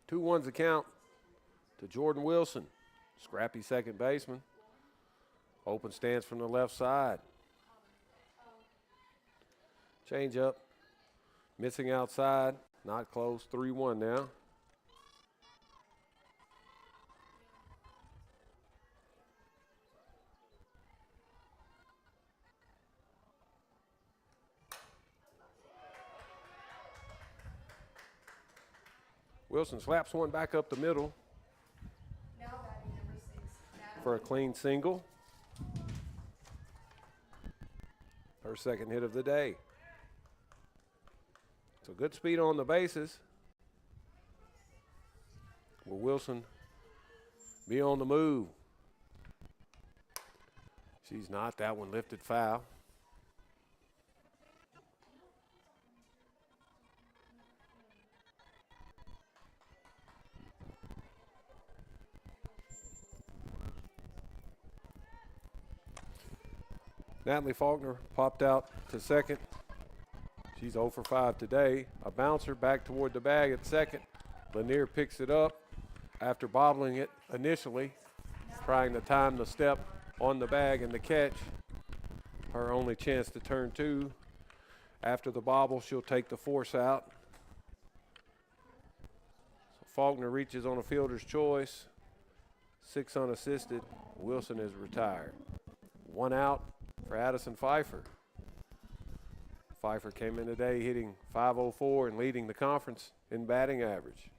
Two ones the count to Jordan Wilson. Scrappy second baseman. Open stance from the left side. Change up. Missing outside. Not close. 3-1 now. Wilson slaps one back up the middle Now batting number 6, for a clean single. Her second hit of the day. So good speed on the bases. Will Wilson be on the move? She's not. That one lifted foul. Natalie Faulkner popped out to second. She's 0 for 5 today. A bouncer back toward the bag at second. Lanier picks it up after bobbling it initially, trying to time the step on the bag and the catch. Her only chance to turn 2. After the bobble, she'll take the force out. So Faulkner reaches on a fielder's choice. 6 unassisted. Wilson is retired. 1 out for Addison Pfeiffer. Pfeiffer came in today hitting .504 and leading the conference in batting average.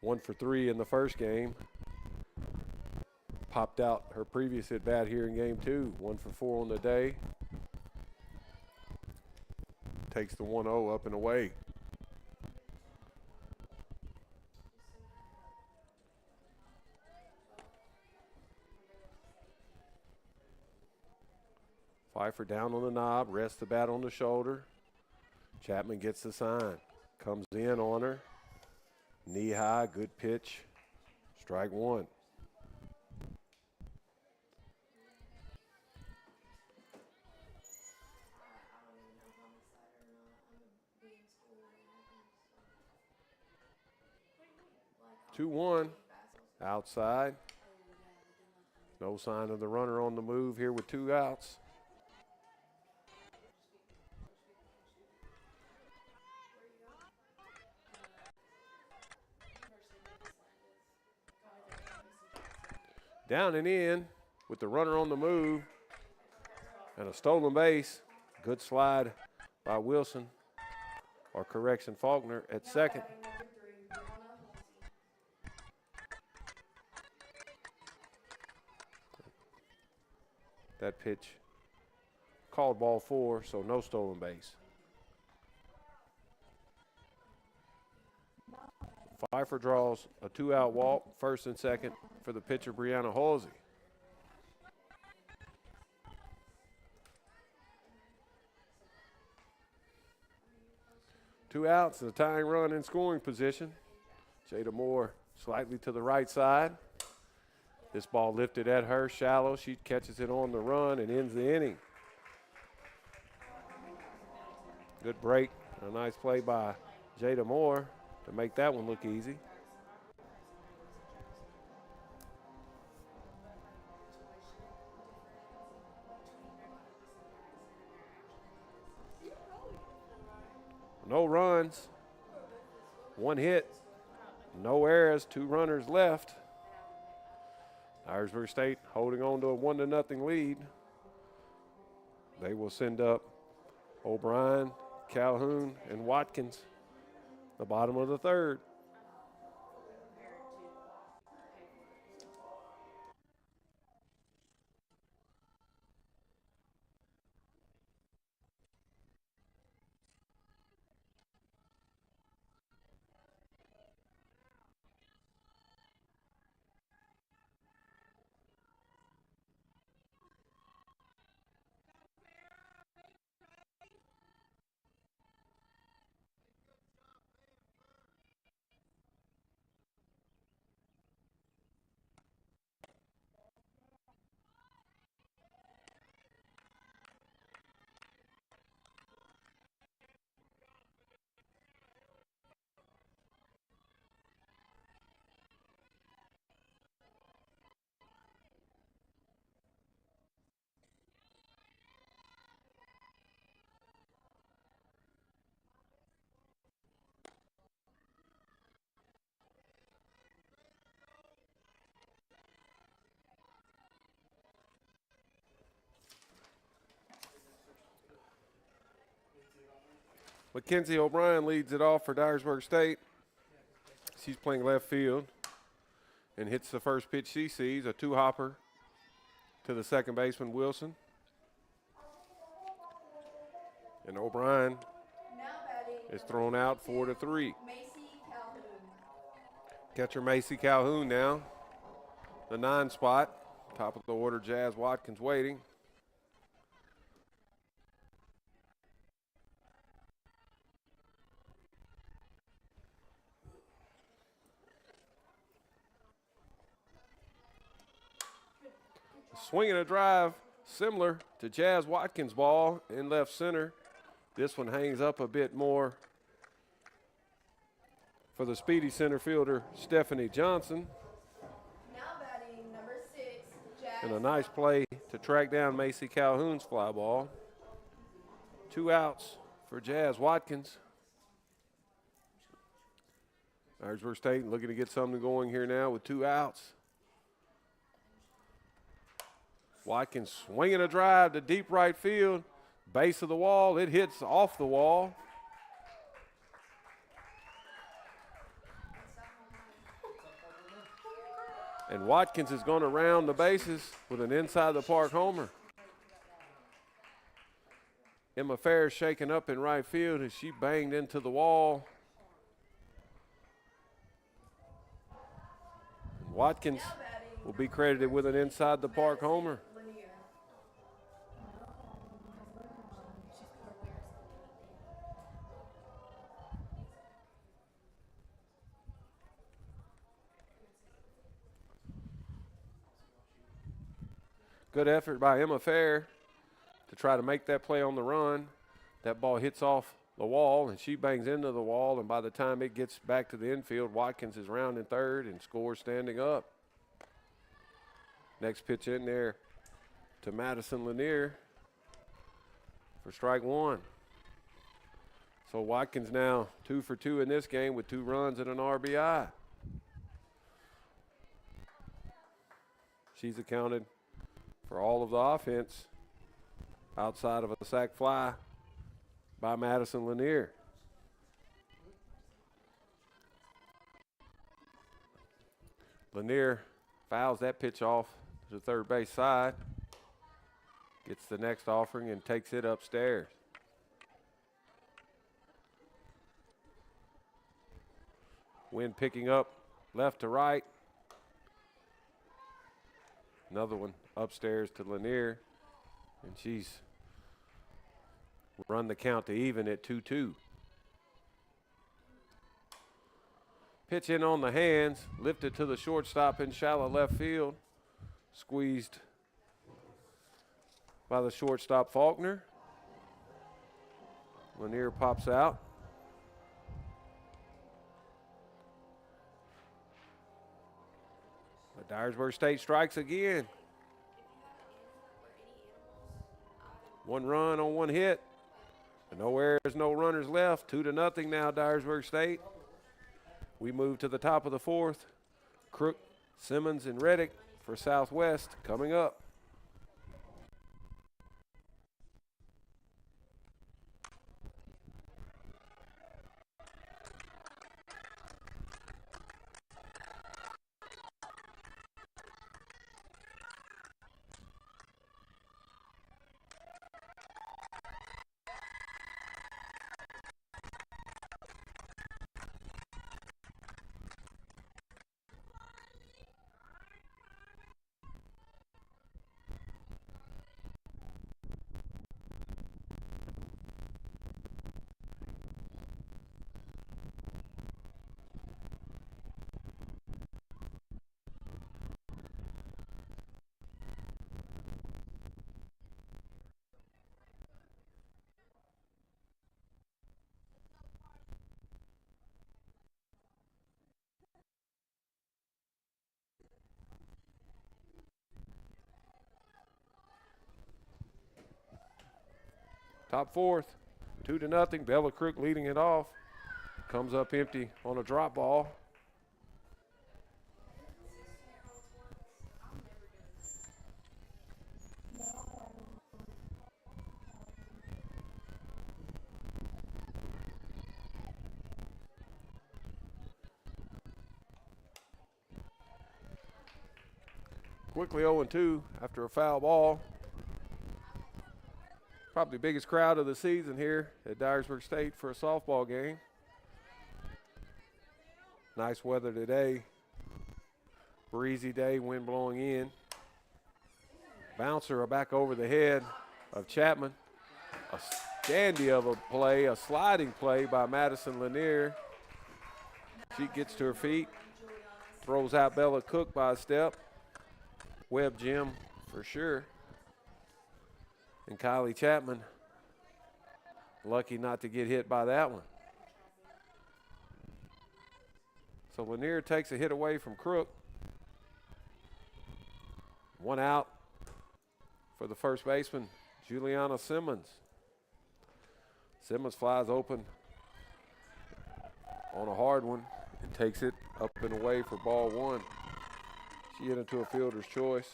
1 for 3 in the first game. Popped out her previous at bat here in game 2. 1 for 4 on the day. Takes the 1-0 up and away. Pfeiffer down on the knob, rests the bat on the shoulder. Chapman gets the sign. Comes in on her. Knee high, good pitch. Strike 1. Two 1 outside. No sign of the runner on the move here with 2 outs. Down and in with the runner on the move and a stolen base. Good slide by Wilson, or correction, Faulkner at second. That pitch called ball 4, so no stolen base. Pfeiffer draws a 2-out walk, first and second for the pitcher, Brianna Halsey. Two outs, the tying run in scoring position. Jada Moore slightly to the right side. This ball lifted at her, shallow. She catches it on the run and ends the inning. Good break. A nice play by Jada Moore to make that one look easy. No runs, 1 hit, no errors, 2 runners left. Dyersburg State holding on to a 1-0 lead. They will send up O'Brien, Calhoun, and Watkins, the bottom of the third. Mackenzie O'Brien leads it off for Dyersburg State. She's playing left field and hits the first pitch she sees, a 2-hopper to the second baseman, Wilson. And O'Brien is thrown out 4-3. Catcher Macy Calhoun now, the 9 spot. Top of the order, Jazz Watkins waiting. Swinging a drive similar to Jazz Watkins' ball in left center. This one hangs up a bit more for the speedy center fielder, Stephanie Johnson. Now batting number 6, Jazz. And a nice play to track down Macy Calhoun's fly ball. 2 outs for Jazz Watkins. Dyersburg State looking to get something going here now with 2 outs. Watkins swinging a drive to deep right field. Base of the wall, it hits off the wall. And Watkins is going to round the bases with an inside the park homer. Emma Fair shaken up in right field as she banged into the wall. Watkins will be credited with an inside the park homer. Good effort by Emma Fair to try to make that play on the run. That ball hits off the wall, and she bangs into the wall, and by the time it gets back to the infield, Watkins is rounding third and scores standing up. Next pitch in there to Madison Lanier for strike 1. So Watkins now 2 for 2 in this game with 2 runs and an RBI. She's accounted for all of the offense outside of a sac fly by Madison Lanier. Lanier fouls that pitch off to the third base side, gets the next offering and takes it upstairs. Wind picking up left to right. Another one upstairs to Lanier, and she's run the count to even at 2-2. Pitch in on the hands, lifted to the shortstop in shallow left field. Squeezed by the shortstop Faulkner. Lanier pops out. The Dyersburg State strikes again. 1 run on 1 hit. No errors, no runners left. 2-0 now, Dyersburg State. We move to the top of the 4th. Crook, Simmons, and Reddick for Southwest coming up. Top 4th, 2-0. Bella Crook leading it off. Comes up empty on a drop ball. Quickly 0-2 after a foul ball. Probably the biggest crowd of the season here at Dyersburg State for a softball game. Nice weather today. Breezy day, wind blowing in. Bouncer back over the head of Chapman. A dandy of a play, a sliding play by Madison Lanier. She gets to her feet, throws out Bella Cook by a step. Webb Jim for sure. And Kylie Chapman, lucky not to get hit by that one. So Lanier takes a hit away from Crook. 1 out for the first baseman, Juliana Simmons. Simmons flies open on a hard one and takes it up and away for ball 1. She hit into a fielder's choice.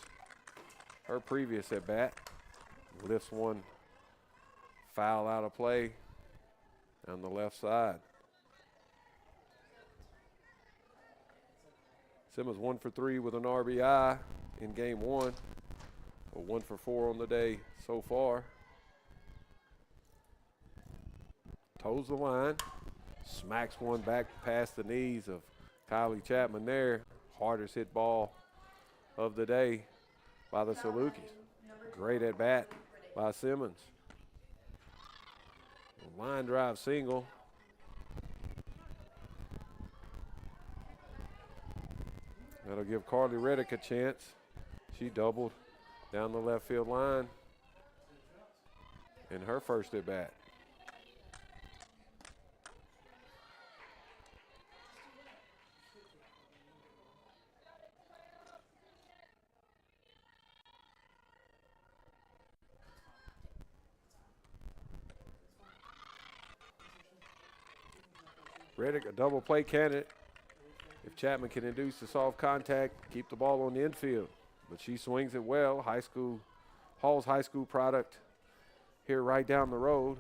Her previous at bat. Lifts one foul out of play on the left side. Simmons 1 for 3 with an RBI in game 1. 1 for 4 on the day so far. Toes the line. Smacks one back past the knees of Kylie Chapman there. Hardest hit ball of the day by the Salukis. Great at bat by Simmons. Line drive single. That'll give Carly Reddick a chance. She doubled down the left field line in her first at bat. Reddick, a double play candidate. If Chapman can induce the soft contact, keep the ball on the infield. But she swings it well. Hall's high school product here right down the road.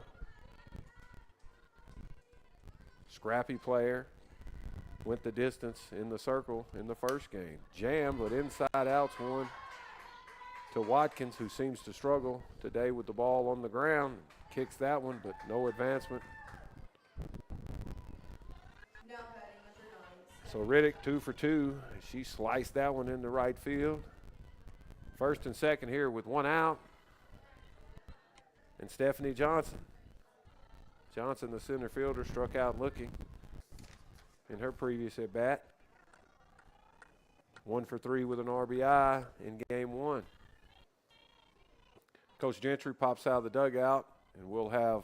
Scrappy player. Went the distance in the circle in the first game. Jammed, but inside outs one to Watkins, who seems to struggle today with the ball on the ground. Kicks that one, but no advancement. So Riddick 2 for 2. She sliced that one into right field. First and second here with 1 out. And Stephanie Johnson. Johnson, the center fielder, struck out looking. in her previous at bat. 1 for 3 with an RBI in game 1. Coach Gentry pops out of the dugout, and we'll have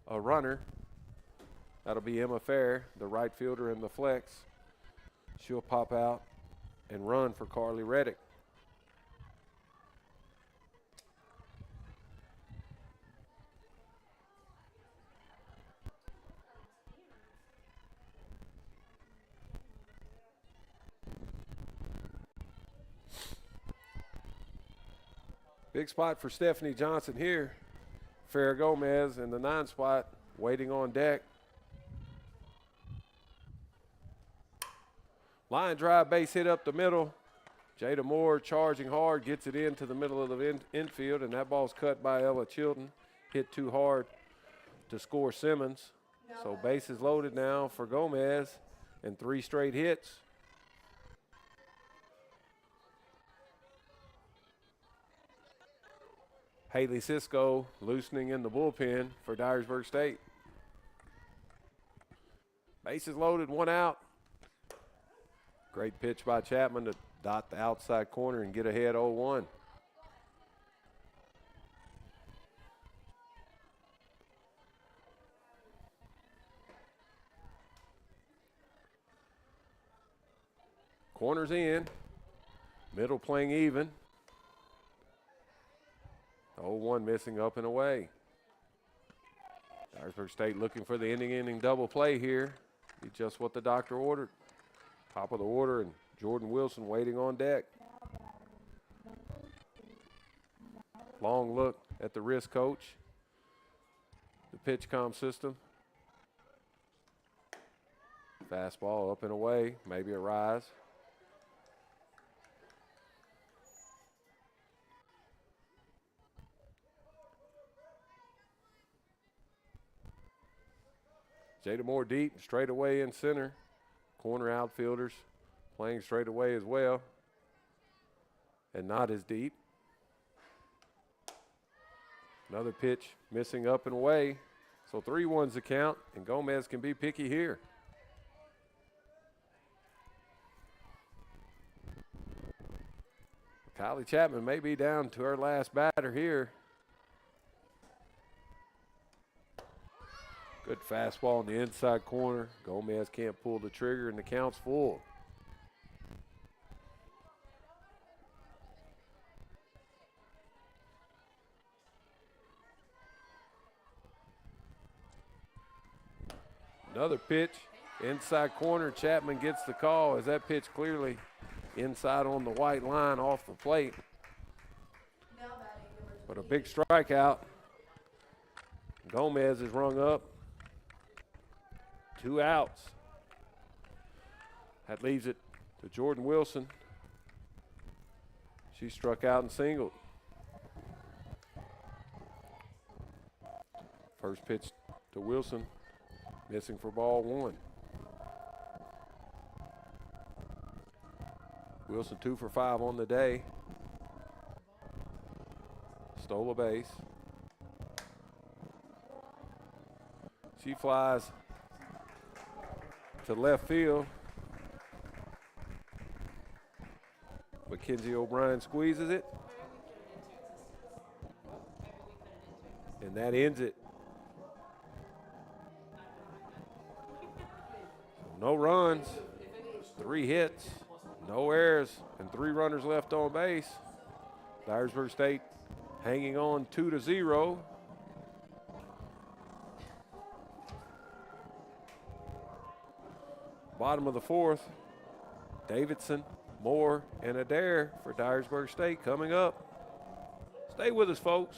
a runner. That'll be Emma Fair, the right fielder in the flex. She'll pop out and run for Carly Reddick. Big spot for Stephanie Johnson here. Farrah Gomez in the 9 spot, waiting on deck. Line drive, base hit up the middle. Jada Moore charging hard, gets it into the middle of the infield, and that ball's cut by Ella Chilton. Hit too hard to score Simmons. So base is loaded now for Gomez, and 3 straight hits. Haley Cisco loosening in the bullpen for Dyersburg State. Bases loaded, 1 out. Great pitch by Chapman to dot the outside corner and get ahead 0-1. Corners in, middle playing even. 0-1 missing up and away. Dyersburg State looking for the inning double play here. Be just what the doctor ordered. Top of the order, and Jordan Wilson waiting on deck. Long look at the wrist coach. The pitch comm system. Fastball up and away, maybe a rise. Jada Moore deep, straight away in center. Corner outfielders playing straight away as well, and not as deep. Another pitch missing up and away. So 3-1's the count, and Gomez can be picky here. Kylie Chapman may be down to her last batter here. Good fastball in the inside corner. Gomez can't pull the trigger, and the count's full. Another pitch, inside corner. Chapman gets the call as that pitch clearly inside on the white line off the plate. But a big strikeout. Gomez is rung up. 2 outs. That leaves it to Jordan Wilson. She struck out and singled. First pitch to Wilson, missing for ball 1. Wilson 2 for 5 on the day. Stole a base. She flies to left field. Mackenzie O'Brien squeezes it. And that ends it. No runs, 3 hits, no errors, and 3 runners left on base. Dyersburg State hanging on 2-0. Bottom of the 4th, Davidson, Moore, and Adair for Dyersburg State coming up. Stay with us, folks.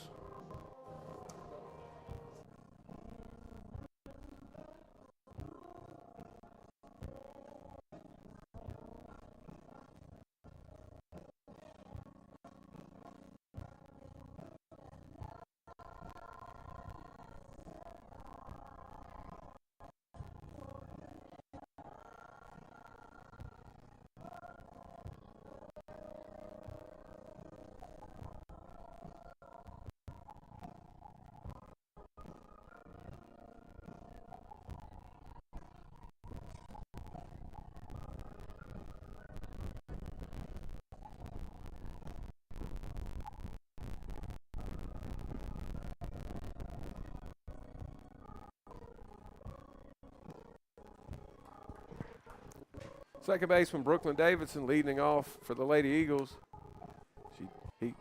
Second baseman Brooklyn Davidson leading off for the Lady Eagles.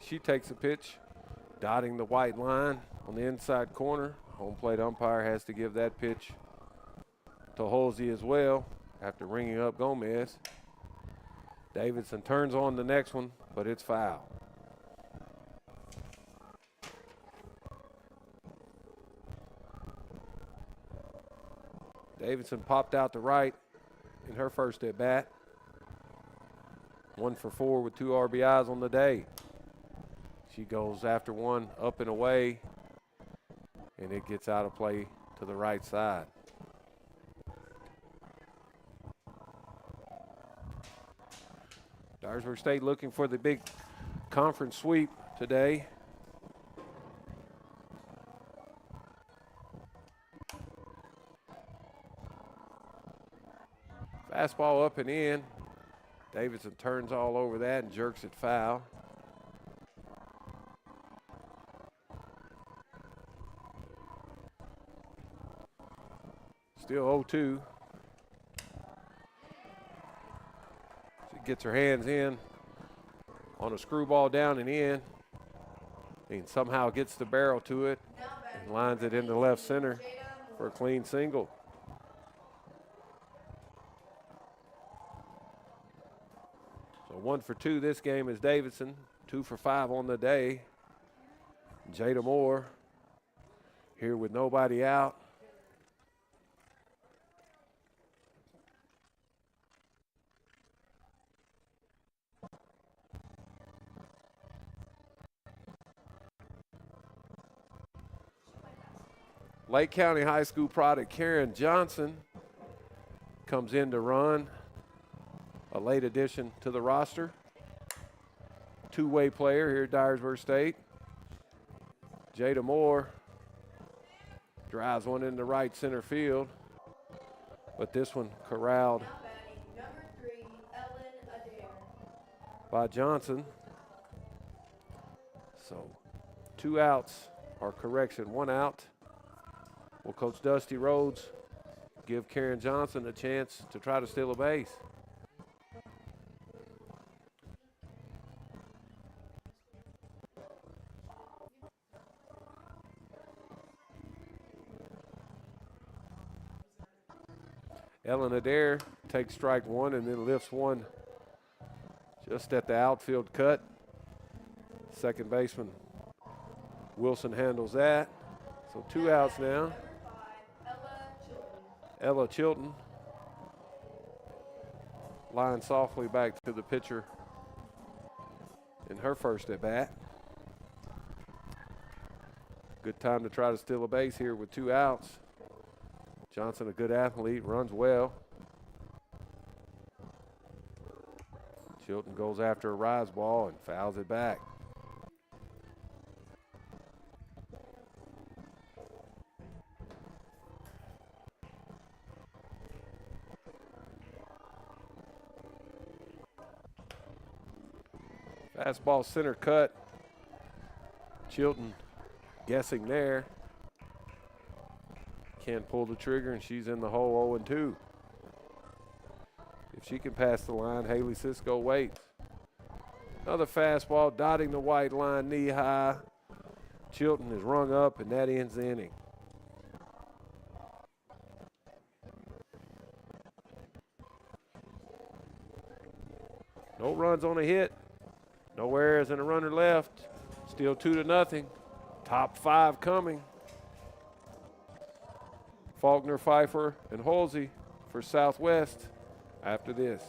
She takes a pitch, dotting the white line on the inside corner. Home plate umpire has to give that pitch to Halsey as well after ringing up Gomez. Davidson turns on the next one, but it's foul. Davidson popped out to right in her first at bat. 1 for 4 with 2 RBIs on the day. She goes after one up and away, and it gets out of play to the right side. Dyersburg State looking for the big conference sweep today. Fastball up and in. Davidson turns all over that and jerks it foul. Still 0-2. She gets her hands in on a screwball down and in, and somehow gets the barrel to it and lines it into left center for a clean single. So 1 for 2 this game is Davidson, 2 for 5 on the day. Jada Moore here with nobody out. Lake County High School product Karen Johnson comes in to run, a late addition to the roster. Two-way player here at Dyersburg State. Jada Moore drives one into right center field, but this one corralled Now batting number 3, Ellen Adair. by Johnson. So 2 outs, or correction, 1 out. Will Coach Dusty Rhodes give Karen Johnson a chance to try to steal a base? Ellen Adair takes strike 1 and then lifts one just at the outfield cut. Second baseman Wilson handles that. So 2 outs now. Number 5, Ella Chilton. Ella Chilton lines softly back to the pitcher in her first at bat. Good time to try to steal a base here with 2 outs. Johnson, a good athlete, runs well. Chilton goes after a rise ball and fouls it back. Fastball center cut. Chilton guessing there. Can't pull the trigger, and she's in the hole 0-2. If she can pass the line, Haley Cisco waits. Another fastball dotting the white line knee high. Chilton is rung up, and that ends the inning. No runs on a hit. No errors and a runner left. Still 2-0. Top 5 coming. Faulkner, Pfeiffer, and Halsey for Southwest after this.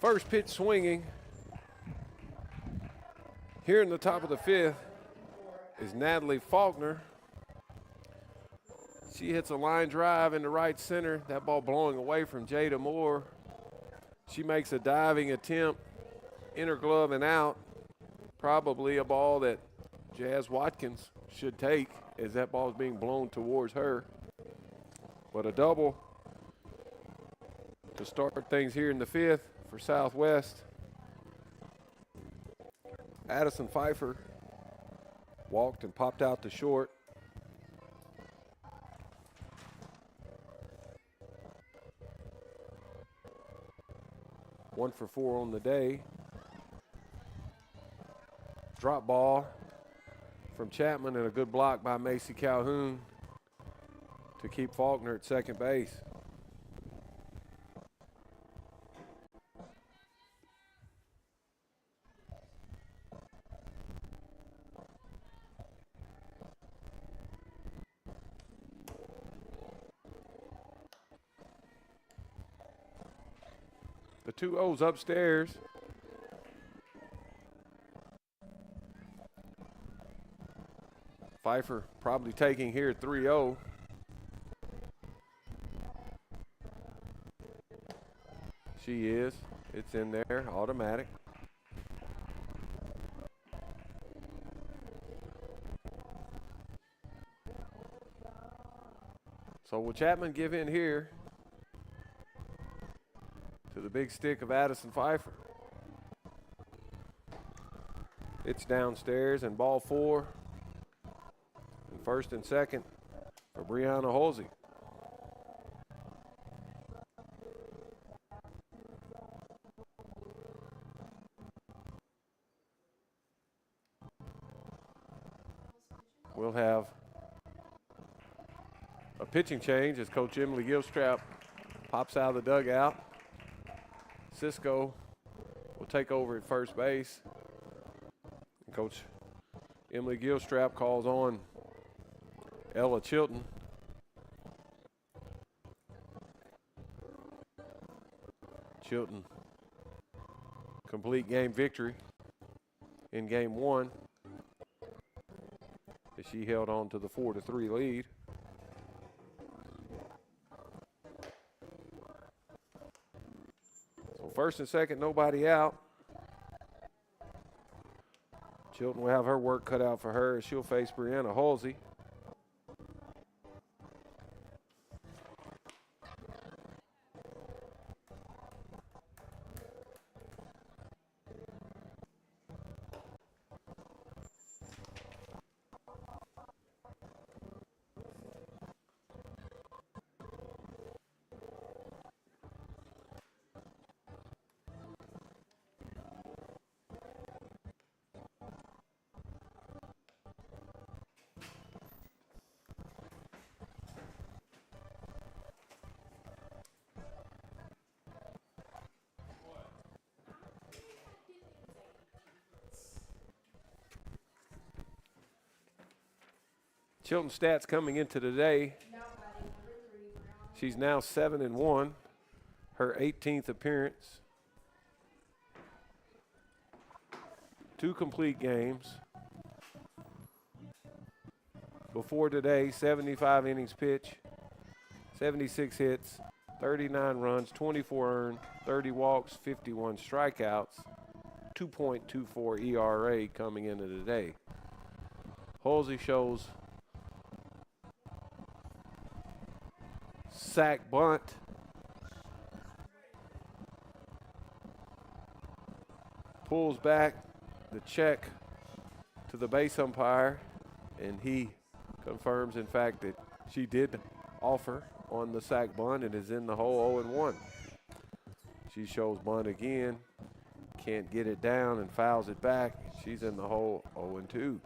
First pitch swinging. Here in the top of the fifth is Natalie Faulkner. She hits a line drive into right center. That ball blowing away from Jada Moore. She makes a diving attempt, inner glove and out. Probably a ball that Jazz Watkins should take as that ball is being blown towards her. But a double to start things here in the fifth for Southwest. Addison Pfeiffer walked and popped out to short. One for four on the day. Drop ball from Chapman and a good block by Macy Calhoun to keep Faulkner at second base. The 2-0's upstairs. Pfeiffer probably taking here 3-0. She is. It's in there, automatic. So will Chapman give in here to the big stick of Addison Pfeiffer? It's downstairs and ball four. And first and second for Brianna Holsey. We'll have a pitching change as Coach Emily Gilstrap pops out of the dugout. Cisco will take over at first base. And Coach Emily Gilstrap calls on Ella Chilton. Chilton, complete game victory in game one as she held on to the 4-3 lead. So first and second, nobody out. Chilton will have her work cut out for her as she'll face Brianna Halsey. Chilton stats coming into today. She's now 7-1, her 18th appearance. 2 complete games. Before today, 75 innings pitched, 76 hits, 39 runs, 24 earned, 30 walks, 51 strikeouts, 2.24 ERA coming into today. Halsey shows sack bunt. Pulls back the check to the base umpire, and he confirms, in fact, that she did offer on the sack bunt and is in the hole 0-1. She shows bunt again, can't get it down and fouls it back. She's in the hole 0-2.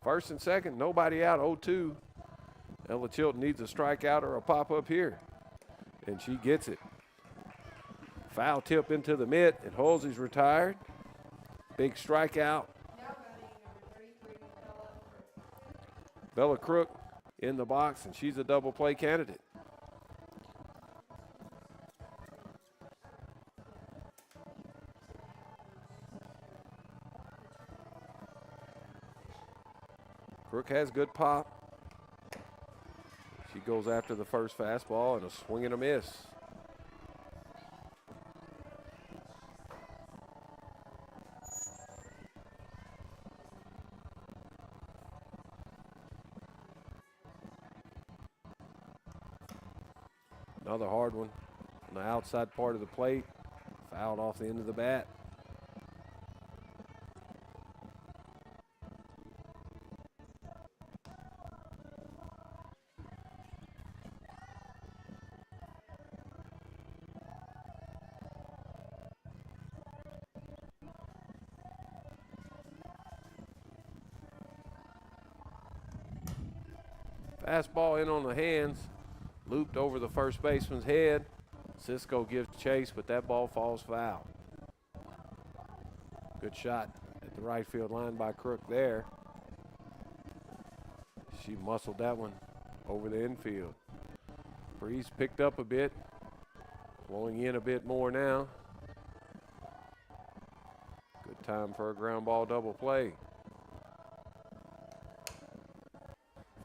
First and second, nobody out, 0-2. Ella Chilton needs a strikeout or a pop-up here, and she gets it. Foul tip into the mitt, and Halsey's retired. Big strikeout Bella Crook in the box, and she's a double play candidate. Crook has good pop. She goes after the first fastball and a swing and a miss. Another hard one on the outside part of the plate. Fouled off the end of the bat. Fastball in on the hands, looped over the first baseman's head. Cisco gives chase, but that ball falls foul. Good shot at the right field line by Crook there. She muscled that one over the infield. Breeze picked up a bit, blowing in a bit more now. Good time for a ground ball double play.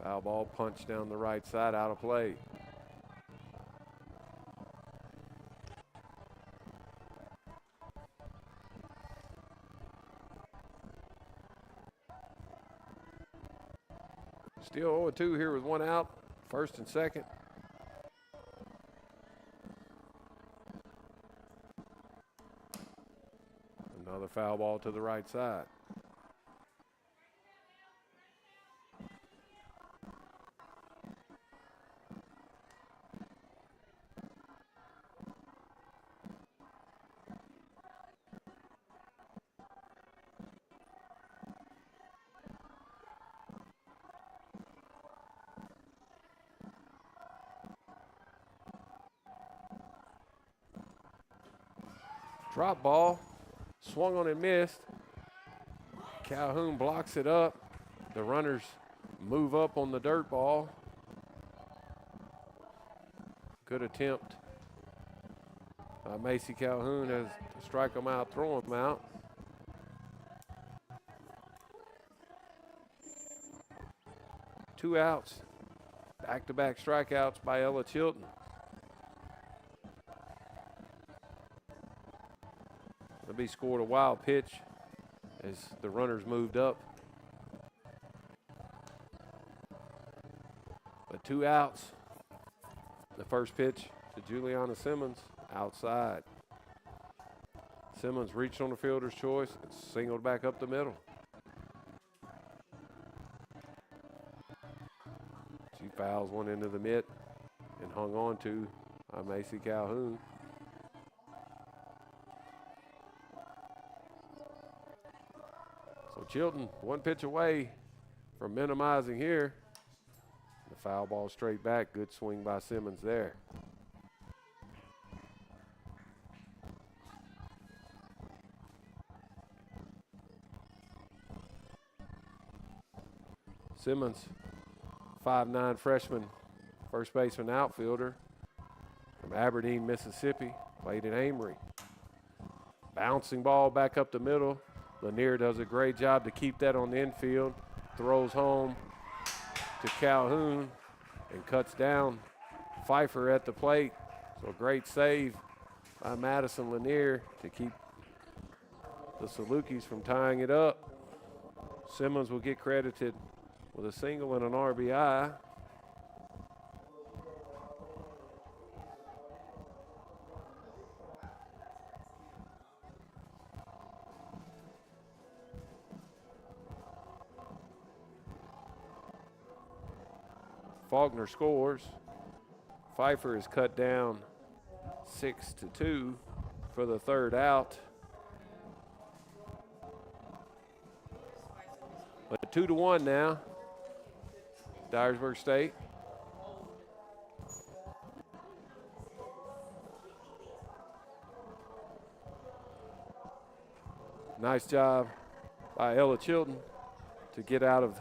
Foul ball punched down the right side, out of play. Still 0-2 here with one out, first and second. Another foul ball to the right side. Drop ball, swung on and missed. Calhoun blocks it up. The runners move up on the dirt ball. Good attempt by Macy Calhoun as to strike them out, throw them out. Two outs, back-to-back strikeouts by Ella Chilton. Be scored a wild pitch as the runners moved up. But two outs. The first pitch to Juliana Simmons outside. Simmons reached on the fielder's choice and singled back up the middle. She fouls one into the mitt and hung on to by Macy Calhoun. So Chilton, one pitch away from minimizing here. The foul ball straight back. Good swing by Simmons there. Simmons, 5'9" freshman, first baseman outfielder from Aberdeen, Mississippi, played at Amory. Bouncing ball back up the middle. Lanier does a great job to keep that on the infield. Throws home to Calhoun and cuts down Pfeiffer at the plate. So great save by Madison Lanier to keep the Salukis from tying it up. Simmons will get credited with a single and an RBI. Faulkner scores. Pfeiffer is cut down 6-2 for the third out. But 2-1 now. Dyersburg State. Nice job by Ella Chilton to get out of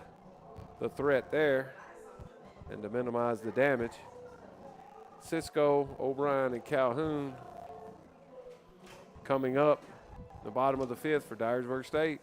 the threat there and to minimize the damage. Cisco, O'Brien, and Calhoun coming up the bottom of the fifth for Dyersburg State.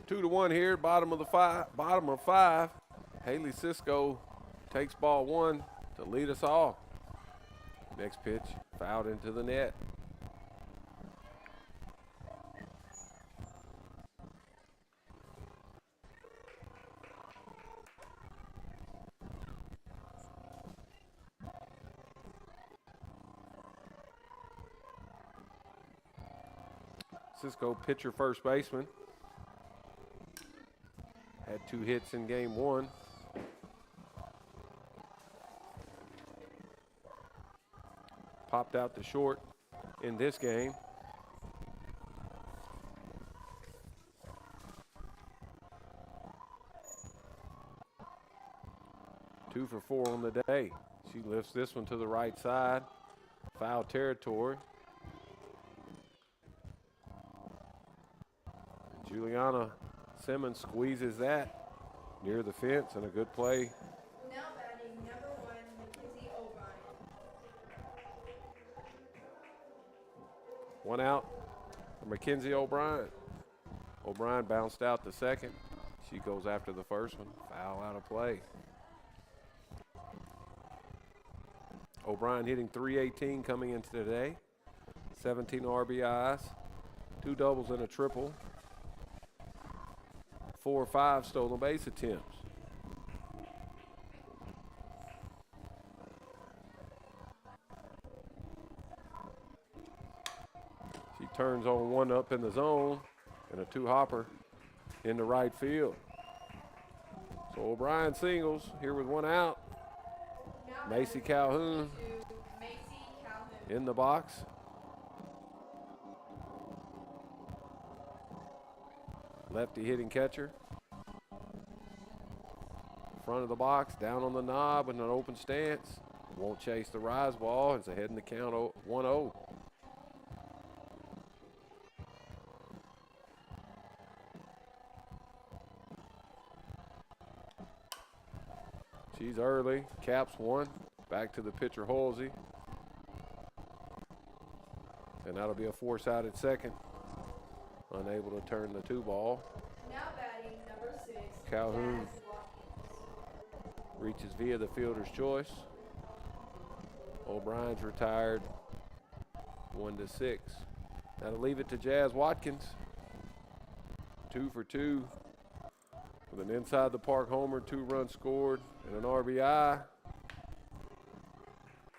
Two to one here, bottom of five. Haley Cisco takes ball one to lead us all. Next pitch, fouled into the net. Cisco, pitcher, first baseman. Had 2 hits in game 1. Popped out to short in this game. Two for 4 on the day. She lifts this one to the right side. Foul territory. Juliana Simmons squeezes that near the fence, and a good play. Now batting number 1, Mackenzie O'Brien. One out for Mackenzie O'Brien. O'Brien bounced out the second. She goes after the first one. Foul out of play. O'Brien hitting .318 coming into today. 17 RBIs, 2 doubles and a triple. 4 or 5 stolen base attempts. She turns on one up in the zone and a 2-hopper in the right field. So O'Brien singles here with 1 out. Now Macy Calhoun Macy Calhoun. in the box. Lefty hitting catcher. Front of the box, down on the knob with an open stance. Won't chase the rise ball. It's ahead in the count 1-0. She's early, caps 1. Back to the pitcher, Halsey. And that'll be a 4-sided second. Unable to turn the 2-ball. Now batting number 6, Calhoun Jazz Watkins. reaches via the fielder's choice. O'Brien's retired 1-6. That'll leave it to Jazz Watkins. 2 for 2 with an inside the park homer, 2 runs scored, and an RBI.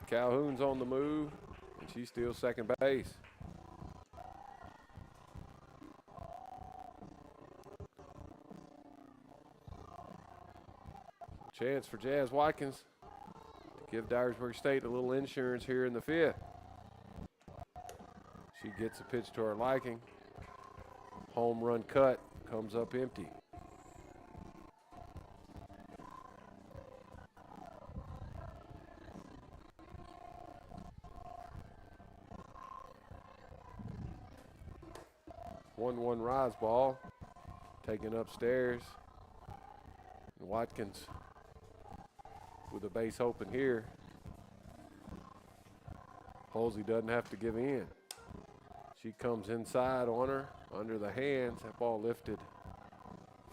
Calhoun's on the move, and she steals second base. Chance for Jazz Watkins to give Dyersburg State a little insurance here in the 5th. She gets a pitch to her liking. Home run cut, comes up empty. One rise ball taken upstairs. And Watkins with a base open here. Halsey doesn't have to give in. She comes inside on her, under the hands. That ball lifted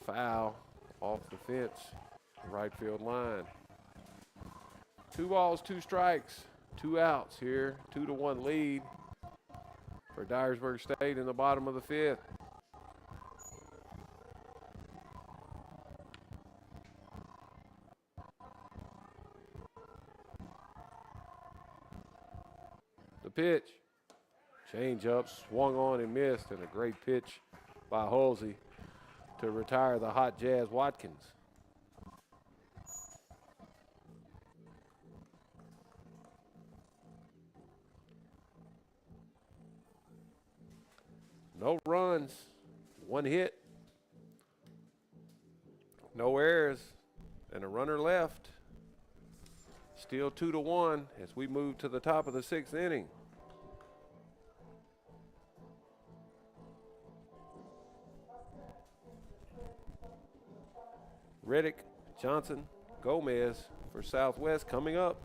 foul off the fence, right field line. 2 balls, 2 strikes, 2 outs here. 2-1 lead for Dyersburg State in the bottom of the 5th. The pitch. Change up, swung on and missed, and a great pitch by Halsey to retire the Hot Jazz Watkins. No runs, 1 hit, no errors, and a runner left. Still 2-1 as we move to the top of the 6th inning. Riddick, Johnson, Gomez for Southwest coming up.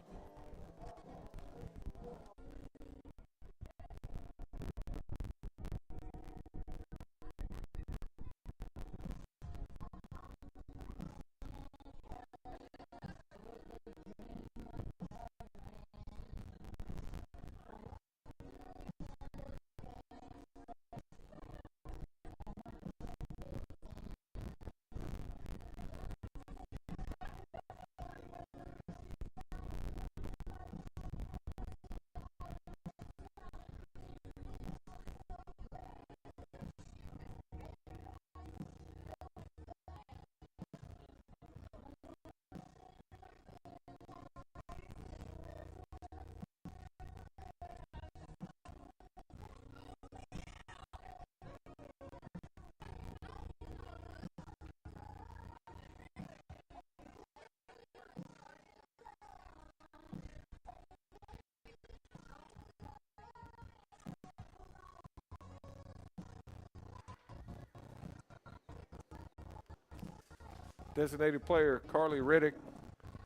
Designated player Carly Riddick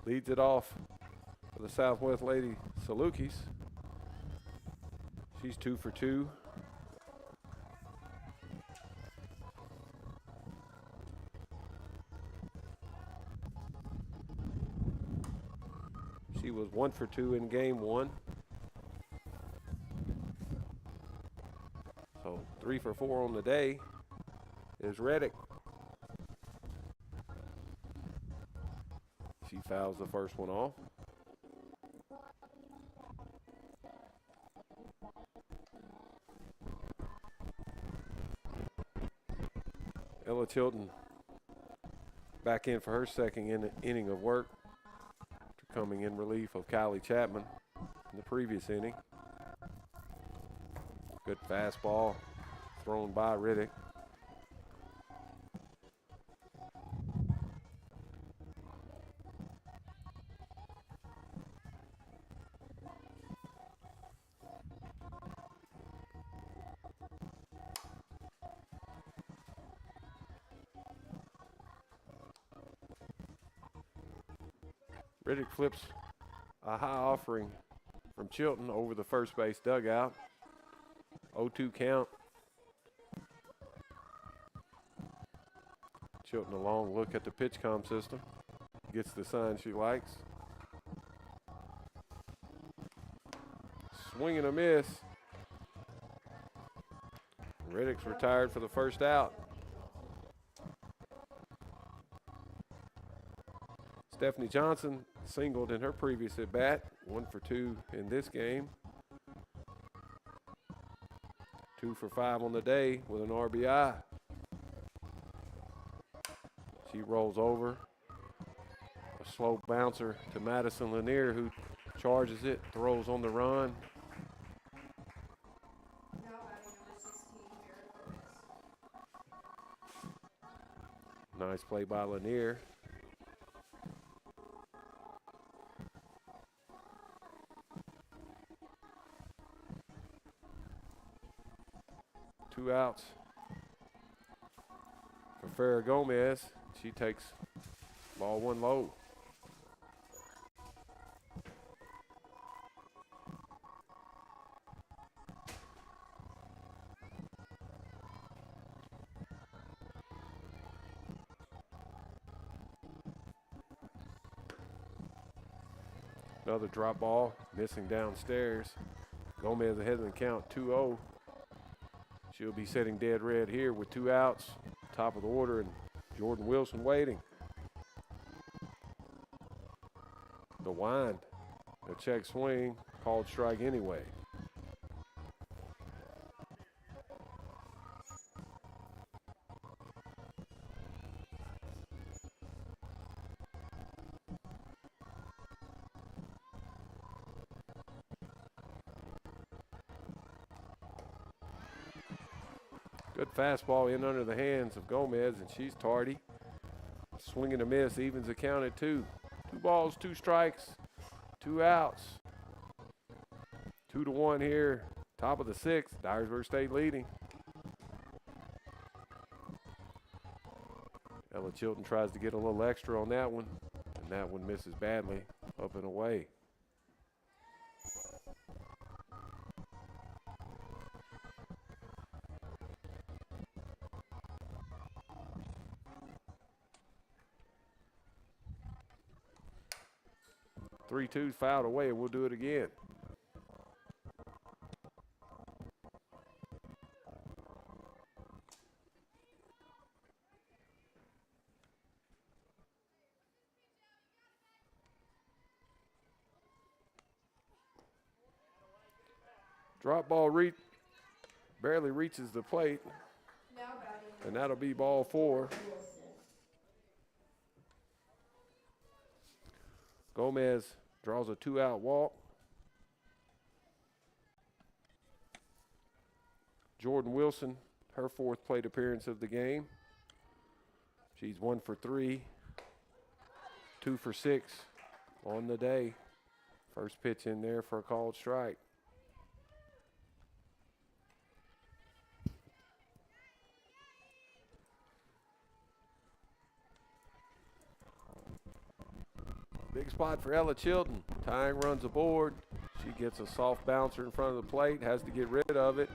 leads it off for the Southwest Lady Salukis. She's 2 for 2. She was 1 for 2 in game 1. So 3 for 4 on the day is Riddick. She fouls the first one off. Ella Chilton back in for her second inning of work, coming in relief of Kylie Chapman in the previous inning. Good fastball thrown by Riddick. Riddick flips a high offering from Chilton over the first base dugout. 0-2 count. Chilton a long look at the pitch comm system. Gets the sign she likes. Swing and a miss. Riddick's retired for the first out. Stephanie Johnson singled in her previous at bat, 1 for 2 in this game. 2 for 5 on the day with an RBI. She rolls over. A slow bouncer to Madison Lanier, who charges it, throws on the run. Now batting number 16, Gomez. Nice play by Lanier. Two outs for Farrah Gomez. She takes ball 1 low. Another drop ball, missing downstairs. Gomez ahead in the count, 2-0. She'll be sitting dead red here with 2 outs, top of the order, and Jordan Wilson waiting. The wind, a check swing, called strike anyway. Good fastball in under the hands of Gomez, and she's tardy. Swing and a miss, evens the count at 2. 2 balls, 2 strikes, 2 outs. 2-1 here, top of the 6th. Dyersburg State leading. Ella Chilton tries to get a little extra on that one, and that one misses badly, up and away. Three twos fouled away, and we'll do it again. Drop ball barely reaches the plate, Now batting. and that'll be ball 4. Gomez draws a 2-out walk. Jordan Wilson, her 4th plate appearance of the game. She's 1 for 3, 2 for 6 on the day. First pitch in there for a called strike. Big spot for Ella Chilton. Tying runs aboard. She gets a soft bouncer in front of the plate, has to get rid of it.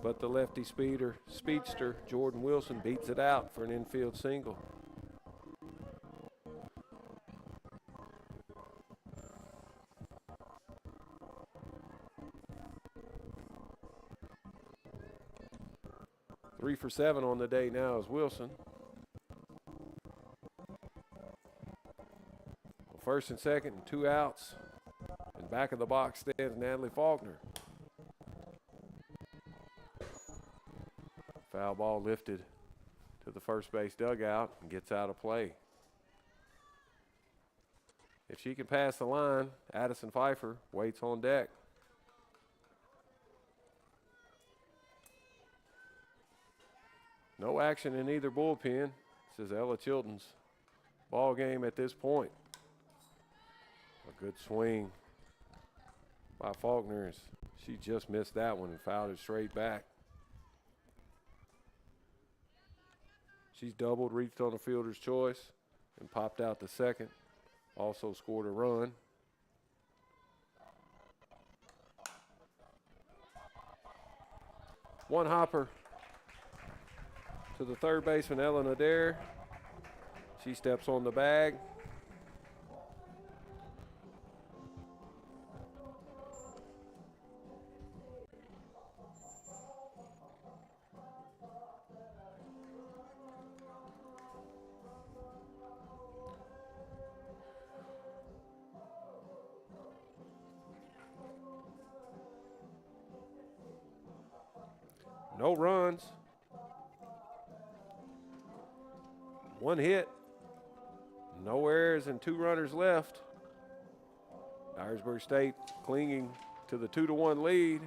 But the lefty speedster, Jordan Wilson, beats it out for an infield single. Three for 7 on the day now is Wilson. First and second and 2 outs. And back of the box stands Natalie Faulkner. Foul ball lifted to the first base dugout and gets out of play. If she can pass the line, Addison Pfeiffer waits on deck. No action in either bullpen. This is Ella Chilton's ball game at this point. A good swing by Faulkner. She just missed that one and fouled it straight back. She's doubled, reached on the fielder's choice, and popped out the second. Also scored a run. One hopper to the third baseman, Ellen Adair. She steps on the bag. No runs. One hit. No errors and 2 runners left. Dyersburg State clinging to the 2-1 lead.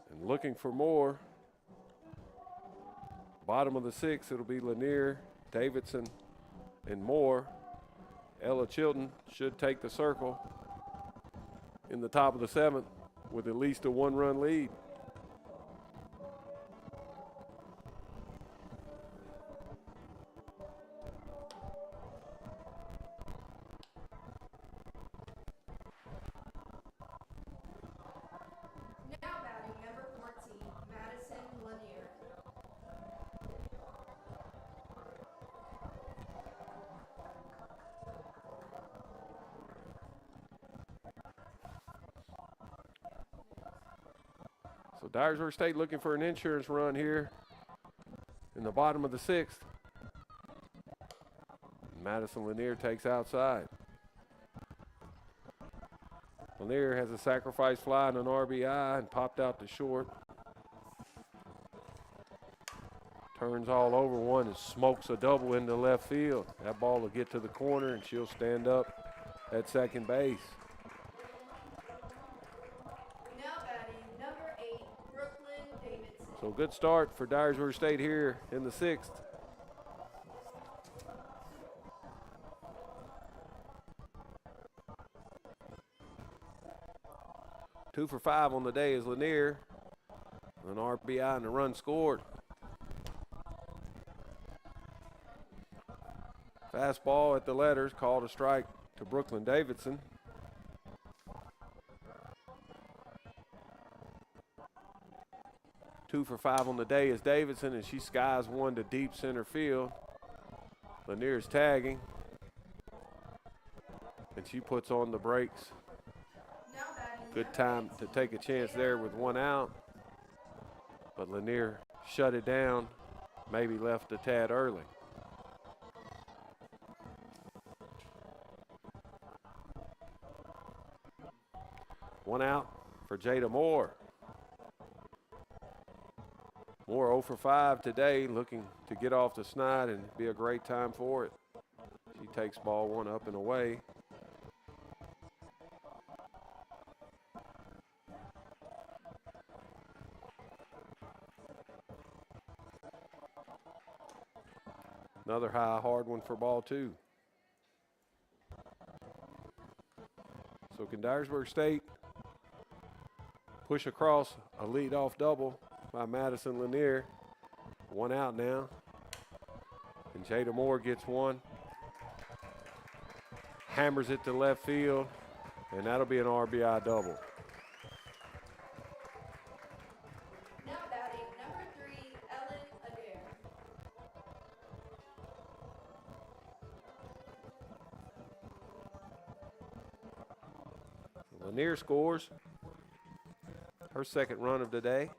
And looking for more. Bottom of the 6th, it'll be Lanier, Davidson, and Moore. Ella Chilton should take the circle in the top of the 7th with at least a 1-run lead. Now batting number 14, Madison Lanier. So Dyersburg State looking for an insurance run here in the bottom of the 6th. Madison Lanier takes outside. Lanier has a sacrifice fly and an RBI and popped out to short. Turns all over one and smokes a double into left field. That ball will get to the corner and she'll stand up at second base. So good start for Dyersburg State here in the 6th. Two for 5 on the day is Lanier. An RBI and a run scored. Fastball at the letters, called a strike to Brooklyn Davidson. Two for 5 on the day is Davidson, and she skies one to deep center field. Lanier's tagging, and she puts on the brakes. Now batting Good time to take a chance there with one out, but Lanier shut it down, maybe left a tad early. One out for Jada Moore. Moore 0 for 5 today, looking to get off the snide and be a great time for it. She takes ball one up and away. Another high, hard one for ball 2. So can Dyersburg State push across a leadoff double by Madison Lanier? One out now. And Jada Moore gets one. Hammers it to left field, and that'll be an RBI double. Now batting number 3, Ellen Adair. Lanier scores her second run of the day.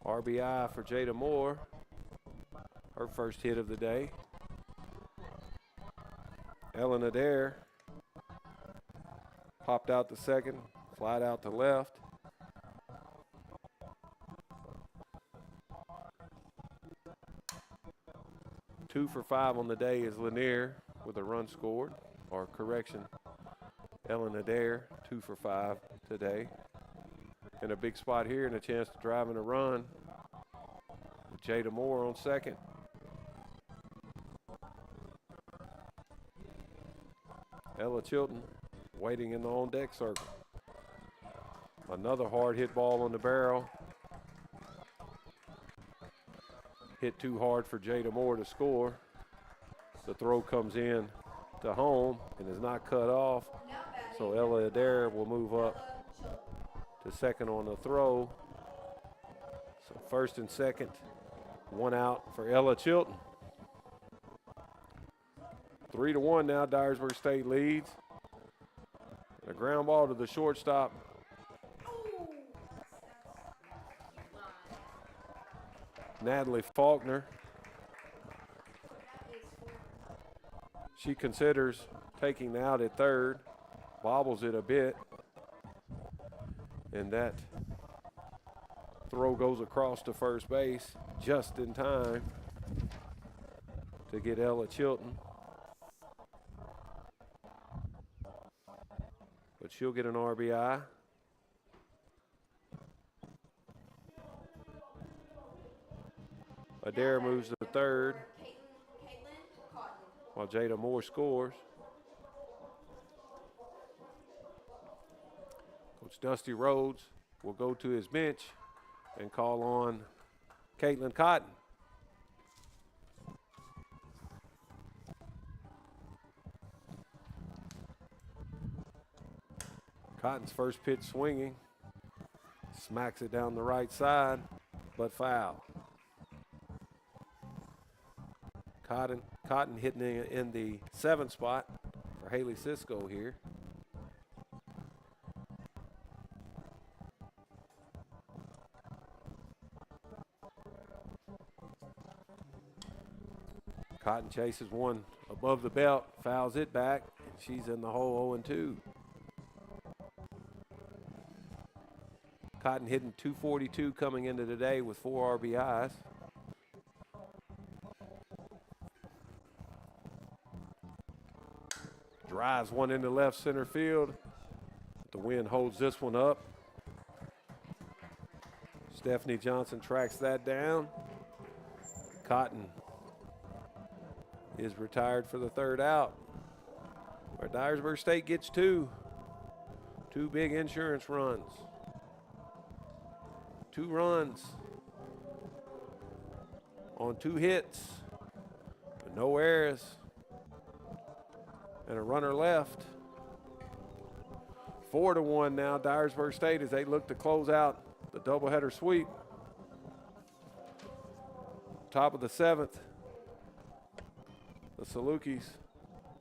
RBI for Jada Moore, her first hit of the day. Ellen Adair popped out to second, flied out to left. Two for 5 on the day is Lanier with a run scored, or correction, Ellen Adair, 2 for 5 today. And a big spot here and a chance to drive in a run with Jada Moore on second. Ella Chilton waiting in the on-deck circle. Another hard hit ball on the barrel. Hit too hard for Jada Moore to score. The throw comes in to home and is not cut off. Now batting So Ella Adair will move up Ella Chilton. to second on the throw. So first and second, one out for Ella Chilton. 3-1 now, Dyersburg State leads. A ground ball to the shortstop. Natalie Faulkner. She considers taking the out at third, bobbles it a bit, and that throw goes across to first base just in time to get Ella Chilton. But she'll get an RBI. Adair moves to the third Caitlin Cotton. while Jada Moore scores. Coach Dusty Rhodes will go to his bench and call on Caitlin Cotton. Cotton's first pitch swinging, smacks it down the right side, but foul. Cotton hitting in the 7th spot for Haley Cisco here. Cotton chases one above the belt, fouls it back, and she's in the hole 0-2. Cotton hitting .242 coming into today with 4 RBIs. Drives one into left center field. The wind holds this one up. Stephanie Johnson tracks that down. Cotton is retired for the third out. Where Dyersburg State gets two. Two big insurance runs. 2 runs on 2 hits. But no errors. And a runner left. 4-1 now, Dyersburg State, as they look to close out the doubleheader sweep. Top of the 7th, the Salukis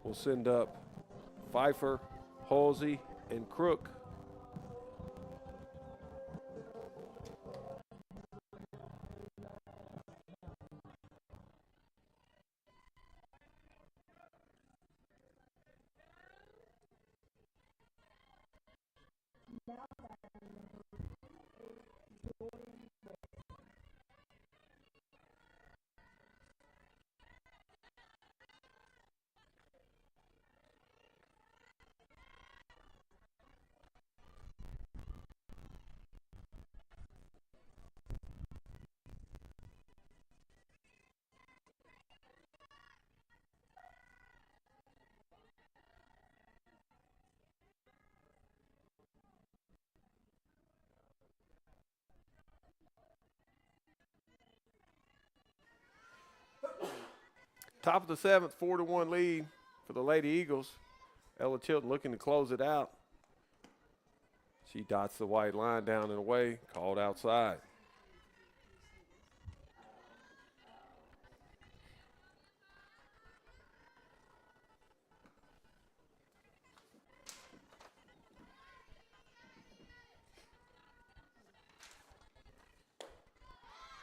will send up Pfeiffer, Halsey, and Crook. Top of the 7th, 4-1 lead for the Lady Eagles. Ella Chilton looking to close it out. She dots the white line down and away, called outside.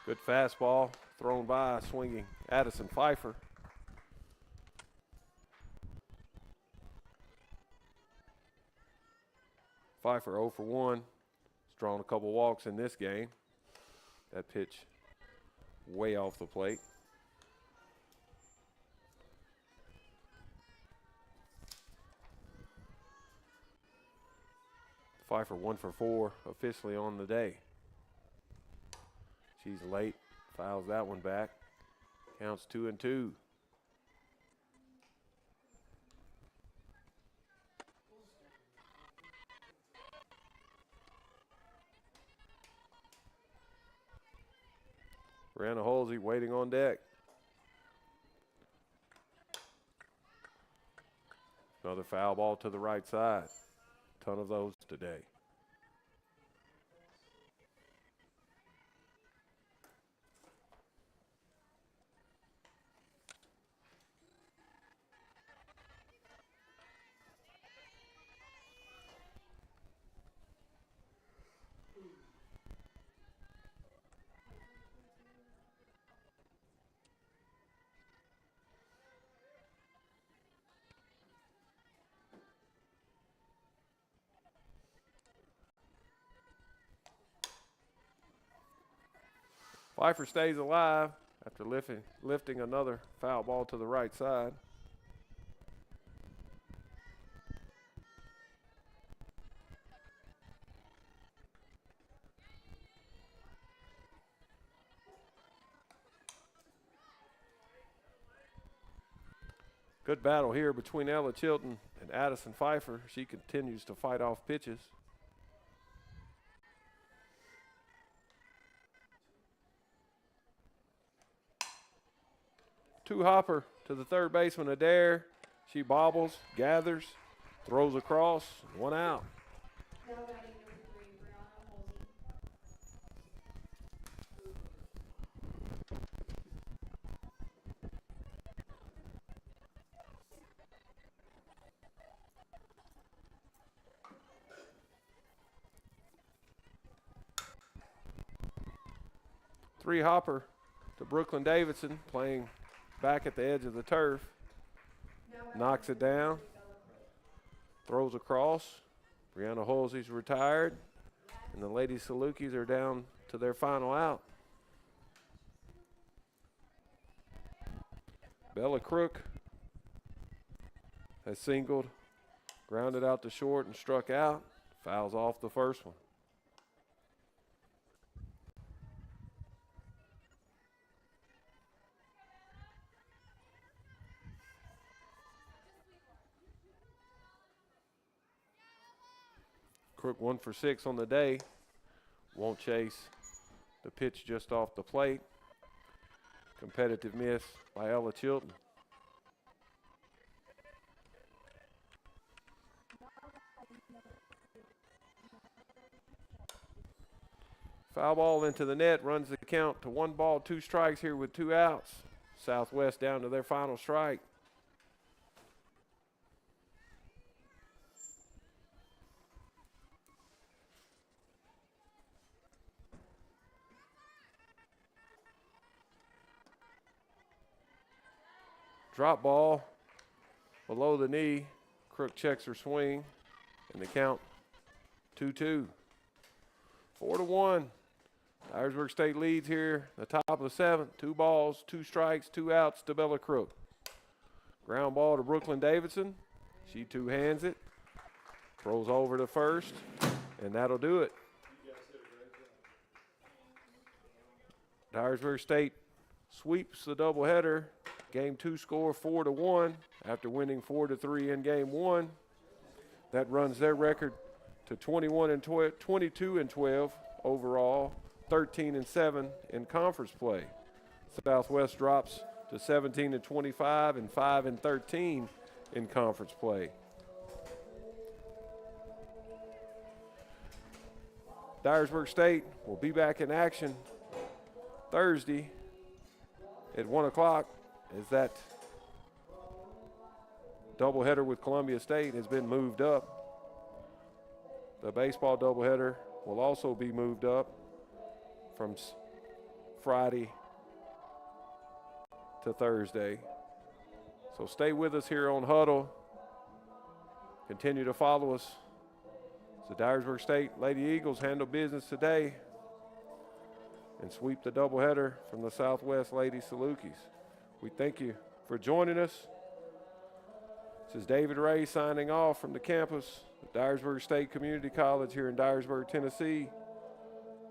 Good fastball thrown by swinging Addison Pfeiffer. Pfeiffer 0 for 1. He's drawn a couple walks in this game. That pitch way off the plate. Pfeiffer 1 for 4 officially on the day. She's late, fouls that one back. Counts 2-2. Brianna Halsey waiting on deck. Another foul ball to the right side. Ton of those today. Pfeiffer stays alive after lifting another foul ball to the right side. Good battle here between Ella Chilton and Addison Pfeiffer. She continues to fight off pitches. Two hopper to the third baseman, Adair. She bobbles, gathers, throws across, 1 out. Now batting number 3, Brianna Halsey. 3 hopper to Brooklyn Davidson, playing back at the edge of the turf. Knocks it down. Throws across. Brianna Halsey's retired. And the Lady Salukis are down to their final out. Bella Crook has singled, grounded out to short, and struck out. Fouls off the first one. Crook 1 for 6 on the day. Won't chase the pitch just off the plate. Competitive miss by Ella Chilton. Foul ball into the net, runs the count to 1 ball, 2 strikes here with 2 outs. Southwest down to their final strike. Drop ball below the knee. Crook checks her swing, and the count 2-2. 4-1. Dyersburg State leads here. The top of the 7th. 2 balls, 2 strikes, 2 outs to Bella Crook. Ground ball to Brooklyn Davidson. She 2-hands it. Throws over to first, and that'll do it. Dyersburg State sweeps the doubleheader. Game 2 score 4-1 after winning 4-3 in game 1. That runs their record to 22-12 overall, 13-7 in conference play. Southwest drops to 17-25 and 5-13 in conference play. Dyersburg State will be back in action Thursday at 1 o'clock as that doubleheader with Columbia State has been moved up. The baseball doubleheader will also be moved up from Friday to Thursday. So stay with us here on Huddle. Continue to follow us. The Dyersburg State Lady Eagles handle business today and sweep the doubleheader from the Southwest Lady Salukis. We thank you for joining us. This is David Ray signing off from the campus of Dyersburg State Community College here in Dyersburg, Tennessee.